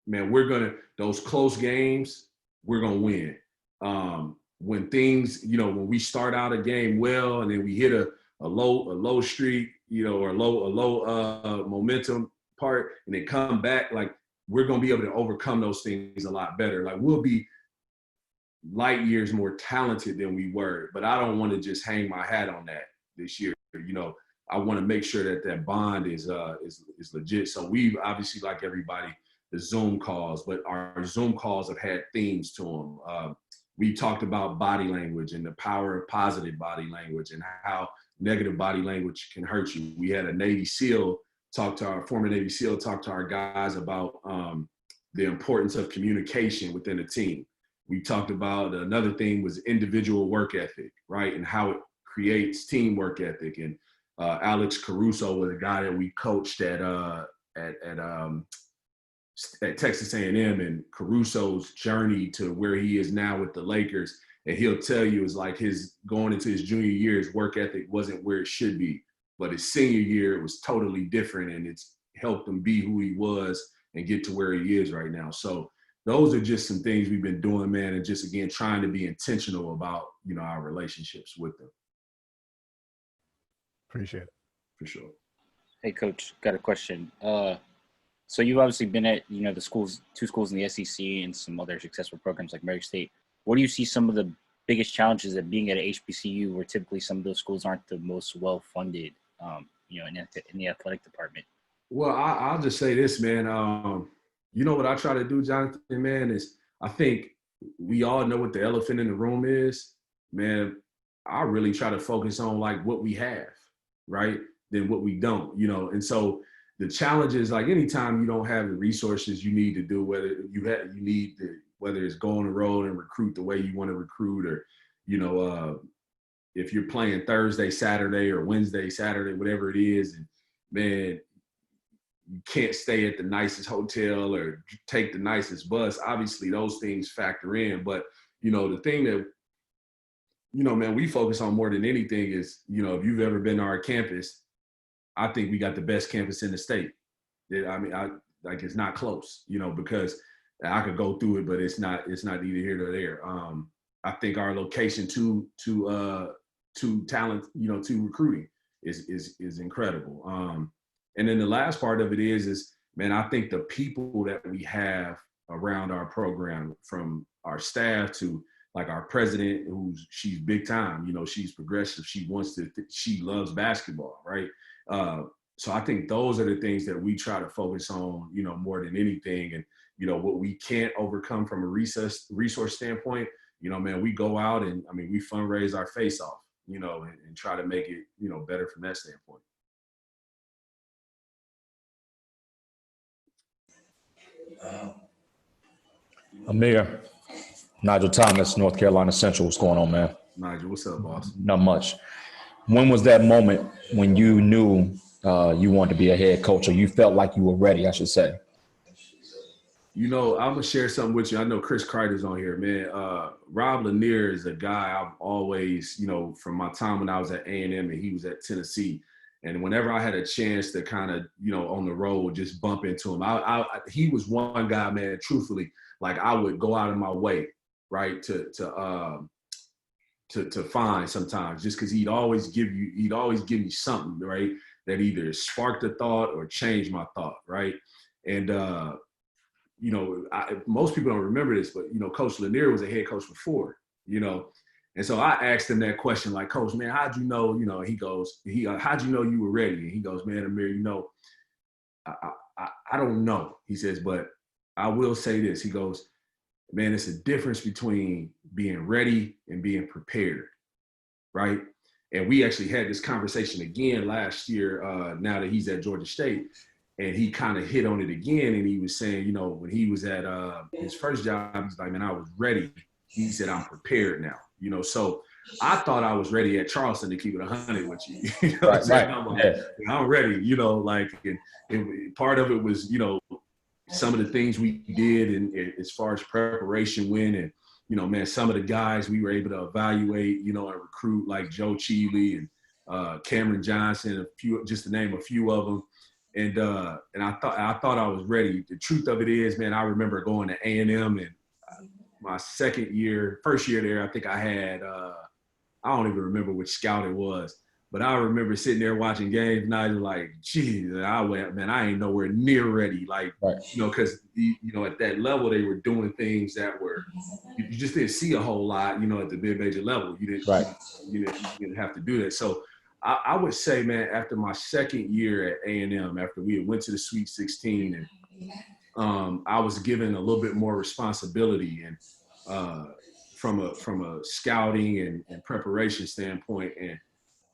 man, those close games, we're going to win. When things, you know, when we start out a game well, and then we hit a low streak, you know, or a low momentum part, and then come back, like we're going to be able to overcome those things a lot better. Like we'll be light years more talented than we were, but I don't want to just hang my hat on that this year. You know, I want to make sure that bond is legit. So we've obviously, like everybody, the Zoom calls, but our Zoom calls have had themes to them. We talked about body language and the power of positive body language and how negative body language can hurt you. We had a former Navy SEAL talk to our guys about the importance of communication within a team. We talked about another thing was individual work ethic, right? And how it creates team work ethic. And Alex Caruso was a guy that we coached at Texas A&M, and Caruso's journey to where he is now with the Lakers And he'll tell you it's like his going into his junior year, his work ethic wasn't where it should be. But his senior year, it was totally different, and it's helped him be who he was and get to where he is right now. So those are just some things we've been doing, man, and just, again, trying to be intentional about, our relationships with them. Appreciate it. For sure. Hey, Coach, got a question. So you've obviously been at, the schools, 2 schools in the SEC and some other successful programs like Mary State. What do you see some of the biggest challenges of being at a HBCU where typically some of those schools aren't the most well-funded, in the athletic department? Well, I'll just say this, man. What I try to do, Jonathan, man, is I think we all know what the elephant in the room is. Man, I really try to focus on like what we have, right, than what we don't, And so the challenge is like anytime you don't have the resources you need to do, whether it's go on the road and recruit the way you want to recruit, or, if you're playing Thursday, Saturday, or Wednesday, Saturday, whatever it is, and man, you can't stay at the nicest hotel or take the nicest bus. Obviously, those things factor in. But, the thing that, man, we focus on more than anything is, if you've ever been to our campus, I think we got the best campus in the state. It's not close, because I could go through it, but it's not either here nor there. I think our location to talent, to recruiting is incredible. And then the last part of it is, man, I think the people that we have around our program, from our staff to like our president, she's big time, she's progressive. She loves basketball, right? So I think those are the things that we try to focus on, more than anything. And, what we can't overcome from a resource standpoint, man, we go out and, we fundraise our face off, and try to make it, better from that standpoint. Amir, Nigel Thomas, North Carolina Central. What's going on, man? Nigel, what's up, boss? Not much. When was that moment when you knew you wanted to be a head coach, or you felt like you were ready, I should say? I'm going to share something with you. I know Chris Kreider's on here, man. Rob Lanier is a guy I've always, from my time when I was at A&M and he was at Tennessee. And whenever I had a chance to kind of, on the road, just bump into him, he was one guy, man, truthfully, like I would go out of my way, right, to find sometimes, just because he'd always give me something, right, that either sparked a thought or changed my thought, right? And, most people don't remember this, but, Coach Lanier was a head coach before, And so I asked him that question, like, Coach, man, how'd you know, he goes, how'd you know you were ready? And he goes, man, Amir, I don't know. He says, but I will say this. He goes, man, it's a difference between being ready and being prepared, right? And we actually had this conversation again last year, now that he's at Georgia State, and he kind of hit on it again. And he was saying, when he was at his first job, he's like, man, I was ready. He said, I'm prepared now. So I thought I was ready at Charleston, to keep it 100 with you. Right. I'm like, I'm ready, and part of it was, some of the things we did and as far as preparation went, and, man, some of the guys we were able to evaluate, and recruit, like Joe Cheeley and Cameron Johnson, just to name a few of them. And I thought I was ready. The truth of it is, man, I remember going to A&M and my first year there, I think I had, I don't even remember which scout it was, but I remember sitting there watching games, and I was like, geez, I went, man, I ain't nowhere near ready. Like, right. Because, at that level, they were doing things that were, you just didn't see a whole lot, at the mid-major level. You didn't, right. you didn't have to do that. So I would say, man, after my second year at A&M, after we went to the Sweet 16, and I was given a little bit more responsibility, and from a scouting and preparation standpoint. And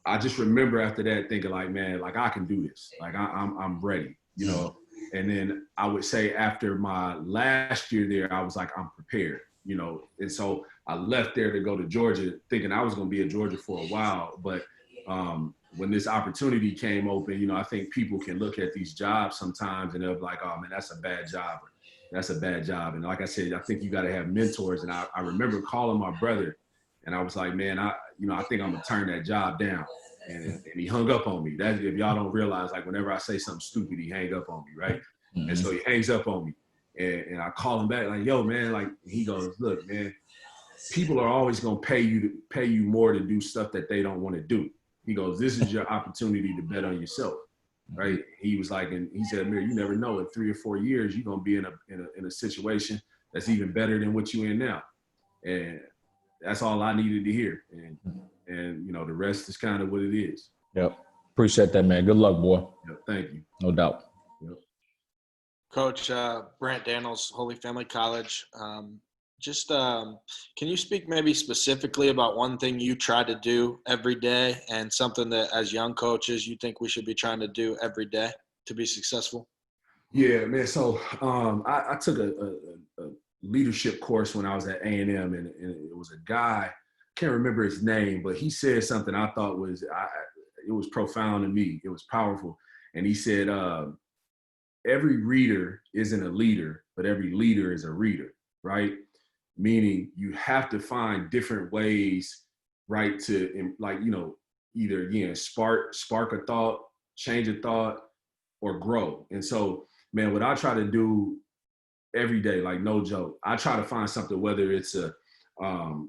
I just remember after that thinking, like, man, like I can do this. Like I'm ready, And then I would say after my last year there, I was like, I'm prepared, And so I left there to go to Georgia, thinking I was going to be at Georgia for a while, but when this opportunity came open, I think people can look at these jobs sometimes and they'll be like, oh man, that's a bad job. That's a bad job. And like I said, I think you got to have mentors. And I remember calling my brother And I was like, man, I think I'm gonna turn that job down. And he hung up on me. That's if y'all don't realize, like whenever I say something stupid, he hang up on me, right? Mm-hmm. And so he hangs up on me. And I call him back like, yo, man, like he goes, look, man, people are always gonna pay you more to do stuff that they don't want to do. He goes, this is your opportunity to bet on yourself, right? He was like, and he said, Amir, you never know, in 3 or 4 years, you're gonna be in a situation that's even better than what you're in now. And that's all I needed to hear. And you know, the rest is kind of what it is. Yep. Appreciate that, man. Good luck, boy. Yep. Thank you. No doubt. Yep. Coach, Brant Daniels, Holy Family College. Can you speak maybe specifically about one thing you try to do every day and something that as young coaches you think we should be trying to do every day to be successful? Yeah, man. So I took a leadership course when I was at A&M, and it was a guy, can't remember his name, but he said something I thought was it was profound to me. It was powerful. And he said, every reader isn't a leader, but every leader is a reader, right? Meaning you have to find different ways, right, to, like, you know, either, again, spark a thought, change a thought, or grow. And so, man, what I try to do every day, like no joke, I try to find something, whether it's a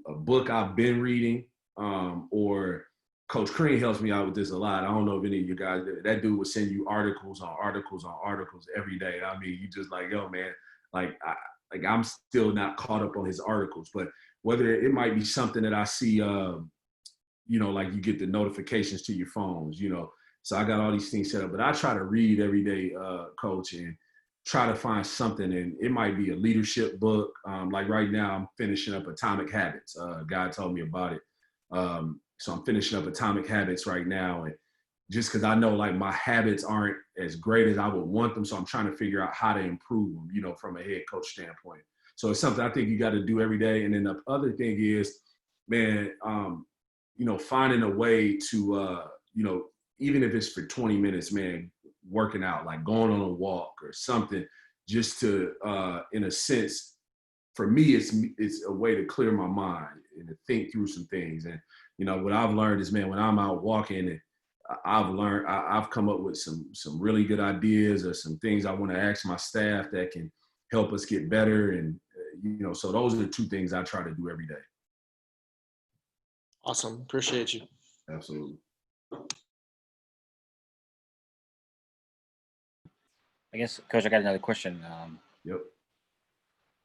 book I've been reading, or Coach Crean helps me out with this a lot. I don't know if any of you guys, that dude would send you articles on articles on articles every day. I mean, you just like, yo, man, I'm still not caught up on his articles, but whether it might be something that I see, you know, like you get the notifications to your phones, you know, so I got all these things set up, but I try to read every day, Coach, and try to find something. And it might be a leadership book. Like right now I'm finishing up Atomic Habits. God told me about it. So I'm finishing up Atomic Habits right now. And just because I know like my habits aren't as great as I would want them. So I'm trying to figure out how to improve them, you know, from a head coach standpoint. So it's something I think you got to do every day. And then the other thing is, man, you know, finding a way to, you know, even if it's for 20 minutes, man, working out, like going on a walk or something, just to, in a sense, for me, it's a way to clear my mind and to think through some things. And, you know, what I've learned is, man, when I'm out walking, and I've come up with some really good ideas or some things I want to ask my staff that can help us get better. And, you know, so those are the two things I try to do every day. Awesome. Appreciate you. Absolutely. I guess, Coach, I got another question. Yep.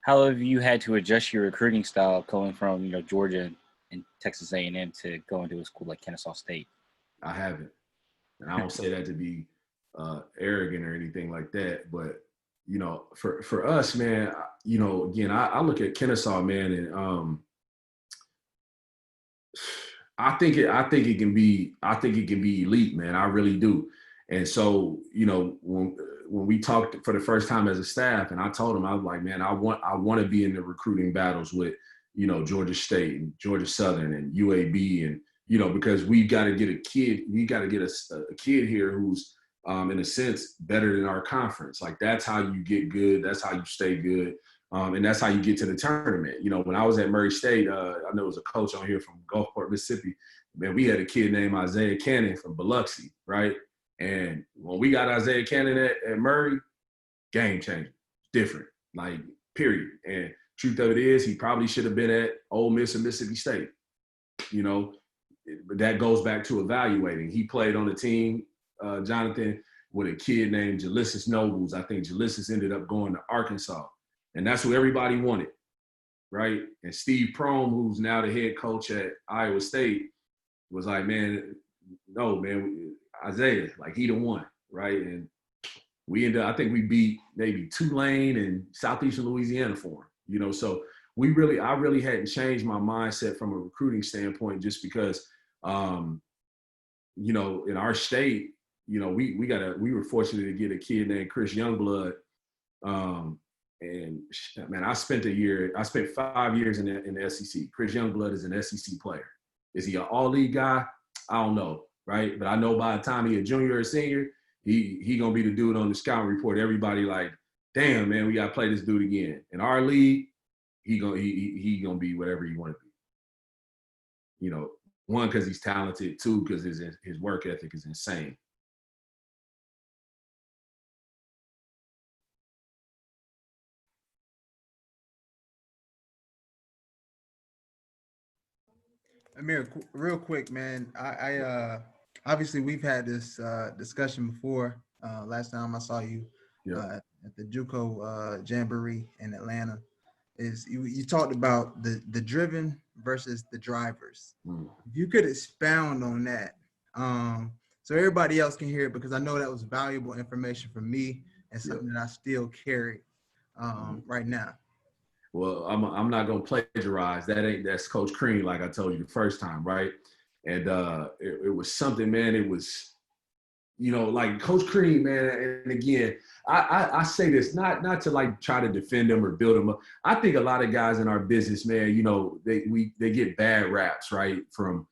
How have you had to adjust your recruiting style going from, you know, Georgia and Texas A&M to going to a school like Kennesaw State? I haven't. And I don't say that to be arrogant or anything like that. But, you know, for us, man, you know, again, I look at Kennesaw, man, and I think it can be elite, man. I really do. And so, you know, when we talked for the first time as a staff, and I told him, I was like, man, I want to be in the recruiting battles with, you know, Georgia State and Georgia Southern and UAB, and, you know, because we got to get a kid here who's, in a sense, better than our conference. Like, that's how you get good. That's how you stay good. And that's how you get to the tournament. You know, when I was at Murray State, I know there was a coach on here from Gulfport, Mississippi. Man, we had a kid named Isaiah Cannon from Biloxi, right? And when we got Isaiah Cannon at Murray, game changer, different, like, period. And truth of it is, he probably should have been at Ole Miss or Mississippi State, you know. But that goes back to evaluating. He played on the team, Jonathan, with a kid named Jalyssus Nobles. I think Jalyssus ended up going to Arkansas. And that's who everybody wanted, right? And Steve Prohm, who's now the head coach at Iowa State, was like, man, no, man, Isaiah, like, he the one, right? And we ended up, I think we beat maybe Tulane and Southeastern Louisiana for him, you know. So I really hadn't changed my mindset from a recruiting standpoint, just because, you know, in our state, you know, we were fortunate to get a kid named Chris Youngblood. And man, I spent 5 years in the SEC. Chris Youngblood is an SEC player. Is he an all-league guy? I don't know, right? But I know by the time he a junior or senior, he gonna be the dude on the scouting report. Everybody like, damn, man, we gotta play this dude again. In our league, he gonna be whatever you want to be. You know, one, because he's talented, two, because his work ethic is insane. Amir, real quick, man. I obviously we've had this discussion before. Last time I saw you at the JUCO Jamboree in Atlanta, is you talked about the driven versus the drivers. If you could expound on that, so everybody else can hear it, because I know that was valuable information for me and something that I still carry right now. Well, I'm not gonna plagiarize. That's Coach Crean, like I told you the first time, right? And it was something, man. It was, you know, like Coach Crean, man. And again, I say this not to like try to defend them or build them up. I think a lot of guys in our business, man, you know, they get bad raps, right? From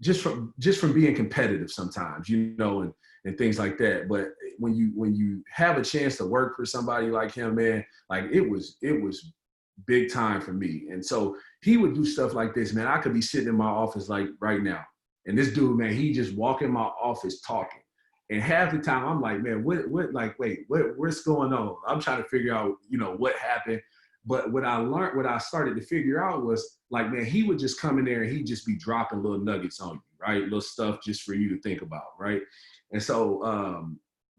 just from being competitive sometimes, you know, and things like that. But when you have a chance to work for somebody like him, man, like it was big time for me. And so he would do stuff like this, man. I could be sitting in my office like right now, and this dude, man, he just walk in my office talking. And half the time I'm like, man, what's going on? I'm trying to figure out, you know, what happened. But what I started to figure out was like, man, he would just come in there and he'd just be dropping little nuggets on you, right? Little stuff just for you to think about, right? And so,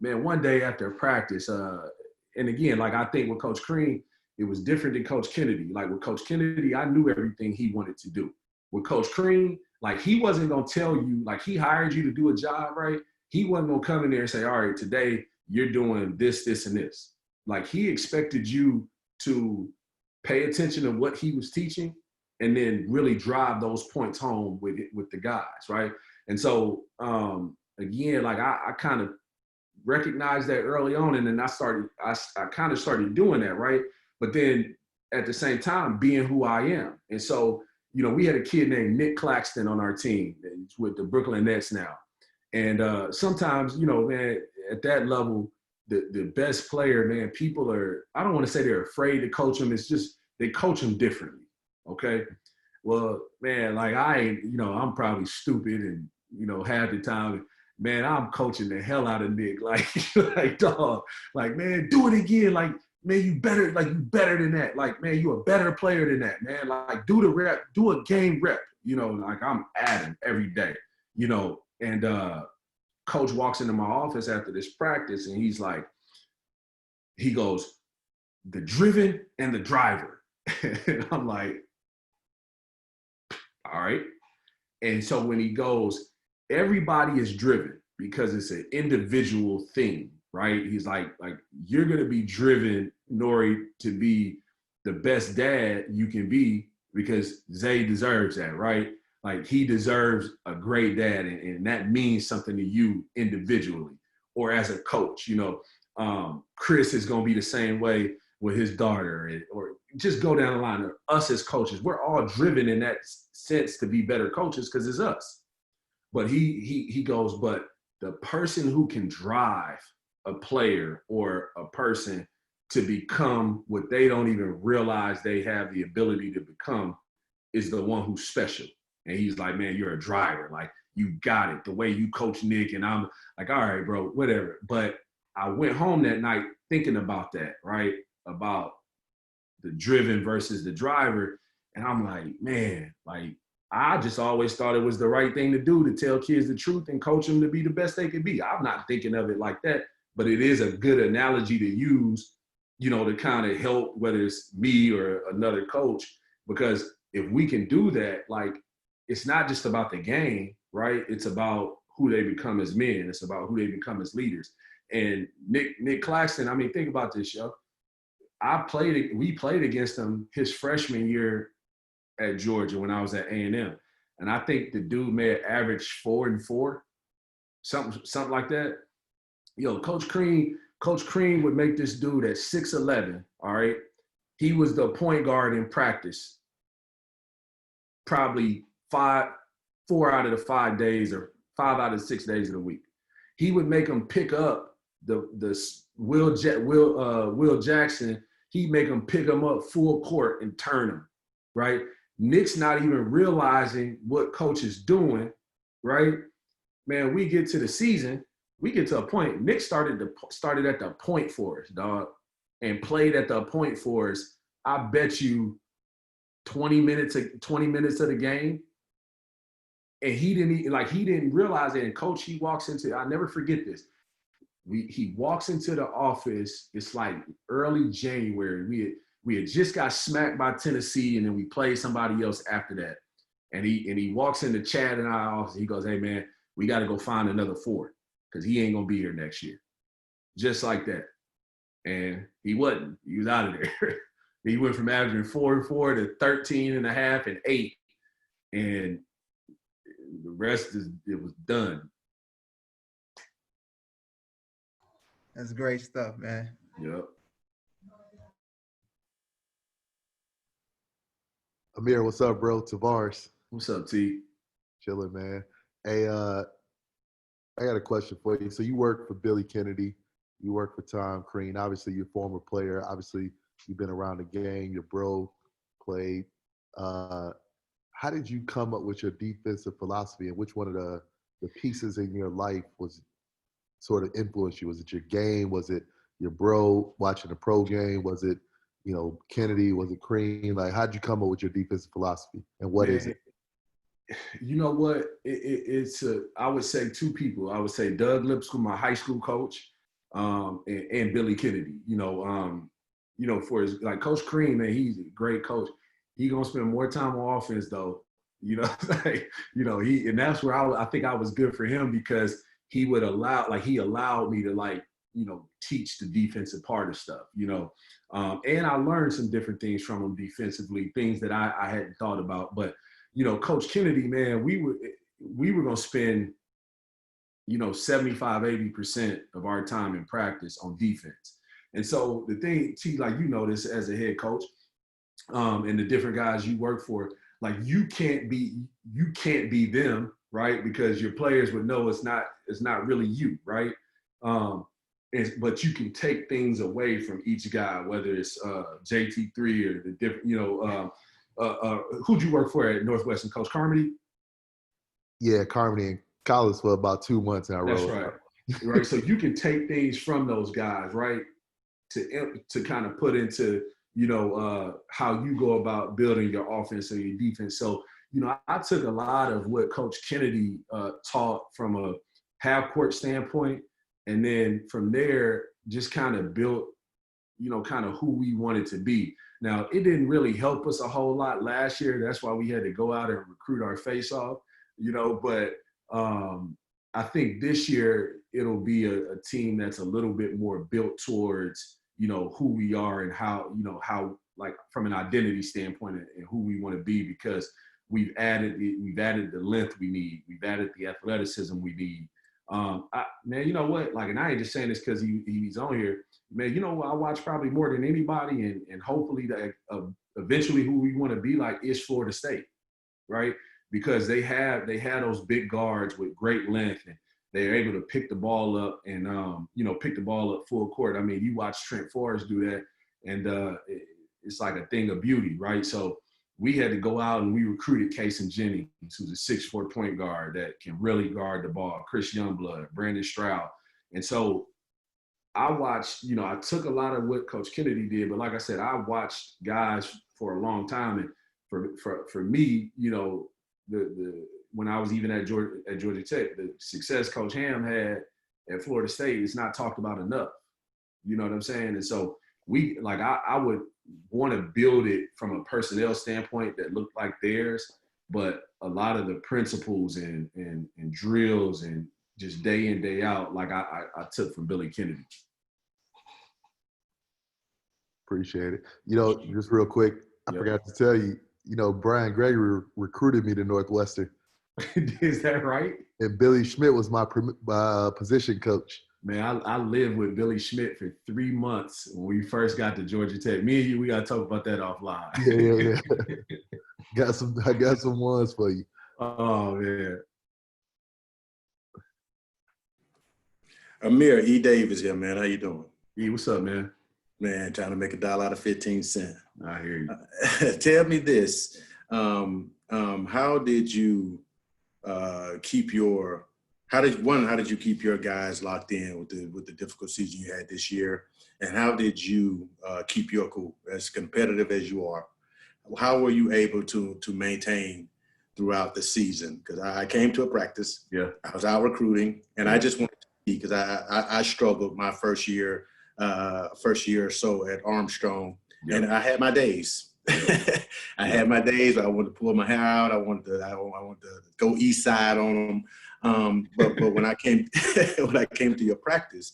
man, one day after practice, and again, like I think with Coach Crean, it was different than Coach Kennedy. Like with Coach Kennedy, I knew everything he wanted to do. With Coach Crean, like he wasn't gonna tell you, like he hired you to do a job, right? He wasn't gonna come in there and say, all right, today you're doing this, this, and this. Like he expected you to pay attention to what he was teaching and then really drive those points home with the guys, right? And so, again, like I kind of recognized that early on, and then I kind of started doing that, right? But then at the same time, being who I am. And so, you know, we had a kid named Nick Claxton on our team with the Brooklyn Nets now. And sometimes, you know, man, at that level, the best player, man, people are, I don't want to say they're afraid to coach them. It's just they coach them differently, okay? Well, man, like I'm probably stupid and, you know, half the time, man, I'm coaching the hell out of Nick. Like dog, like, man, do it again. Like, man, you better than that. Like, man, you a better player than that, man. Like, do the rep, do a game rep. You know, like I'm at him every day, you know. And coach walks into my office after this practice and he goes, the driven and the driver. And I'm like, all right. And so when he goes, everybody is driven because it's an individual thing, right? He's like you're going to be driven, Nori, to be the best dad you can be because Zay deserves that, right? Like he deserves a great dad, and that means something to you individually or as a coach. You know, Chris is going to be the same way with his daughter, or just go down the line. Of us as coaches, we're all driven in that sense to be better coaches because it's us. But he goes, but the person who can drive a player or a person to become what they don't even realize they have the ability to become is the one who's special. And he's like, man, you're a driver. Like, you got it. The way you coach Nick. And I'm like, all right, bro, whatever. But I went home that night thinking about that, right? About the driven versus the driver. And I'm like, man, like, I just always thought it was the right thing to do to tell kids the truth and coach them to be the best they could be. I'm not thinking of it like that, but it is a good analogy to use, you know, to kind of help, whether it's me or another coach, because if we can do that, like, it's not just about the game, right? It's about who they become as men. It's about who they become as leaders. And Nick Claxton, I mean, think about this, yo. We played against him his freshman year at Georgia when I was at A&M. And I think the dude may have averaged 4 and 4, something like that. Yo, Coach Crean would make this dude at 6'11", all right? He was the point guard in practice, probably 4 out of the 5 days or 5 out of the 6 days of the week. He would make him pick up the Will Jackson. He'd make him pick him up full court and turn him, right? Nick's not even realizing what coach is doing, right? Man, we get to the season, we get to a point. Nick started at the point for us, dog, and played at the point for us. I bet you 20 minutes of the game. And he didn't realize it. And coach, he walks into, I'll never forget this. He walks into the office, it's like early January. We had just got smacked by Tennessee, and then we played somebody else after that. And he walks into Chad and our office. He goes, "Hey man, we got to go find another 4 because he ain't gonna be here next year." Just like that. And he wasn't. He was out of there. He went from averaging 4 to 13.5 and 8, and the rest it was done. That's great stuff, man. Yep. Amir, what's up, bro? Tavares. What's up, T? Chilling, man. Hey, I got a question for you. So you work for Billy Kennedy. You work for Tom Crean. Obviously, you're a former player. Obviously, you've been around the game. Your bro played. How did you come up with your defensive philosophy, and which one of the pieces in your life was sort of influenced you? Was it your game? Was it your bro watching the pro game? Was it, Kennedy? Was it Crean? Like, how'd you come up with your defensive philosophy, and what is it? You know what? It's I would say 2 people. I would say Doug Lipscomb, my high school coach, and Billy Kennedy. For his, like, Coach Crean, man, he's a great coach. He gonna spend more time on offense though. And that's where I think I was good for him, because he would he allowed me to teach the defensive part of stuff, and I learned some different things from him defensively, things that I hadn't thought about. But, Coach Kennedy, man, we were going to spend, 75-80% of our time in practice on defense. And so the thing, T, this as a head coach, and the different guys you work for, you can't be them, right? Because your players would know it's not really you, right? But you can take things away from each guy, whether it's JT3 or the different, who'd you work for at Northwestern, Coach Carmody? Yeah, Carmody in college for about 2 months in a row. That's right. Right. So you can take things from those guys, right, to kind of put into, how you go about building your offense and your defense. So, I took a lot of what Coach Kennedy taught from a half-court standpoint, and then from there just kind of built, kind of who we wanted to be. Now, it didn't really help us a whole lot last year. That's why we had to go out and recruit our face off, but I think this year it'll be a team that's a little bit more built towards, who we are and how, like from an identity standpoint and who we want to be, because we've added the length we need. We've added the athleticism we need. Man, you know what? And I ain't just saying this because he's on here. Man, I watch probably more than anybody, and hopefully that eventually who we want to be like is Florida State, right? Because they have those big guards with great length, and they're able to pick the ball up and pick the ball up full court. I mean, you watch Trent Forrest do that, and it's like a thing of beauty, right? So we had to go out and we recruited Kason Jennings, who's a 6'4" point guard that can really guard the ball, Chris Youngblood, Brandon Stroud. And so I watched, I took a lot of what Coach Kennedy did, but like I said, I watched guys for a long time. And for me, when I was even at Georgia Tech, the success Coach Ham had at Florida State is not talked about enough. You know what I'm saying? And so I would want to build it from a personnel standpoint that looked like theirs, but a lot of the principles and drills and just day in, day out, I took from Billy Kennedy. Appreciate it. Just real quick, I forgot to tell you, Brian Gregory recruited me to Northwestern. Is that right? And Billy Schmidt was my position coach. Man, I lived with Billy Schmidt for 3 months when we first got to Georgia Tech. Me and you, we got to talk about that offline. Yeah. I got some ones for you. Oh, man. Amir, E. Davis here, man. How you doing? E, what's up, man? Man, trying to make $1 out of 15 cents. I hear you. Tell me this. How did you keep your how did you keep your guys locked in with the difficult season you had this year, and how did you keep your cool as competitive as you are? How were you able to maintain throughout the season? Because I came to a practice, I was out recruiting, and I just wanted to see, because I struggled my first year or so at Armstrong, and I had my days. I had my days where I wanted to pull my hair out. I wanted to go east side on them. But when I came to your practice,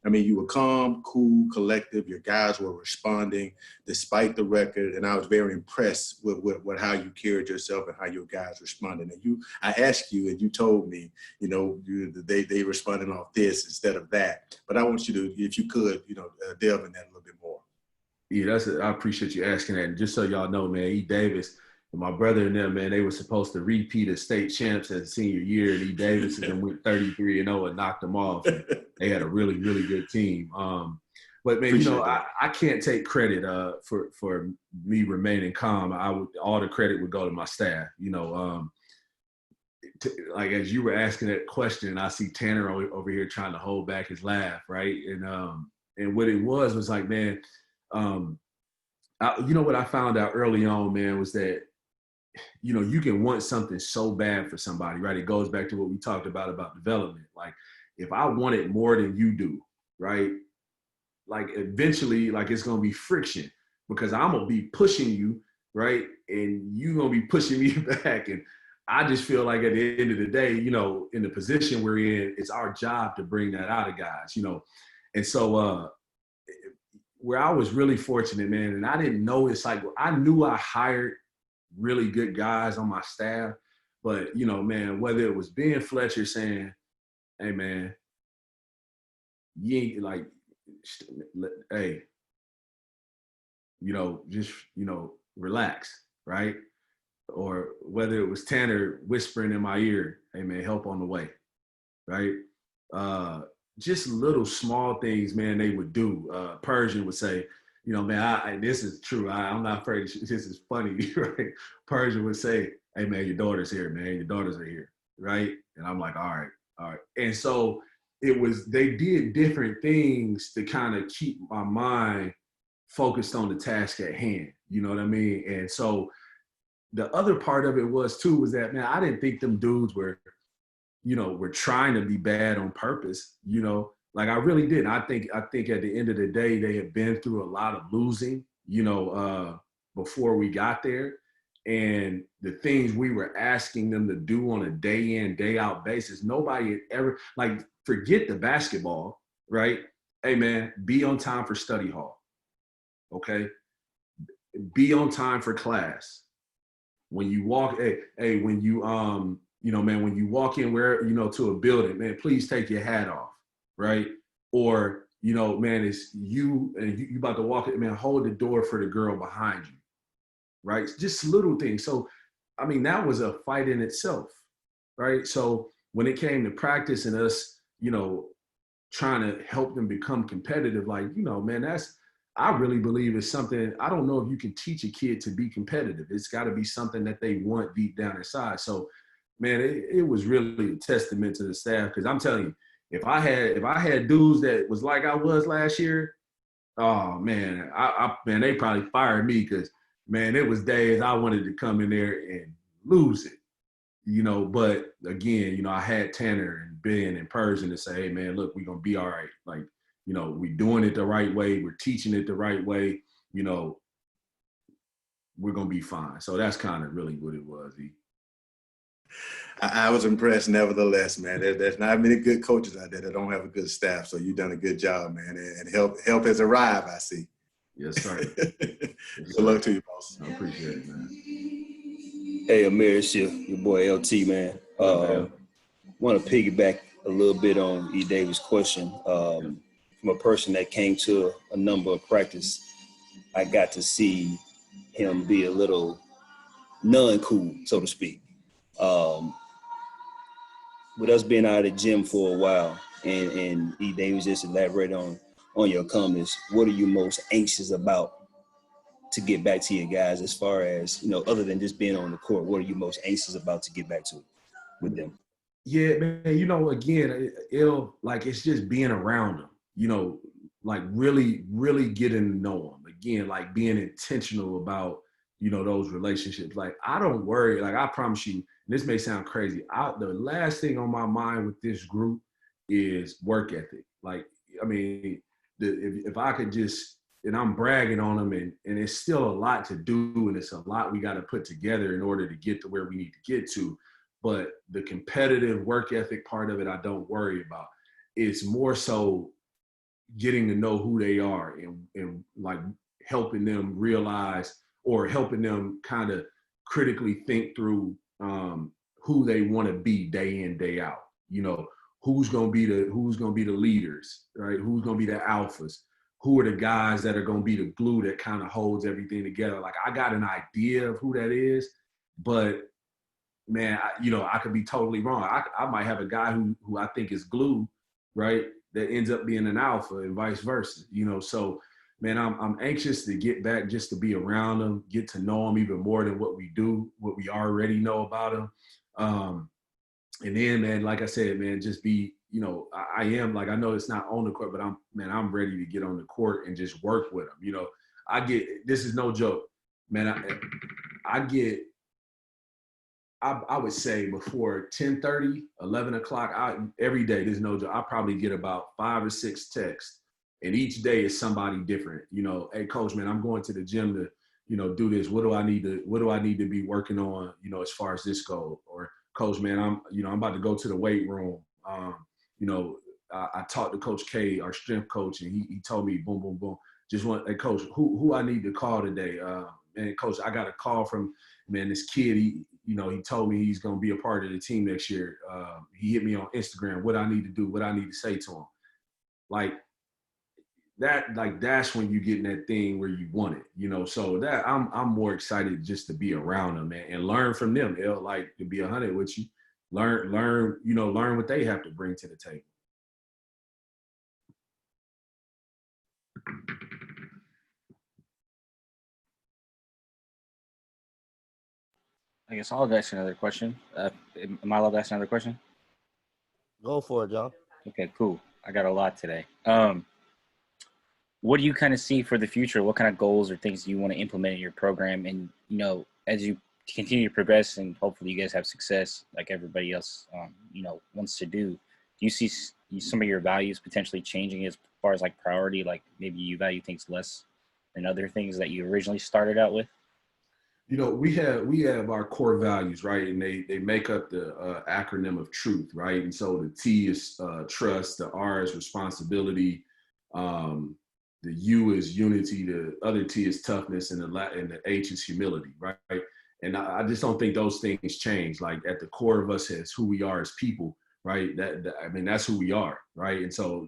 I mean, you were calm, cool, collective. Your guys were responding despite the record, and I was very impressed with how you carried yourself and how your guys responded. And I asked you, and you told me, they responded off this instead of that. But I want you to, if you could, delve in that a little bit more. Yeah, I appreciate you asking that. And just so y'all know, man, E. Davis and my brother and them, man, they were supposed to repeat as state champs as senior year. And E. Davis and them went 33-0 and knocked them off. And they had a really, really good team. But man, I can't take credit for me remaining calm. All the credit would go to my staff. Like as you were asking that question, I see Tanner over here trying to hold back his laugh, right? And what it was like, man. What I found out early on, man, was that, you can want something so bad for somebody, right? It goes back to what we talked about development. Like if I want it more than you do, right? Like eventually, like it's going to be friction because I'm going to be pushing you, right? And you're going to be pushing me back. And I just feel like at the end of the day, in the position we're in, it's our job to bring that out of guys, And so, where I was really fortunate, man, and I didn't know I knew I hired really good guys on my staff, but, man, whether it was Ben Fletcher saying, hey, man, you ain't like, hey, just, relax, right? Or whether it was Tanner whispering in my ear, hey, man, help on the way, right? Just little small things, man, they would do. Persian would say, man, this is true. I'm not afraid. This is funny, right? Persian would say, hey, man, your daughter's here, man. Your daughters are here, right? And I'm like, all right. And so they did different things to kind of keep my mind focused on the task at hand. You know what I mean? And so the other part of it was that, man, I didn't think them dudes were trying to be bad on purpose, like I really didn't. I think at the end of the day, they had been through a lot of losing, before we got there. And the things we were asking them to do on a day in, day out basis, nobody had ever, like, forget the basketball, right? Hey man, be on time for study hall. Okay. Be on time for class. When you walk, when you, man, when you walk in to a building, man, please take your hat off, right? Or, man, it's you and you about to walk in, man, hold the door for the girl behind you, right? Just little things. So, I mean, that was a fight in itself, right? So when it came to practice and us, trying to help them become competitive, like, man, I really believe it's something, I don't know if you can teach a kid to be competitive. It's got to be something that they want deep down inside. So, man, it was really a testament to the staff, because I'm telling you, if I had dudes that was like I was last year, oh man, man, they probably fired me, because man, it was days I wanted to come in there and lose it, But again, I had Tanner and Ben and Persian to say, hey man, look, we're gonna be all right. Like, we're doing it the right way, we're teaching it the right way, we're gonna be fine. So that's kind of really what it was. I was impressed, nevertheless, man. There's not many good coaches out there that don't have a good staff. So you've done a good job, man. And help has arrived, I see. Yes, sir. Good luck to you, boss. I appreciate it, man. Hey, Amir, it's your boy LT, man. Want to piggyback a little bit on E. Davis' question. From a person that came to a number of practice, I got to see him be a little non-cool, so to speak. With us being out of the gym for a while, and E. Davis just elaborate on your comments, what are you most anxious about to get back to your guys as far as, you know, other than just being on the court? What are you most anxious about to get back to with them? Yeah, man, you know, again, it's just being around them, you know, like really, really getting to know them. Again, like being intentional about, you know, those relationships. Like, I don't worry. Like, I promise you, this may sound crazy. The last thing on my mind with this group is work ethic. Like, I mean, if I could just, and I'm bragging on them, and it's still a lot to do, and it's a lot we got to put together in order to get to where we need to get to. But the competitive work ethic part of it, I don't worry about. It's more so getting to know who they are and like helping them realize, or helping them kind of critically think through who they want to be day in, day out. You know, who's gonna be the leaders, right? Who's gonna be the alphas? Who are the guys that are gonna be the glue that kind of holds everything together? Like, I got an idea of who that is, but man, I could be totally wrong. I might have a guy who I think is glue, right, that ends up being an alpha, and vice versa. You know, so man, I'm anxious to get back, just to be around them, get to know them even more than what we already know about them. And then, man, like I said, man, just be, you know, I am, like, I know it's not on the court, but I'm ready to get on the court and just work with them. You know, this is no joke, man. I would say before 10:30, 11 o'clock, every day, there's no joke, I probably get about 5 or 6 texts, and each day is somebody different. You know, hey, coach, man, I'm going to the gym to, you know, do this. What do I need to be working on, you know, as far as this goes? Or, coach, man, I'm about to go to the weight room. You know, I talked to Coach K, our strength coach, and he told me, boom, boom, boom. Hey, coach, who I need to call today? Man, coach, I got a call from, man, this kid. He told me he's going to be a part of the team next year. He hit me on Instagram, what I need to do, what I need to say to him. Like that, like that's when you get in that thing where you want it, you know. So that I'm more excited just to be around them, man, and learn from them. They'll, like, to be 100 with you, learn what they have to bring to the table. I guess I'll ask another question. Am I allowed to ask another question? Go for it, John. Okay, cool. I got a lot today. What do you kind of see for the future? What kind of goals or things do you want to implement in your program? And, you know, as you continue to progress and hopefully you guys have success like everybody else, wants to do you see some of your values potentially changing as far as like priority? Like maybe you value things less than other things that you originally started out with? You know, we have our core values, right? And they make up the acronym of truth, right? And so the T is trust, the R is responsibility, the U is unity, the other T is toughness, and the H is humility, right? And I just don't think those things change. Like, at the core of us is who we are as people, right? That's who we are, right? And so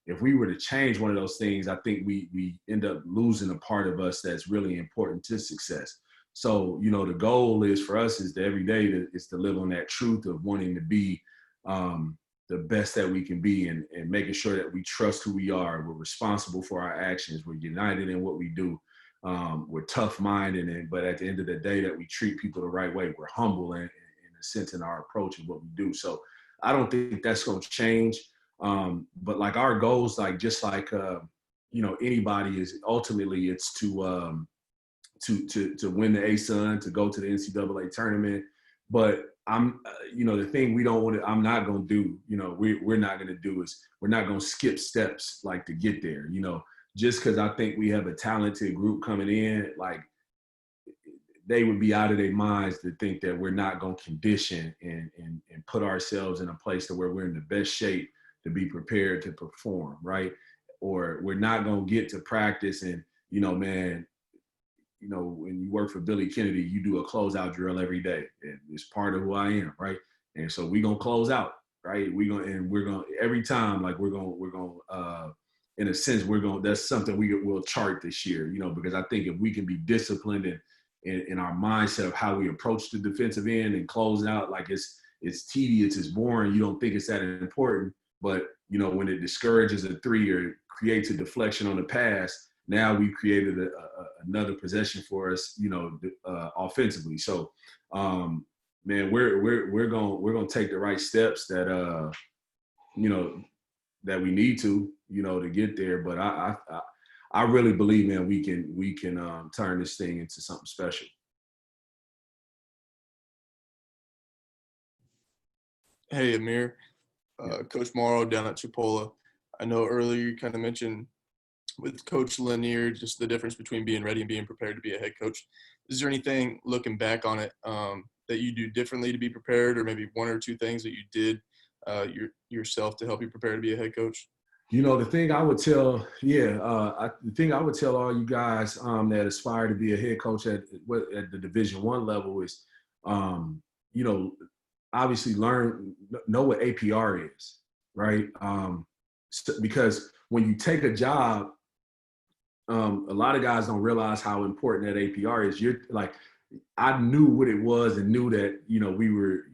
if we were to change one of those things, I think we end up losing a part of us that's really important to success. So, you know, the goal is for us is to every day is to live on that truth of wanting to be the best that we can be, and making sure that we trust who we are. We're responsible for our actions. We're united in what we do. We're tough-minded, but at the end of the day, that we treat people the right way. We're humble in a sense in our approach and what we do. So I don't think that's going to change. But like our goals, like just like anybody, is ultimately it's to win the ASUN, to go to the NCAA tournament. But the thing I'm not going to do, we're not going to do is we're not going to skip steps like to get there. Just because I think we have a talented group coming in, like they would be out of their minds to think that we're not going to condition and put ourselves in a place to where we're in the best shape to be prepared to perform, right? Or we're not going to get to practice and, when you work for Billy Kennedy, you do a closeout drill every day. And it's part of who I am, right? And so we're going to close out, right? Every time, like we're going in a sense, that's something we'll chart this year, because I think if we can be disciplined in our mindset of how we approach the defensive end and close out, like it's tedious, it's boring, you don't think it's that important. But, when it discourages a three or creates a deflection on the pass, now we've created another possession for us, offensively. So, man, we're gonna take the right steps that that we need to get there. But I really believe, man, we can turn this thing into something special. Hey, Amir, Coach Morrow down at Chipola. I know earlier you kind of mentioned with Coach Lanier just the difference between being ready and being prepared to be a head coach. Is there anything looking back on it that you do differently to be prepared, or maybe one or two things that you did yourself to help you prepare to be a head coach? The thing I would tell, the thing I would tell all you guys that aspire to be a head coach at the Division I level is, obviously know what APR is, right? Because when you take a job, a lot of guys don't realize how important that APR is. You're like, I knew what it was and knew that, we were,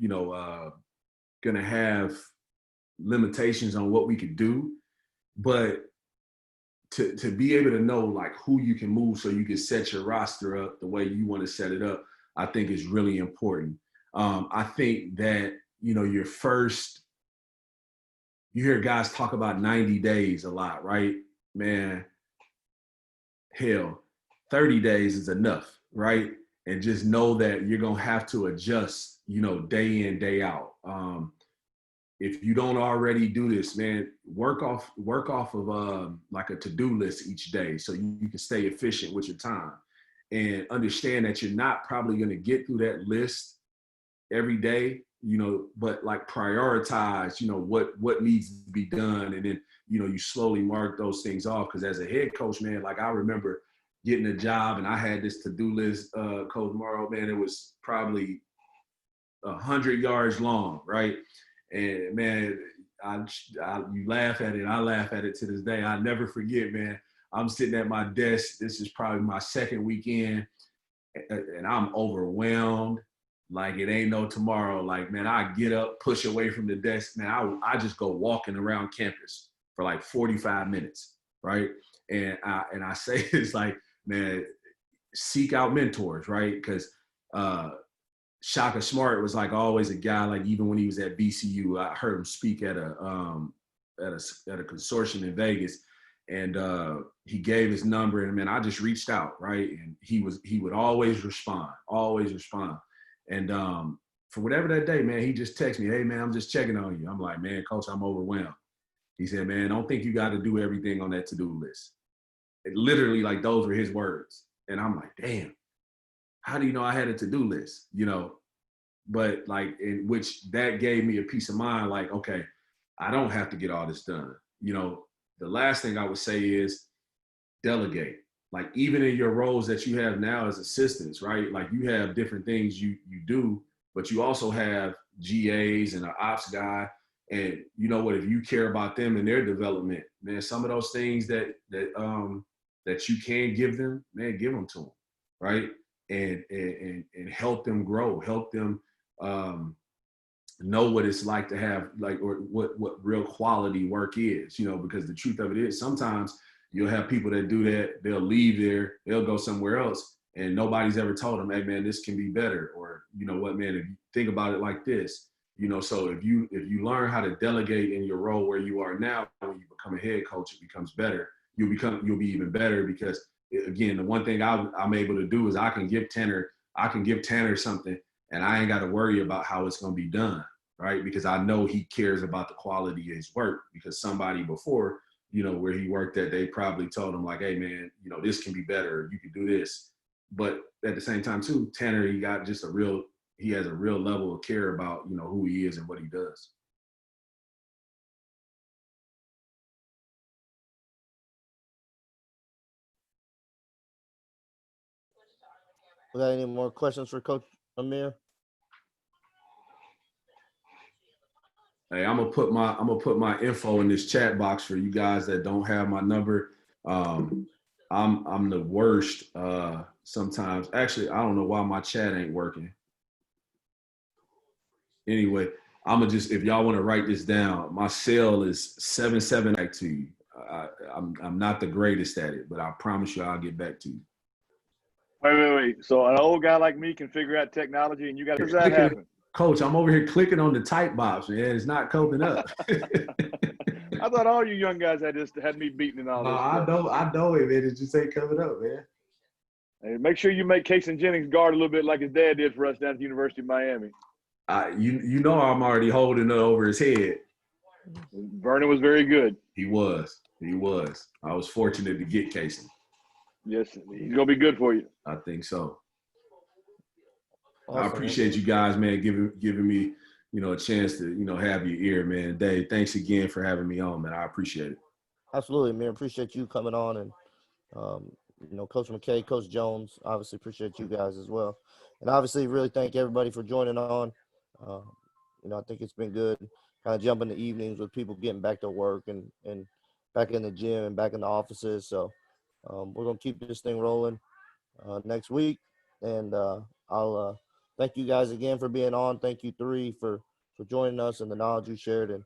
gonna have limitations on what we could do. But to be able to know like who you can move so you can set your roster up the way you want to set it up, I think is really important. I think that, your first, you hear guys talk about 90 days a lot, right? Man, hell, 30 days is enough, right? And just know that you're going to have to adjust, day in, day out. If you don't already do this, man, work off of like a to-do list each day so you can stay efficient with your time, and understand that you're not probably going to get through that list every day, but like prioritize, what needs to be done. And then, you slowly mark those things off. Because as a head coach, man, like I remember getting a job and I had this to-do list, Coach Morrow, man, it was probably 100 yards long, right? And man, you laugh at it. I laugh at it to this day. I never forget, man. I'm sitting at my desk. This is probably my second weekend, and I'm overwhelmed. Like it ain't no tomorrow. Like, man, I get up, push away from the desk. Man, I just go walking around campus for like 45 minutes, right? And I say it's like, man, seek out mentors, right? Because Shaka Smart was like always a guy, like even when he was at BCU, I heard him speak at a consortium in Vegas, and he gave his number, and man, I just reached out, right? And he would always respond. And for whatever that day, man, he just texted me, hey man, I'm just checking on you. I'm like, man, coach, I'm overwhelmed. He said, man, don't think you got to do everything on that to-do list. It literally, like, those were his words. And I'm like, damn. How do you know I had a to-do list, But like, in which that gave me a peace of mind, like, okay, I don't have to get all this done. The last thing I would say is delegate. Like even in your roles that you have now as assistants, right? Like you have different things you do, but you also have GAs and an ops guy. And you know what, if you care about them and their development, man, some of those things that you can give them, man, give them to them, right? And help them grow, help them know what it's like to have or what real quality work is, because the truth of it is sometimes you'll have people that do that, they'll leave there, they'll go somewhere else, and nobody's ever told them, hey man, this can be better, or you know what, man, if you think about it like this, so if you learn how to delegate in your role where you are now, when you become a head coach, it becomes better. You'll be even better, because again, the one thing I'm able to do is I can give Tanner something, and I ain't got to worry about how it's going to be done, right? Because I know he cares about the quality of his work, because somebody before, where he worked at, they probably told him like, hey man, this can be better. You can do this. But at the same time too, Tanner, he has a real level of care about, who he is and what he does. We got any more questions for Coach Amir? Hey, I'm gonna put my info in this chat box for you guys that don't have my number. I'm the worst sometimes. Actually, I don't know why my chat ain't working. Anyway, I'm gonna just, if y'all want to write this down, my cell is 77 back to you. I'm not the greatest at it, but I promise you I'll get back to you. Wait. So an old guy like me can figure out technology, and you got to that happen. Coach, I'm over here clicking on the type box, man. It's not coping up. I thought all you young guys had me beaten in all this stuff. I know it, man. It just ain't coming up, man. Hey, make sure you make Casey Jennings guard a little bit like his dad did for us down at the University of Miami. You know I'm already holding it over his head. Vernon was very good. He was. I was fortunate to get Casey. Yes, he's gonna be good for you. I think so. Awesome. I appreciate you guys, man, giving me, a chance to, have your ear, man. Dave, thanks again for having me on, man. I appreciate it. Absolutely, man. Appreciate you coming on, and Coach McKay, Coach Jones, obviously appreciate you guys as well. And obviously really thank everybody for joining on. I think it's been good kind of jumping the evenings with people getting back to work and back in the gym and back in the offices. So we're going to keep this thing rolling next week. And I'll thank you guys again for being on. Thank you, Three, for joining us and the knowledge you shared. And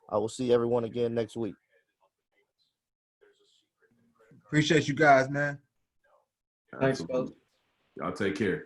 I will see everyone again next week. Appreciate you guys, man. Thanks, Coach. Y'all take care.